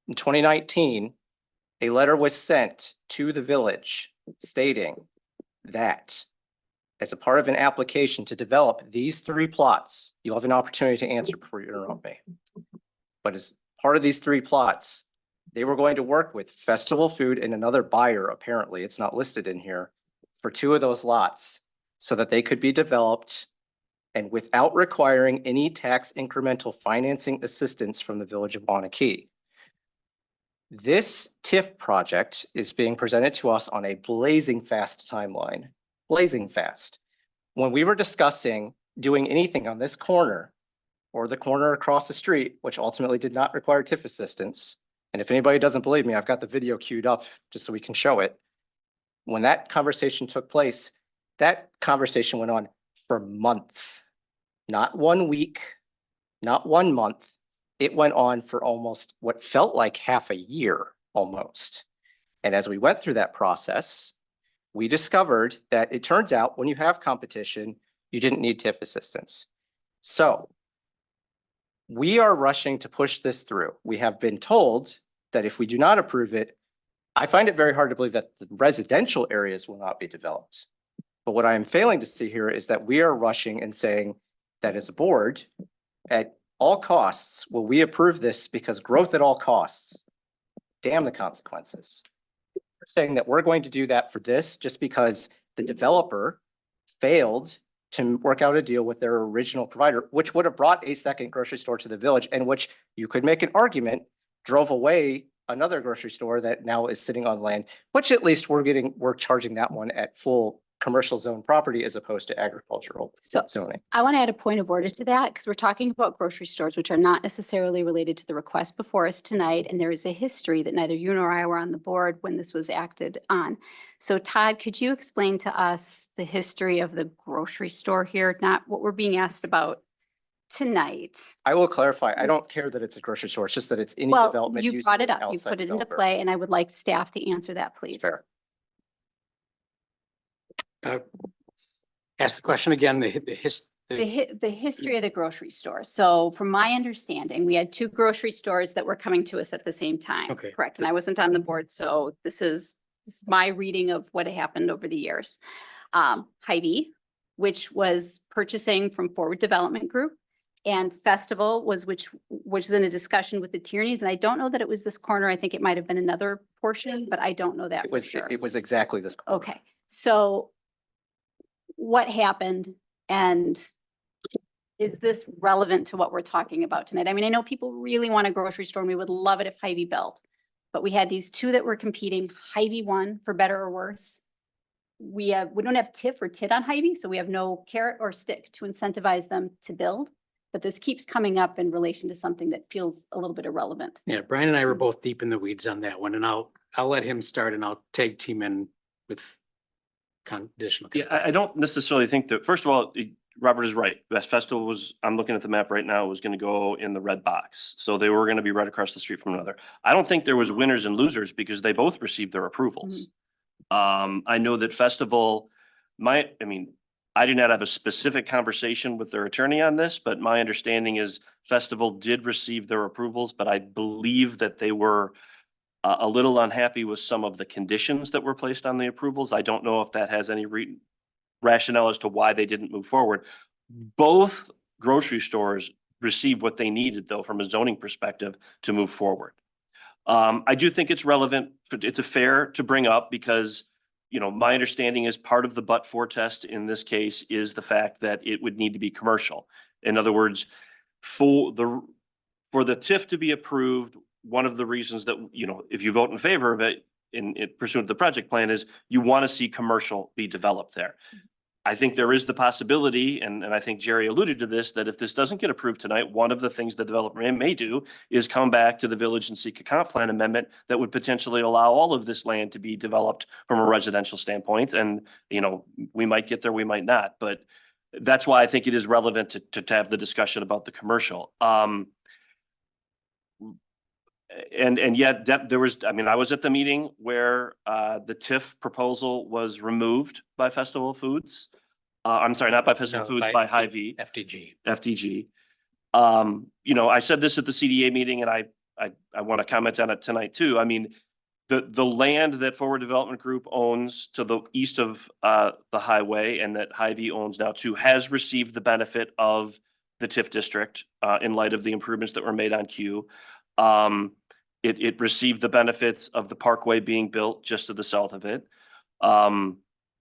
In 2019, a letter was sent to the village stating that as a part of an application to develop these 3 plots, you'll have an opportunity to answer before you interrupt me. But as part of these 3 plots, they were going to work with Festival Food and another buyer, apparently, it's not listed in here, for 2 of those lots so that they could be developed and without requiring any tax incremental financing assistance from the Village of Waunakee. This TIF project is being presented to us on a blazing fast timeline, blazing fast. When we were discussing doing anything on this corner or the corner across the street, which ultimately did not require TIF assistance, and if anybody doesn't believe me, I've got the video queued up just so we can show it. When that conversation took place, that conversation went on for months, not 1 week, not 1 month. It went on for almost what felt like half a year almost. And as we went through that process, we discovered that it turns out when you have competition, you didn't need TIF assistance. So we are rushing to push this through. We have been told that if we do not approve it, I find it very hard to believe that the residential areas will not be developed. But what I am failing to see here is that we are rushing and saying that as a board, at all costs, will we approve this because growth at all costs? Damn the consequences. We're saying that we're going to do that for this just because the developer failed to work out a deal with their original provider, which would have brought a second grocery store to the village, and which you could make an argument drove away another grocery store that now is sitting on land, which at least we're charging that one at full commercial zone property as opposed to agricultural zoning. I want to add a point of order to that because we're talking about grocery stores, which are not necessarily related to the request before us tonight. And there is a history that neither you nor I were on the board when this was acted on. So Todd, could you explain to us the history of the grocery store here, not what we're being asked about tonight? I will clarify. I don't care that it's a grocery store. It's just that it's any Well, development. you used brought by it an up, you outside put it into developer. play, and I would like staff to answer that, It's please. fair. Ask the question again, the The history of the grocery store. So from my understanding, we had two grocery stores that were coming to us at the same time. Okay. Correct. And I wasn't on the board, so this is my reading of what happened over the years. Hy-Vee, which was purchasing from Forward Development Group, and Festival which was in a discussion with the Tierneys. And I don't know that it was this corner. I think it might have been another portion, but I don't know that It for was, sure. it was exactly this. Okay, so what happened, and is this relevant to what we're talking about tonight? I mean, I know people really want a grocery store and we would love it if Hy-Vee built, but we had these two that were competing. Hy-Vee won, for better or worse. We don't have TIF or TID on Hy-Vee, so we have no carrot or stick to incentivize them to build. But this keeps coming up in relation to something that feels a little bit irrelevant. Yeah, Brian and I were both deep in the weeds on that one, and I'll let him start and I'll tag team in with conditional. Yeah, I don't necessarily think that, first of all, Robert is right. Best Festival was, I'm looking at the map right now, was going to go in the red box. So they were going to be right across the street from another. I don't think there was winners and losers because they both received their approvals. I know that Festival I did not have a specific conversation with their attorney on this, but my understanding is Festival did receive their approvals, but I believe that they were a little unhappy with some of the conditions that were placed on the approvals. I don't know if that has any rationale as to why they didn't move forward. Both grocery stores received what they needed, though, from a zoning perspective to move forward. I do think it's relevant. It's fair to bring up because, my understanding is part of the but-for test in this case is the fact that it would need to be commercial. In other words, for the TIF to be approved, one of the reasons that, if you vote in favor of it in pursuant to the project plan is you want to see commercial be developed there. I think there is the possibility, and I think Jerry alluded to this, that if this doesn't get approved tonight, one of the things the developer may do is come back to the village and seek a comp plan amendment that would potentially allow all of this land to be developed from a residential standpoint. And, we might get there, we might not, but that's why I think it is relevant to have the discussion about the commercial. And yet there was, I was at the meeting where the TIF proposal was removed by Festival Foods. I'm sorry, not by Festival Foods, by Hy-Vee. FDG. I said this at the CDA meeting and I want to comment on it tonight too. I mean, the land that Forward Development Group owns to the east of the highway and that Hy-Vee owns now too has received the benefit of the TIF district in light of the improvements that were made on Q. It received the benefits of the parkway being built just to the south of it.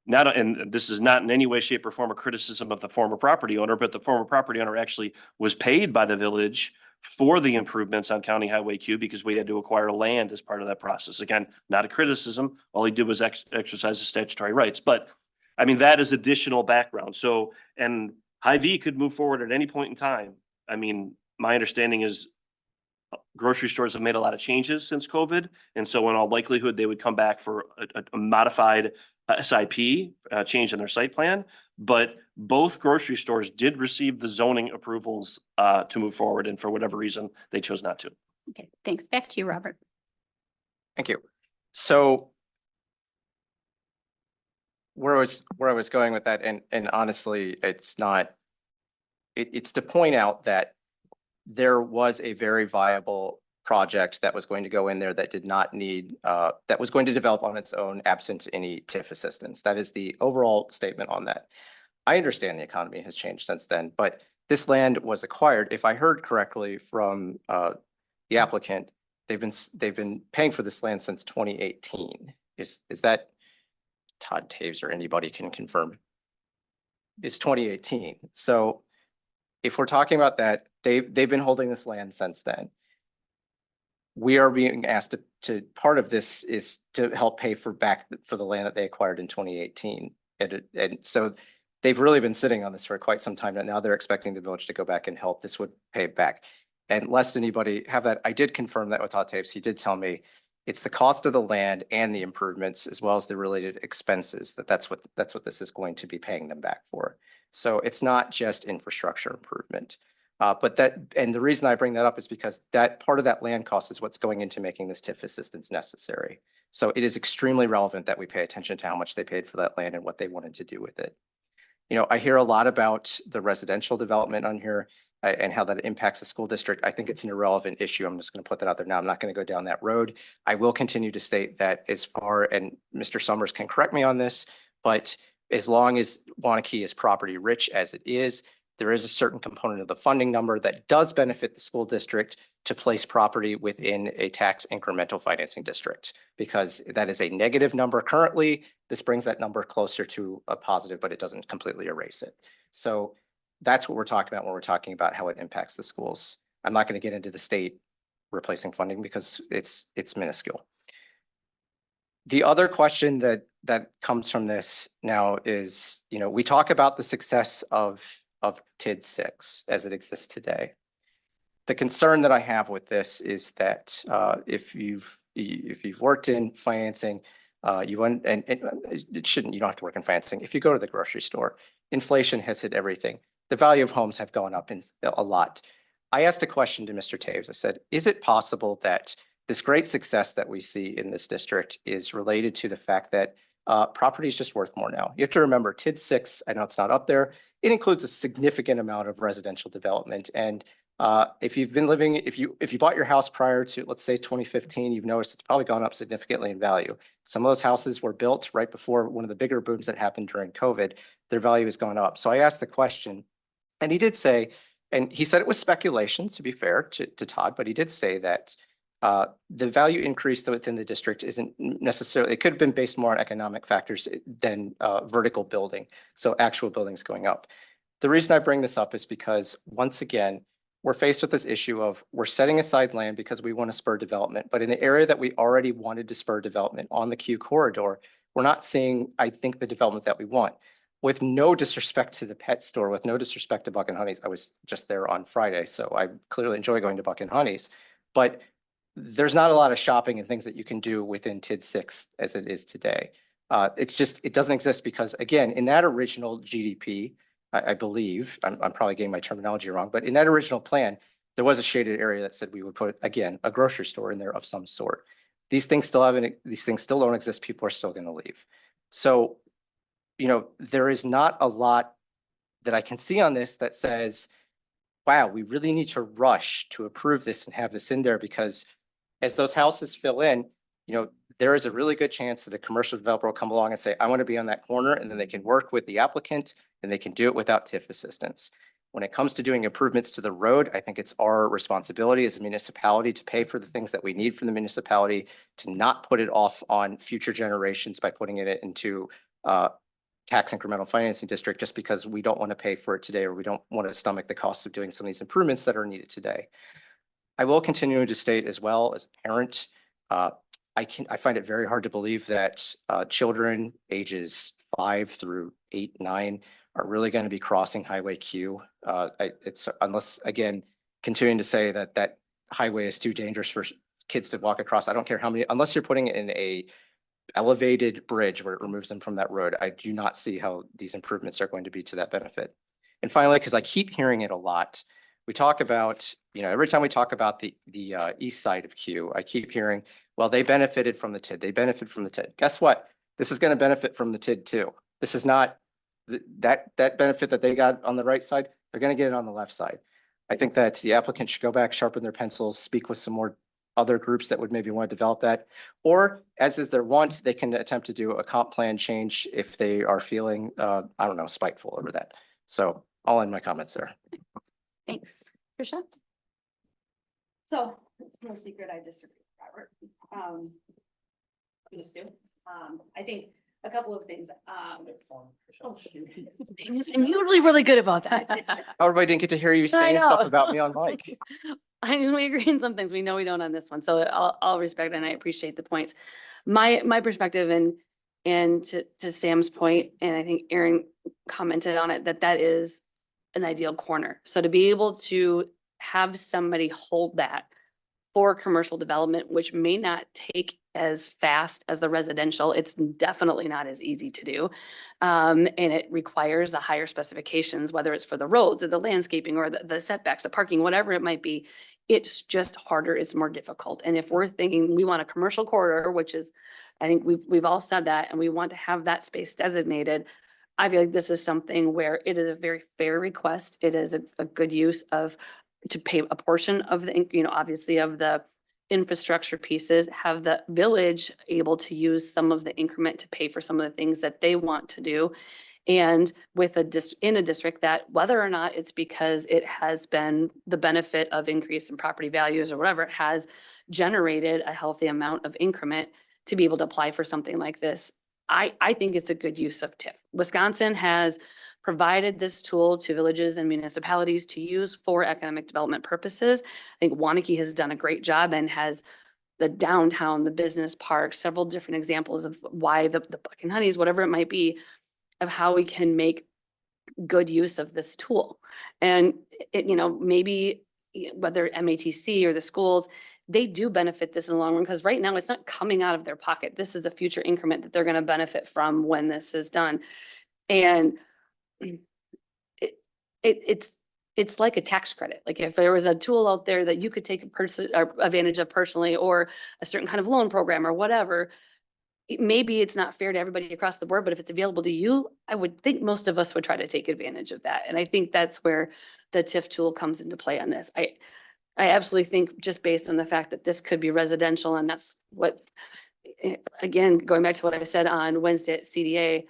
not, and this is not in any way, shape or form a criticism of the former property owner, but the former property owner actually was paid by the village for the improvements on County Highway Q because we had to acquire land as part of that process. Again, not a criticism. All he did was exercise his statutory rights. But I mean, that is additional background. So, and Hy-Vee could move forward at any point in time. I mean, my understanding is grocery stores have made a lot of changes since COVID. And so in all likelihood, they would come back for a modified SIP, change in their site plan. But both grocery stores did receive the zoning approvals to move forward. And for whatever reason, they chose not to. Okay, thanks. Back to you, Robert. Thank you. So where I was going with that, and honestly, it's not, it's to point out that there was a very viable project that was going to go in there that did not need, that was going to develop on its own absent any TIF assistance. That is the overall statement on that. I understand the economy has changed since then, but this land was acquired, if I heard correctly from the applicant, they've been paying for this land since 2018. Is that Todd Taves or anybody can confirm? It's 2018. So if we're talking about that, they've been holding this land since then. We are being asked to part of this is to help pay for the land that they acquired in 2018. And so they've really been sitting on this for quite some time. And now they're expecting the village to go back and help. This would pay it back. And lest anybody have that, I did confirm that with Todd Taves. He did tell me it's the cost of the land and the improvements as well as the related expenses that's what this is going to be paying them back for. So it's not just infrastructure improvement. And the reason I bring that up is because that part of that land cost is what's going into making this TIF assistance necessary. So it is extremely relevant that we pay attention to how much they paid for that land and what they wanted to do with it. You know, I hear a lot about the residential development on here and how that impacts the school district. I think it's an irrelevant issue. I'm just going to put that out there now. I'm not going to go down that road. I will continue to state that and Mr. Summers can correct me on this, but as long as Waunakee is property rich as it is, there is a certain component of the funding number that does benefit the school district to place property within a tax incremental financing district, because that is a negative number currently. This brings that number closer to a positive, but it doesn't completely erase it. So that's what we're talking about when we're talking about how it impacts the schools. I'm not going to get into the state replacing funding because it's minuscule. The other question that comes from this now is, you know, we talk about the success of TID 6 as it exists today. The concern that I have with this is that if you've worked in financing, you don't have to work in financing. If you go to the grocery store, inflation has hit everything. The value of homes have gone up a lot. I asked a question to Mr. Taves. I said, is it possible that this great success that we see in this district is related to the fact that property is just worth more now? You have to remember TID 6, I know it's not up there. It includes a significant amount of residential development. And if you've been living, if you bought your house prior to, let's say 2015, you've noticed it's probably gone up significantly in value. Some of those houses were built right before one of the bigger booms that happened during COVID. Their value has gone up. So I asked the question, and he did say, and he said it was speculation, to be fair to Todd, but he did say that the value increase within the district isn't necessarily, it could have been based more on economic factors than vertical building. So actual buildings going up. The reason I bring this up is because once again, we're faced with this issue of we're setting aside land because we want to spur development, but in the area that we already wanted to spur development on the Q corridor, we're not seeing, I think, the development that we want. With no disrespect to the pet store, with no disrespect to Buck and Honey's, I was just there on Friday, so I clearly enjoy going to Buck and Honey's, but there's not a lot of shopping and things that you can do within TID 6 as it is today. It's just, it doesn't exist because, again, in that original GDP, I believe, I'm probably getting my terminology wrong, but in that original plan, there was a shaded area that said we would put, again, a grocery store in there of some sort. These things still don't exist. People are still going to leave. So, you know, there is not a lot that I can see on this that says, wow, we really need to rush to approve this and have this in there, because as those houses fill in, you know, there is a really good chance that a commercial developer will come along and say, I want to be on that corner, and then they can work with the applicant and they can do it without TIF assistance. When it comes to doing improvements to the road, I think it's our responsibility as a municipality to pay for the things that we need from the municipality, to not put it off on future generations by putting it into tax incremental financing district just because we don't want to pay for it today, or we don't want to stomach the cost of doing some of these improvements that are needed today. I will continue to state as well, as a parent, I find it very hard to believe that children ages 5 through 8, 9 are really going to be crossing Highway Q. It's unless, again, continuing to say that that highway is too dangerous for kids to walk across. I don't care how many, unless you're putting it in a elevated bridge where it removes them from that road. I do not see how these improvements are going to be to that benefit. And finally, because I keep hearing it a lot, we talk about, every time we talk about the east side of Q, I keep hearing, well, they benefited from the TID. They benefit from the TID. Guess what? This is going to benefit from the TID too. This is not that benefit that they got on the right side. They're going to get it on the left side. I think that the applicant should go back, sharpen their pencils, speak with some more other groups that would maybe want to develop that. Or as is their want, they can attempt to do a comp plan change if they are feeling, I don't know, spiteful over that. So I'll end my comments there. Thanks. Tricia? So it's no secret I disagree with Robert. I just do. I think a couple of things. Oh, shoot. I'm usually really good about that. Everybody didn't get to hear you saying stuff about me on mic. I mean, we agree on some things. We know we don't on this one. So I'll respect and I appreciate the points. My perspective and to Sam's point, and I think Aaron commented on it, that is an ideal corner. So to be able to have somebody hold that for commercial development, which may not take as fast as the residential, it's definitely not as easy to do. And it requires the higher specifications, whether it's for the roads or the landscaping or the setbacks, the parking, whatever it might be. It's just harder, it's more difficult. And if we're thinking we want a commercial corridor, which is, I think we've all said that, and we want to have that space designated, I feel like this is something where it is a very fair request. It is a good use of, to pay a portion of the, obviously of the infrastructure pieces, have the village able to use some of the increment to pay for some of the things that they want to do. And with in a district that, whether or not it's because it has been the benefit of increase in property values or whatever, it has generated a healthy amount of increment to be able to apply for something like this. I think it's a good use of TIF. Wisconsin has provided this tool to villages and municipalities to use for economic development purposes. I think Waunakee has done a great job and has the downtown, the business park, several different examples of why the Buck and Honeys, whatever it might be, of how we can make good use of this tool. And maybe whether MATC or the schools, they do benefit this in the long run, because right now it's not coming out of their pocket. This is a future increment that they're going to benefit from when this is done. And it's like a tax credit. Like if there was a tool out there that you could take advantage of personally, or a certain kind of loan program or whatever, maybe it's not fair to everybody across the board, but if it's available to you, I would think most of us would try to take advantage of that. And I think that's where the TIF tool comes into play on this. I absolutely think, just based on the fact that this could be residential, and that's what, again, going back to what I said on Wednesday at CDA,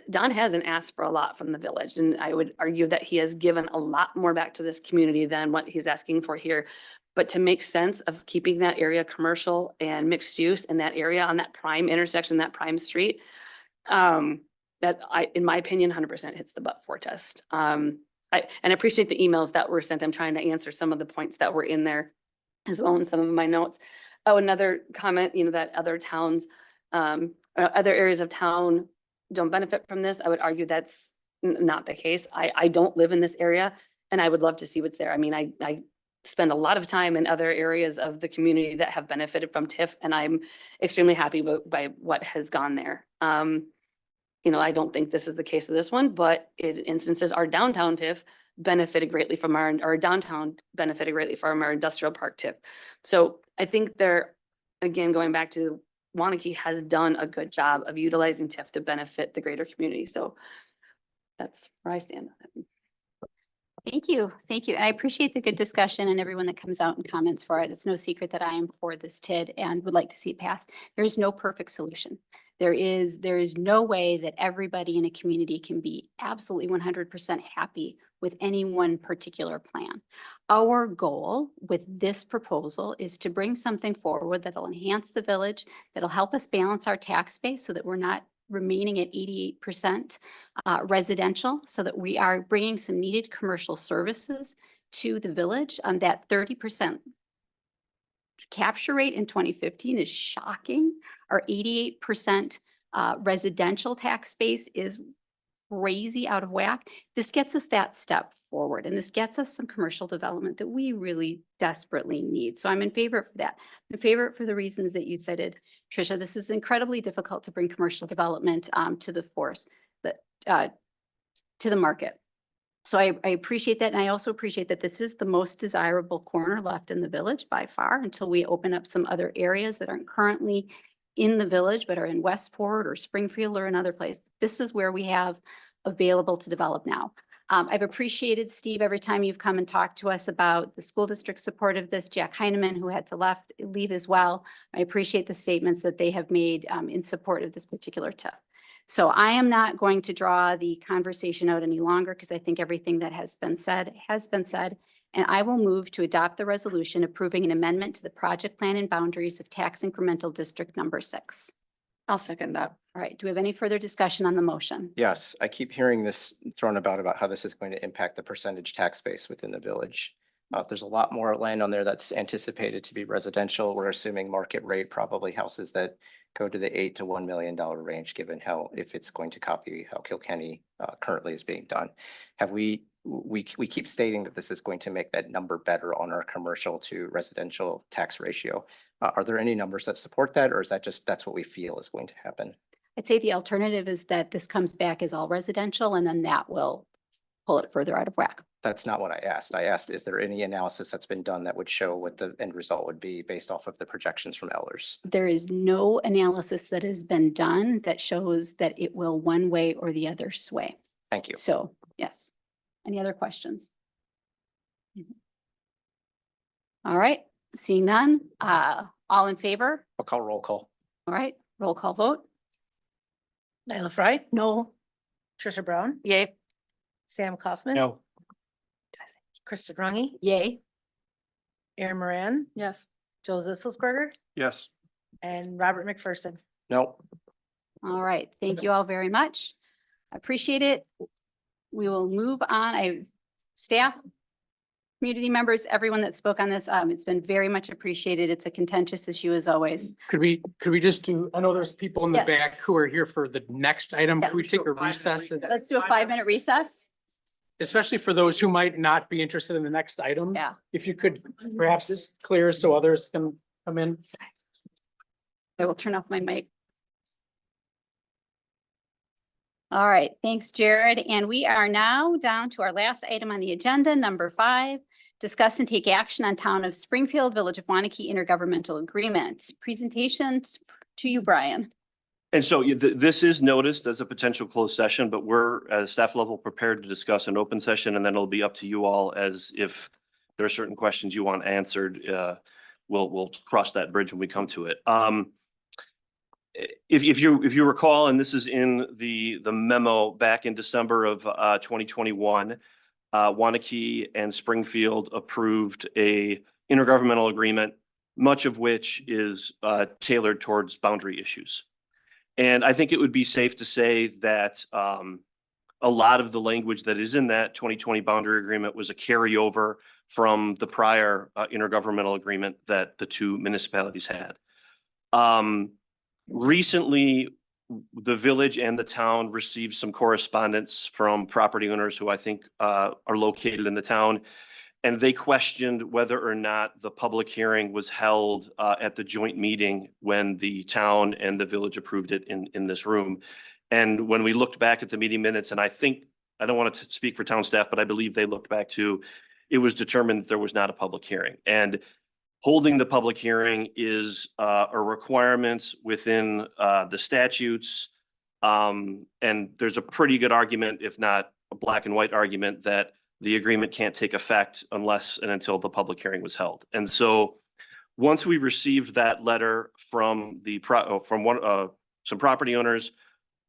Don hasn't asked for a lot from the village, and I would argue that he has given a lot more back to this community than what he's asking for here. But to make sense of keeping that area commercial and mixed use in that area, on that prime intersection, that prime street, that in my opinion, 100% hits the but-for test. I appreciate the emails that were sent. I'm trying to answer some of the points that were in there as well in some of my notes. Oh, another comment, that other towns, other areas of town don't benefit from this. I would argue that's not the case. I don't live in this area, and I would love to see what's there. I mean, I spend a lot of time in other areas of the community that have benefited from TIF, and I'm extremely happy by what has gone there. I don't think this is the case of this one, but in instances, our downtown TIF benefited greatly from our downtown benefited greatly from our industrial park TIF. So I think again, going back to Waunakee has done a good job of utilizing TIF to benefit the greater community. So that's where I stand on it. Thank you. Thank you. And I appreciate the good discussion and everyone that comes out and comments for it. It's no secret that I am for this TID and would like to see it passed. There is no perfect solution. There is no way that everybody in a community can be absolutely 100% happy with any one particular plan. Our goal with this proposal is to bring something forward that'll enhance the village, that'll help us balance our tax base so that we're not remaining at 88% residential, so that we are bringing some needed commercial services to the village. That 30% capture rate in 2015 is shocking. Our 88% residential tax space is crazy out of whack. This gets us that step forward, and this gets us some commercial development that we really desperately need. So I'm in favor for that. I'm in favor for the reasons that you cited, Tricia. This is incredibly difficult to bring commercial development to the force, to the market. So I appreciate that. And I also appreciate that this is the most desirable corner left in the village by far, until we open up some other areas that aren't currently in the village, but are in Westport or Springfield or another place. This is where we have available to develop now. I've appreciated, Steve, every time you've come and talked to us about the school district support of this. Jack Heineman, who had to leave as well. I appreciate the statements that they have made in support of this particular TIF. So I am not going to draw the conversation out any longer, because I think everything that has been said has been said. And I will move to adopt the resolution approving an amendment to the project plan and boundaries of tax incremental district number 6. I'll second that. All right, do we have any further discussion on the motion? Yes, I keep hearing this thrown about how this is going to impact the percentage tax base within the village. There's a lot more land on there that's anticipated to be residential. We're assuming market rate, probably houses that go to the $8 to $1 million range, given how, if it's going to copy how Kilkenny currently is being done. We keep stating that this is going to make that number better on our commercial to residential tax ratio. Are there any numbers that support that, or is that just, that's what we feel is going to happen? I'd say the alternative is that this comes back as all residential, and then that will pull it further out of whack. That's not what I asked. I asked, is there any analysis that's been done that would show what the end result would be based off of the projections from Elders? There is no analysis that has been done that shows that it will one way or the other sway. Thank you. So, yes. Any other questions? All right, seeing none, all in favor? I'll call roll call. All right, roll call vote. Nyla Fry, No. Tricia Brown, Yay. Sam Kaufman. No. Krista Rungy, Yay. Erin Moran, Yes. Joe Zisselsberger, Yes. and Robert McPherson. No. All right, thank you all very much. I appreciate it. We will move on. Staff, community members, everyone that spoke on this, it's been very much appreciated. It's a contentious issue as always. Could we just do, I know there's people in the Yes. back who are here for the next item. Yeah. Could we take a recess? Let's do a 5-minute recess. Especially for those who might not be interested in the next item. Yeah. If you could perhaps clear so others can come in. I will turn off my mic. All right, thanks, Jared. And we are now down to our last item on the agenda, number 5. Discuss and take action on Town of Springfield, Village of Waunakee intergovernmental agreement. Presentation to you, Brian. And so this is noticed as a potential closed session, but we're at a staff level prepared to discuss an open session, and then it'll be up to you all as if there are certain questions you want answered. We'll cross that bridge when we come to it. If you recall, and this is in the memo back in December of 2021, Waunakee and Springfield approved a intergovernmental agreement, much of which is tailored towards boundary issues. And I think it would be safe to say that a lot of the language that is in that 2020 boundary agreement was a carryover from the prior intergovernmental agreement that the two municipalities had. Recently, the village and the town received some correspondence from property owners who I think are located in the town. And they questioned whether or not the public hearing was held at the joint meeting when the town and the village approved it in this room. And when we looked back at the meeting minutes, and I think, I don't want to speak for town staff, but I believe they looked back to, it was determined that there was not a public hearing. And holding the public hearing is a requirement within the statutes. And there's a pretty good argument, if not a black and white argument, that the agreement can't take effect unless and until the public hearing was held. And so once we received that letter from some property owners,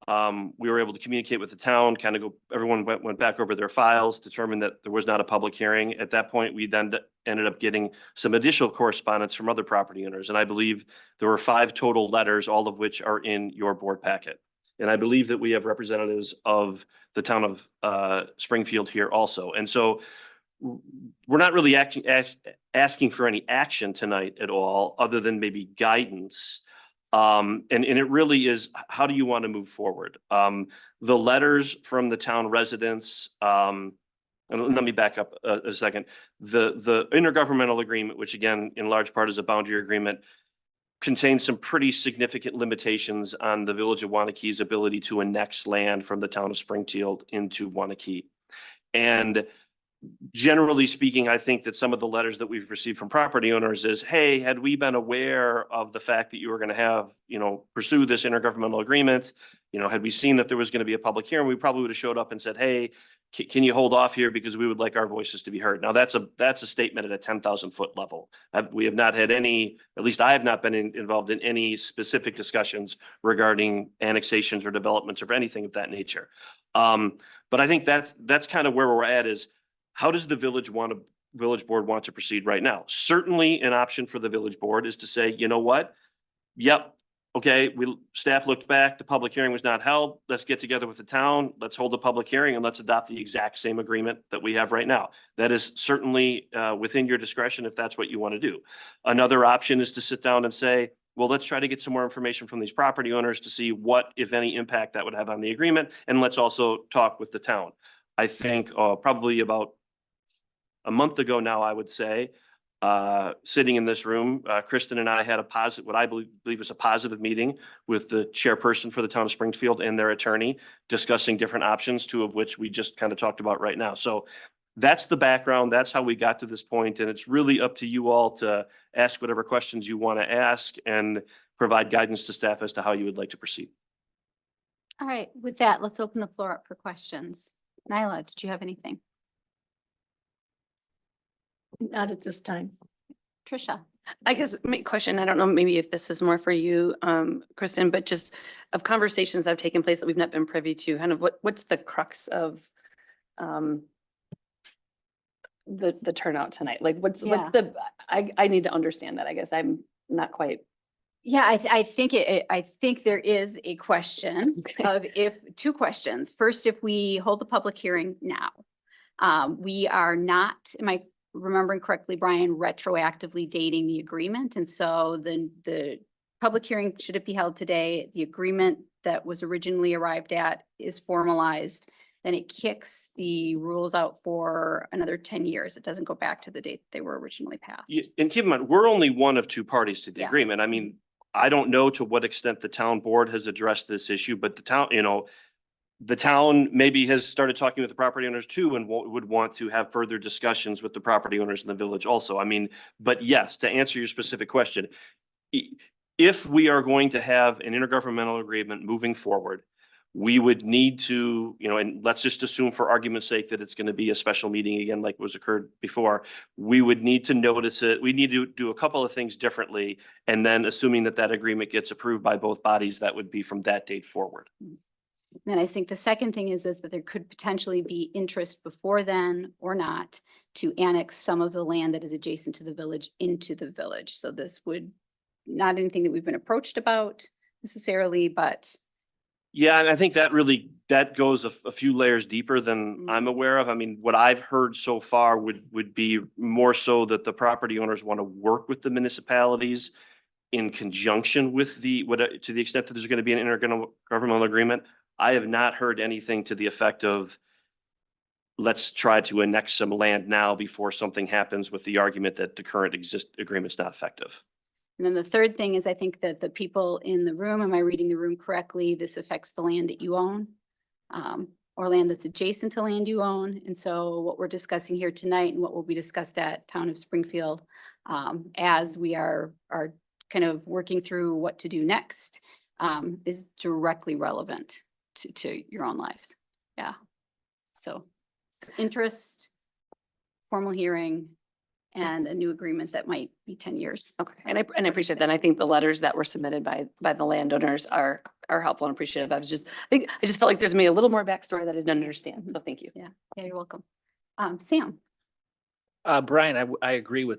we were able to communicate with the town, kind of go, everyone went back over their files, determined that there was not a public hearing. At that point, we then ended up getting some additional correspondence from other property owners. And I believe there were 5 total letters, all of which are in your board packet. And I believe that we have representatives of the town of Springfield here also. And so we're not really asking for any action tonight at all, other than maybe guidance. And it really is, how do you want to move forward? The letters from the town residents, and let me back up a second. The intergovernmental agreement, which again, in large part is a boundary agreement, contains some pretty significant limitations on the village of Waunakee's ability to annex land from the town of Springfield into Waunakee. And generally speaking, I think that some of the letters that we've received from property owners is, hey, had we been aware of the fact that you were going to have, pursue this intergovernmental agreement, had we seen that there was going to be a public hearing, we probably would have showed up and said, hey, can you hold off here because we would like our voices to be heard. Now that's a statement at a 10,000-foot level. We have not had any, at least I have not been involved in any specific discussions regarding annexations or developments or anything of that nature. But I think that's kind of where we're at is, how does the village board want to proceed right now? Certainly an option for the village board is to say, you know what? Yep. Okay. Staff looked back, the public hearing was not held. Let's get together with the town. Let's hold a public hearing and let's adopt the exact same agreement that we have right now. That is certainly within your discretion if that's what you want to do. Another option is to sit down and say, well, let's try to get some more information from these property owners to see what, if any, impact that would have on the agreement. And let's also talk with the town. I think probably about a month ago now, I would say, sitting in this room, Kristen and I had what I believe was a positive meeting with the chairperson for the town of Springfield and their attorney, discussing different options, two of which we just kind of talked about right now. So that's the background. That's how we got to this point, and it's really up to you all to ask whatever questions you want to ask and provide guidance to staff as to how you would like to proceed. All right, with that, let's open the floor up for questions. Nyla, did you have anything? Not at this time. Trisha? I guess my question, I don't know, maybe if this is more for you, Kristen, but just of conversations that have taken place that we've not been privy to, kind of what's the crux of the turnout tonight? Like what's I need to understand that. I guess I'm not quite. Yeah, I think there is a question of two questions. First, if we hold the public hearing now, we are not, am I remembering correctly, Brian, retroactively dating the agreement? And so the public hearing, should it be held today, the agreement that was originally arrived at is formalized, then it kicks the rules out for another 10 years. It doesn't go back to the date they were originally passed. And keep in mind, we're only one of two parties to the agreement. I mean, I don't know to what extent the town board has addressed this issue, but the town maybe has started talking with the property owners too, and would want to have further discussions with the property owners in the village also. I mean, but yes, to answer your specific question, if we are going to have an intergovernmental agreement moving forward, we would need to, and let's just assume for argument's sake that it's going to be a special meeting again, like was occurred before. We would need to notice it. We need to do a couple of things differently. And then assuming that agreement gets approved by both bodies, that would be from that date forward. And I think the second thing is that there could potentially be interest before then or not to annex some of the land that is adjacent to the village into the village. So this would not anything that we've been approached about necessarily, but. Yeah, and I think that goes a few layers deeper than I'm aware of. I mean, what I've heard so far would be more so that the property owners want to work with the municipalities in conjunction with to the extent that there's going to be an intergovernmental agreement. I have not heard anything to the effect of, let's try to annex some land now before something happens with the argument that the current agreement is not effective. And then the third thing is, I think that the people in the room, am I reading the room correctly? This affects the land that you own, or land that's adjacent to land you own. And so what we're discussing here tonight and what will be discussed at Town of Springfield, as we are kind of working through what to do next, is directly relevant to your own lives. Yeah. So interest, formal hearing, and a new agreement that might be 10 years. Okay, and I appreciate that. I think the letters that were submitted by the landowners are helpful and appreciative. I just felt like there's maybe a little more backstory that I didn't understand. So thank you. Yeah, you're welcome. Sam. Brian, I agree with,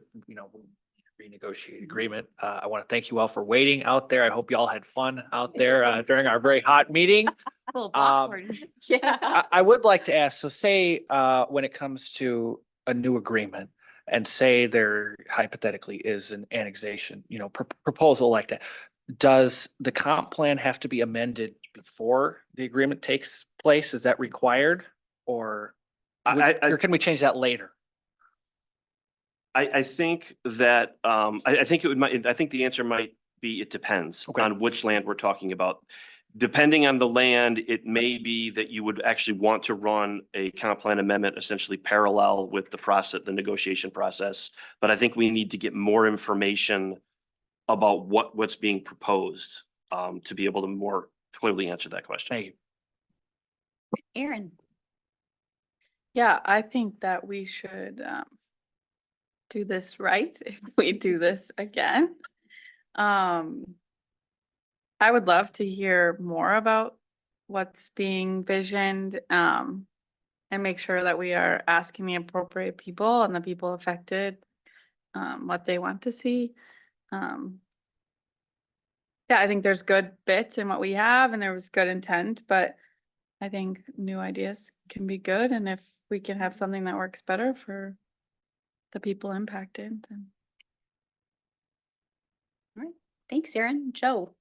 renegotiated agreement. I want to thank you all for waiting out there. I hope you all had fun out there during our very hot meeting. A little awkward. Yeah. I would like to ask, so say, when it comes to a new agreement and say there hypothetically is an annexation, proposal like that, does the comp plan have to be amended before the agreement takes place? Is that required? Or or can we change that later? I think that, I think I think the answer might be, it depends Okay. on which land we're talking about. Depending on the land, it may be that you would actually want to run a comp plan amendment essentially parallel with the process, the negotiation process. But I think we need to get more information about what's being proposed, to be able to more clearly answer that question. Thank you. Aaron. Yeah, I think that we should do this right if we do this again. I would love to hear more about what's being visioned, and make sure that we are asking the appropriate people and the people affected what they want to see. Yeah, I think there's good bits in what we have and there was good intent, but I think new ideas can be good. And if we can have something that works better for the people impacted, then. All right. Thanks, Aaron. Joe.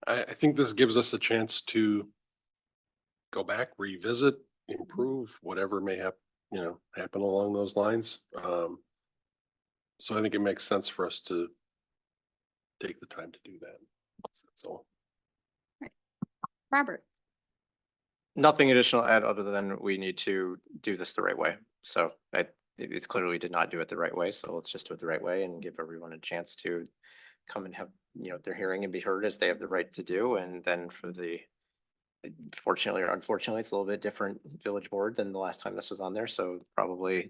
I think this gives us a chance to go back, revisit, improve, whatever may have, happen along those lines. So I think it makes sense for us to take the time to do that. That's all. Robert. Nothing additional to add other than we need to do this the right way. So it's clearly we did not do it the right way. So let's just do it the right way and give everyone a chance to come and have, their hearing and be heard as they have the right to do. And then for the, fortunately or unfortunately, it's a little bit different village board than the last time this was on there. So probably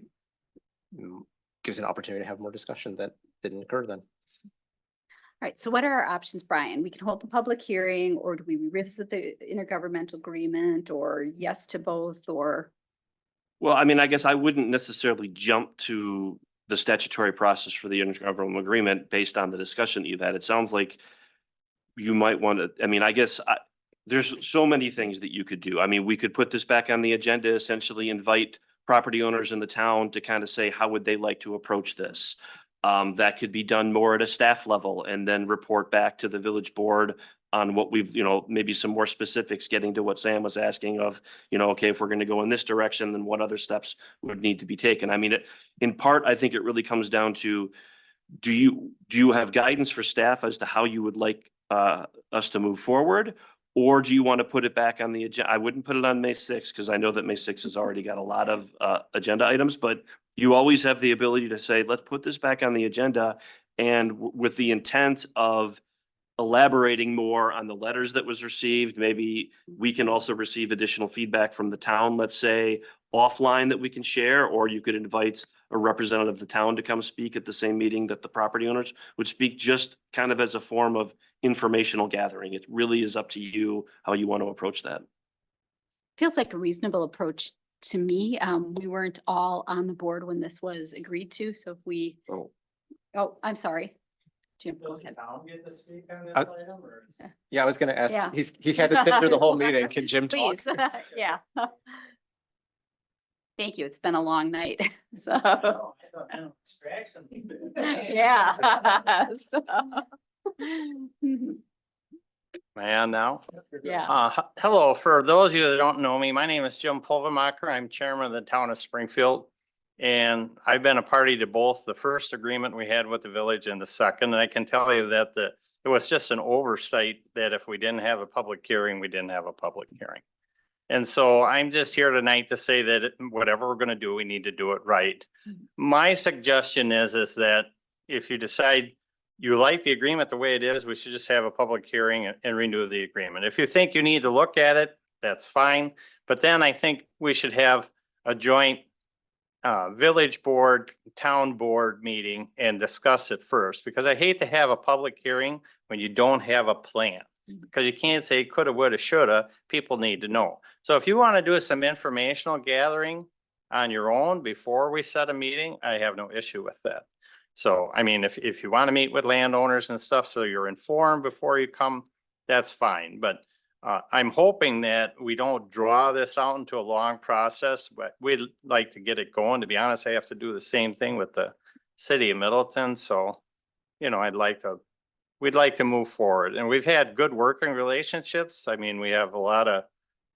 gives an opportunity to have more discussion that didn't occur then. All right, so what are our options, Brian? We can hold a public hearing, or do we revisit the intergovernmental agreement, or yes to both, or? Well, I mean, I guess I wouldn't necessarily jump to the statutory process for the intergovernmental agreement based on the discussion that you've had. It sounds like you might want to, I mean, I guess there's so many things that you could do. I mean, we could put this back on the agenda, essentially invite property owners in the town to kind of say, how would they like to approach this? That could be done more at a staff level and then report back to the village board on what we've, maybe some more specifics, getting to what Sam was asking of, okay, if we're going to go in this direction, then what other steps would need to be taken? I mean, in part, I think it really comes down to, do you have guidance for staff as to how you would like us to move forward? Or do you want to put it back on the agenda? I wouldn't put it on May 6th because I know that May 6th has already got a lot of agenda items, but you always have the ability to say, let's put this back on the agenda, and with the intent of elaborating more on the letters that was received. Maybe we can also receive additional feedback from the town, let's say offline, that we can share, or you could invite a representative of the town to come speak at the same meeting that the property owners would speak, just kind of as a form of informational gathering. It really is up to you how you want to approach that. Feels like a reasonable approach to me. We weren't all on the board when this was agreed to, so if we, oh, I'm sorry. Jim, go ahead. Yeah, I was gonna ask, Yeah. he had to sit through the whole meeting. Can Jim talk? Please, yeah. Thank you. It's been a long night, so. Yeah. So. Man, now. Yeah. Hello, for those of you that don't know me, my name is Jim Pulvermacher. I'm chairman of the town of Springfield. And I've been a party to both the first agreement we had with the village and the second. And I can tell you that it was just an oversight that if we didn't have a public hearing, we didn't have a public hearing. And so I'm just here tonight to say that whatever we're going to do, we need to do it right. My suggestion is that if you decide you like the agreement the way it is, we should just have a public hearing and renew the agreement. If you think you need to look at it, that's fine. But then I think we should have a joint village board, town board meeting and discuss it first, because I hate to have a public hearing when you don't have a plan. Because you can't say coulda, woulda, shoulda. People need to know. So if you want to do some informational gathering on your own before we set a meeting, I have no issue with that. So, I mean, if you want to meet with landowners and stuff, so you're informed before you come, that's fine. But I'm hoping that we don't draw this out into a long process, but we'd like to get it going. To be honest, I have to do the same thing with the city of Middleton. So, you know, we'd like to move forward. And we've had good working relationships. I mean, we have a lot of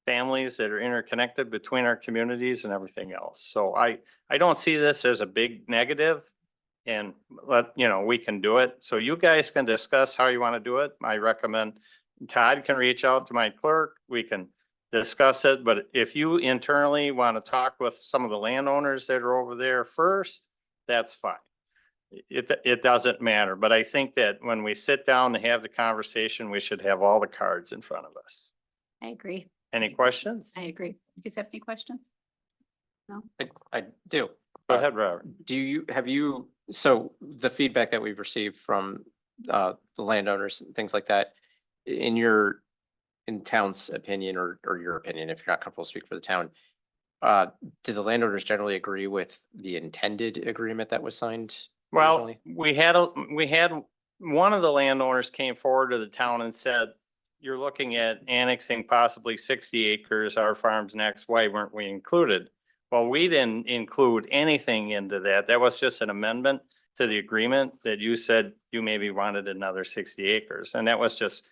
families that are interconnected between our communities and everything else. So I don't see this as a big negative, and we can do it. So you guys can discuss how you want to do it. I recommend Todd can reach out to my clerk. We can discuss it. But if you internally want to talk with some of the landowners that are over there first, that's fine. It doesn't matter. But I think that when we sit down to have the conversation, we should have all the cards in front of us. I agree. Any questions? I agree. You guys have any questions? No? I do. Go ahead, Robert. So the feedback that we've received from the landowners and things like that, in town's opinion or your opinion, if you're not comfortable speaking for the town, do the landowners generally agree with the intended agreement that was signed? Well, originally? we had one of the landowners came forward to the town and said, you're looking at annexing possibly 60 acres, our farm's next, why weren't we included? Well, we didn't include anything into that. That was just an amendment to the agreement that you said you maybe wanted another 60 acres. And that was just,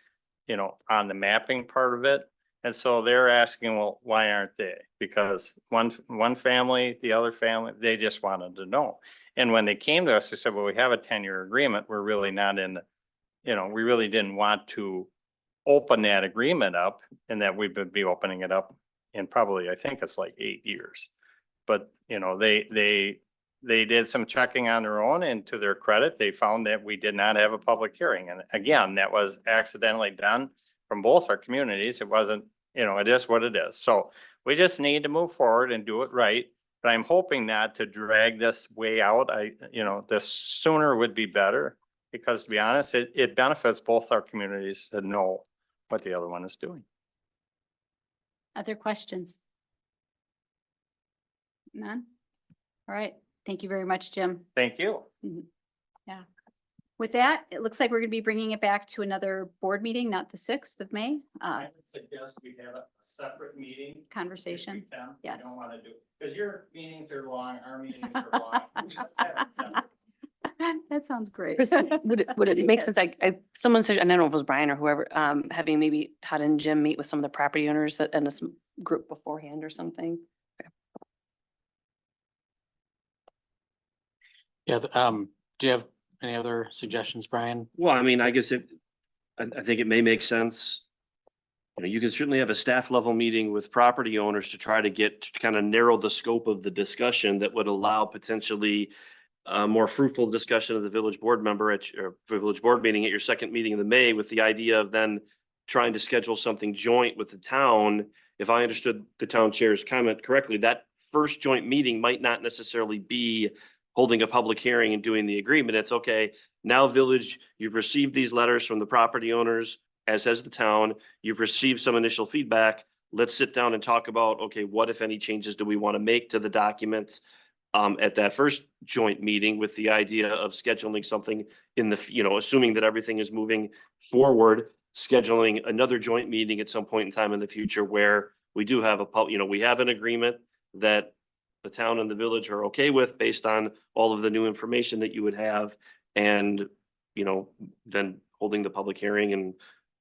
on the mapping part of it. And so they're asking, well, why aren't they? Because one family, the other family, they just wanted to know. And when they came to us, they said, well, we have a 10-year agreement. We're really not in, we really didn't want to open that agreement up, and that we would be opening it up in probably, I think it's like 8 years. But, they did some checking on their own, and to their credit, they found that we did not have a public hearing. And again, that was accidentally done from both our communities. It wasn't, it is what it is. So we just need to move forward and do it right. But I'm hoping not to drag this way out. The sooner would be better, because to be honest, it benefits both our communities to know what the other one is doing. Other questions? None? All right. Thank you very much, Jim. Thank you. Yeah. With that, it looks like we're going to be bringing it back to another board meeting, not the 6th of May. I would suggest we have a separate meeting. Conversation. Yes. Don't want to do, because your meetings are long, our meetings are long. That sounds great. Chris, would it make sense? Someone said, I don't know if it was Brian or whoever, having maybe Todd and Jim meet with some of the property owners in a group beforehand or something. Yeah, do you have any other suggestions, Brian? Well, I mean, I guess I think it may make sense. You can certainly have a staff level meeting with property owners to try to kind of narrow the scope of the discussion that would allow potentially a more fruitful discussion of the village board member at your village board meeting at your second meeting in the May, with the idea of then trying to schedule something joint with the town. If I understood the town chair's comment correctly, that first joint meeting might not necessarily be holding a public hearing and doing the agreement. It's okay. Now, village, you've received these letters from the property owners, as has the town. You've received some initial feedback. Let's sit down and talk about, okay, what, if any, changes do we want to make to the documents at that first joint meeting, with the idea of scheduling something in the, assuming that everything is moving forward, scheduling another joint meeting at some point in time in the future where we do have we have an agreement that the town and the village are okay with based on all of the new information that you would have, and, then holding the public hearing and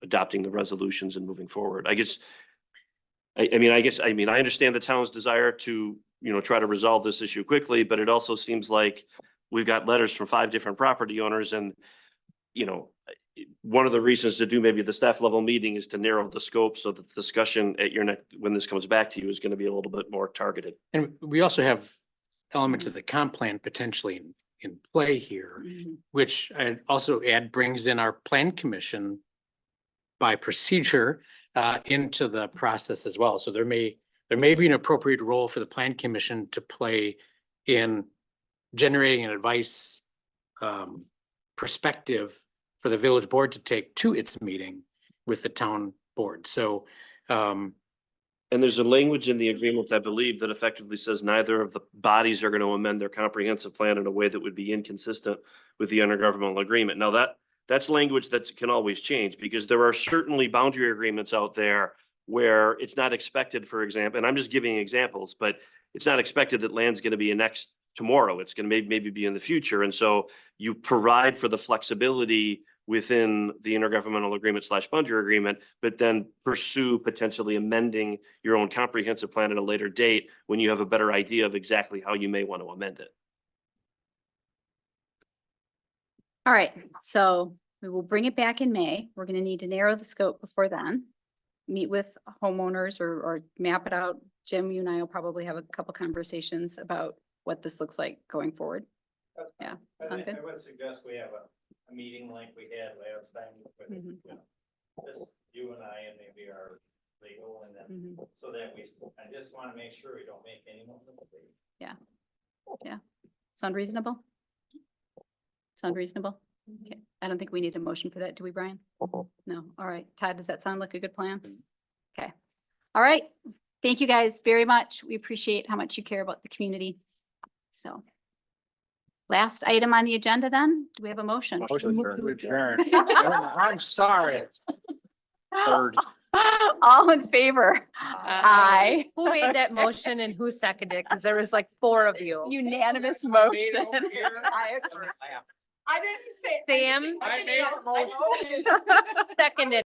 adopting the resolutions and moving forward. I understand the town's desire to, try to resolve this issue quickly, but it also seems like we've got letters from 5 different property owners, and, one of the reasons to do maybe the staff level meeting is to narrow the scope so that the discussion at your next, when this comes back to you, is going to be a little bit more targeted. And we also have elements of the comp plan potentially in play here, which I'd also add brings in our plan commission by procedure into the process as well. So there may be an appropriate role for the plan commission to play in generating an advice perspective for the village board to take to its meeting with the town board. So And there's a language in the agreement, I believe, that effectively says neither of the bodies are going to amend their comprehensive plan in a way that would be inconsistent with the intergovernmental agreement. Now that's language that can always change because there are certainly boundary agreements out there where it's not expected, for example, and I'm just giving examples, but it's not expected that land's going to be annexed tomorrow. It's going to maybe be in the future. And so you provide for the flexibility within the intergovernmental agreement / boundary agreement, but then pursue potentially amending your own comprehensive plan at a later date when you have a better idea of exactly how you may want to amend it. All right, so we will bring it back in May. We're gonna need to narrow the scope before then. Meet with homeowners or map it out. Jim, you and I will probably have a couple conversations about what this looks like going forward. Yeah, sound good? I would suggest we have a meeting like we had last time with, Mhm. you know, just you and I and maybe our legal and then, Mhm. so that I just want to make sure we don't make any more mistakes. Yeah. Sound reasonable? Sound reasonable? Okay, I don't think we need a motion for that, do we, Brian? No, all right. Todd, does that sound like a good plan? Okay, all right. Thank you guys very much. We appreciate how much you care about the community. So. Last item on the agenda then, do we have a motion? Motion to adjourn. I'm sorry. Third. All in favor? Aye. Who made that motion and who seconded it? Because there was like 4 of you. Unanimous motion. Sam. Seconded.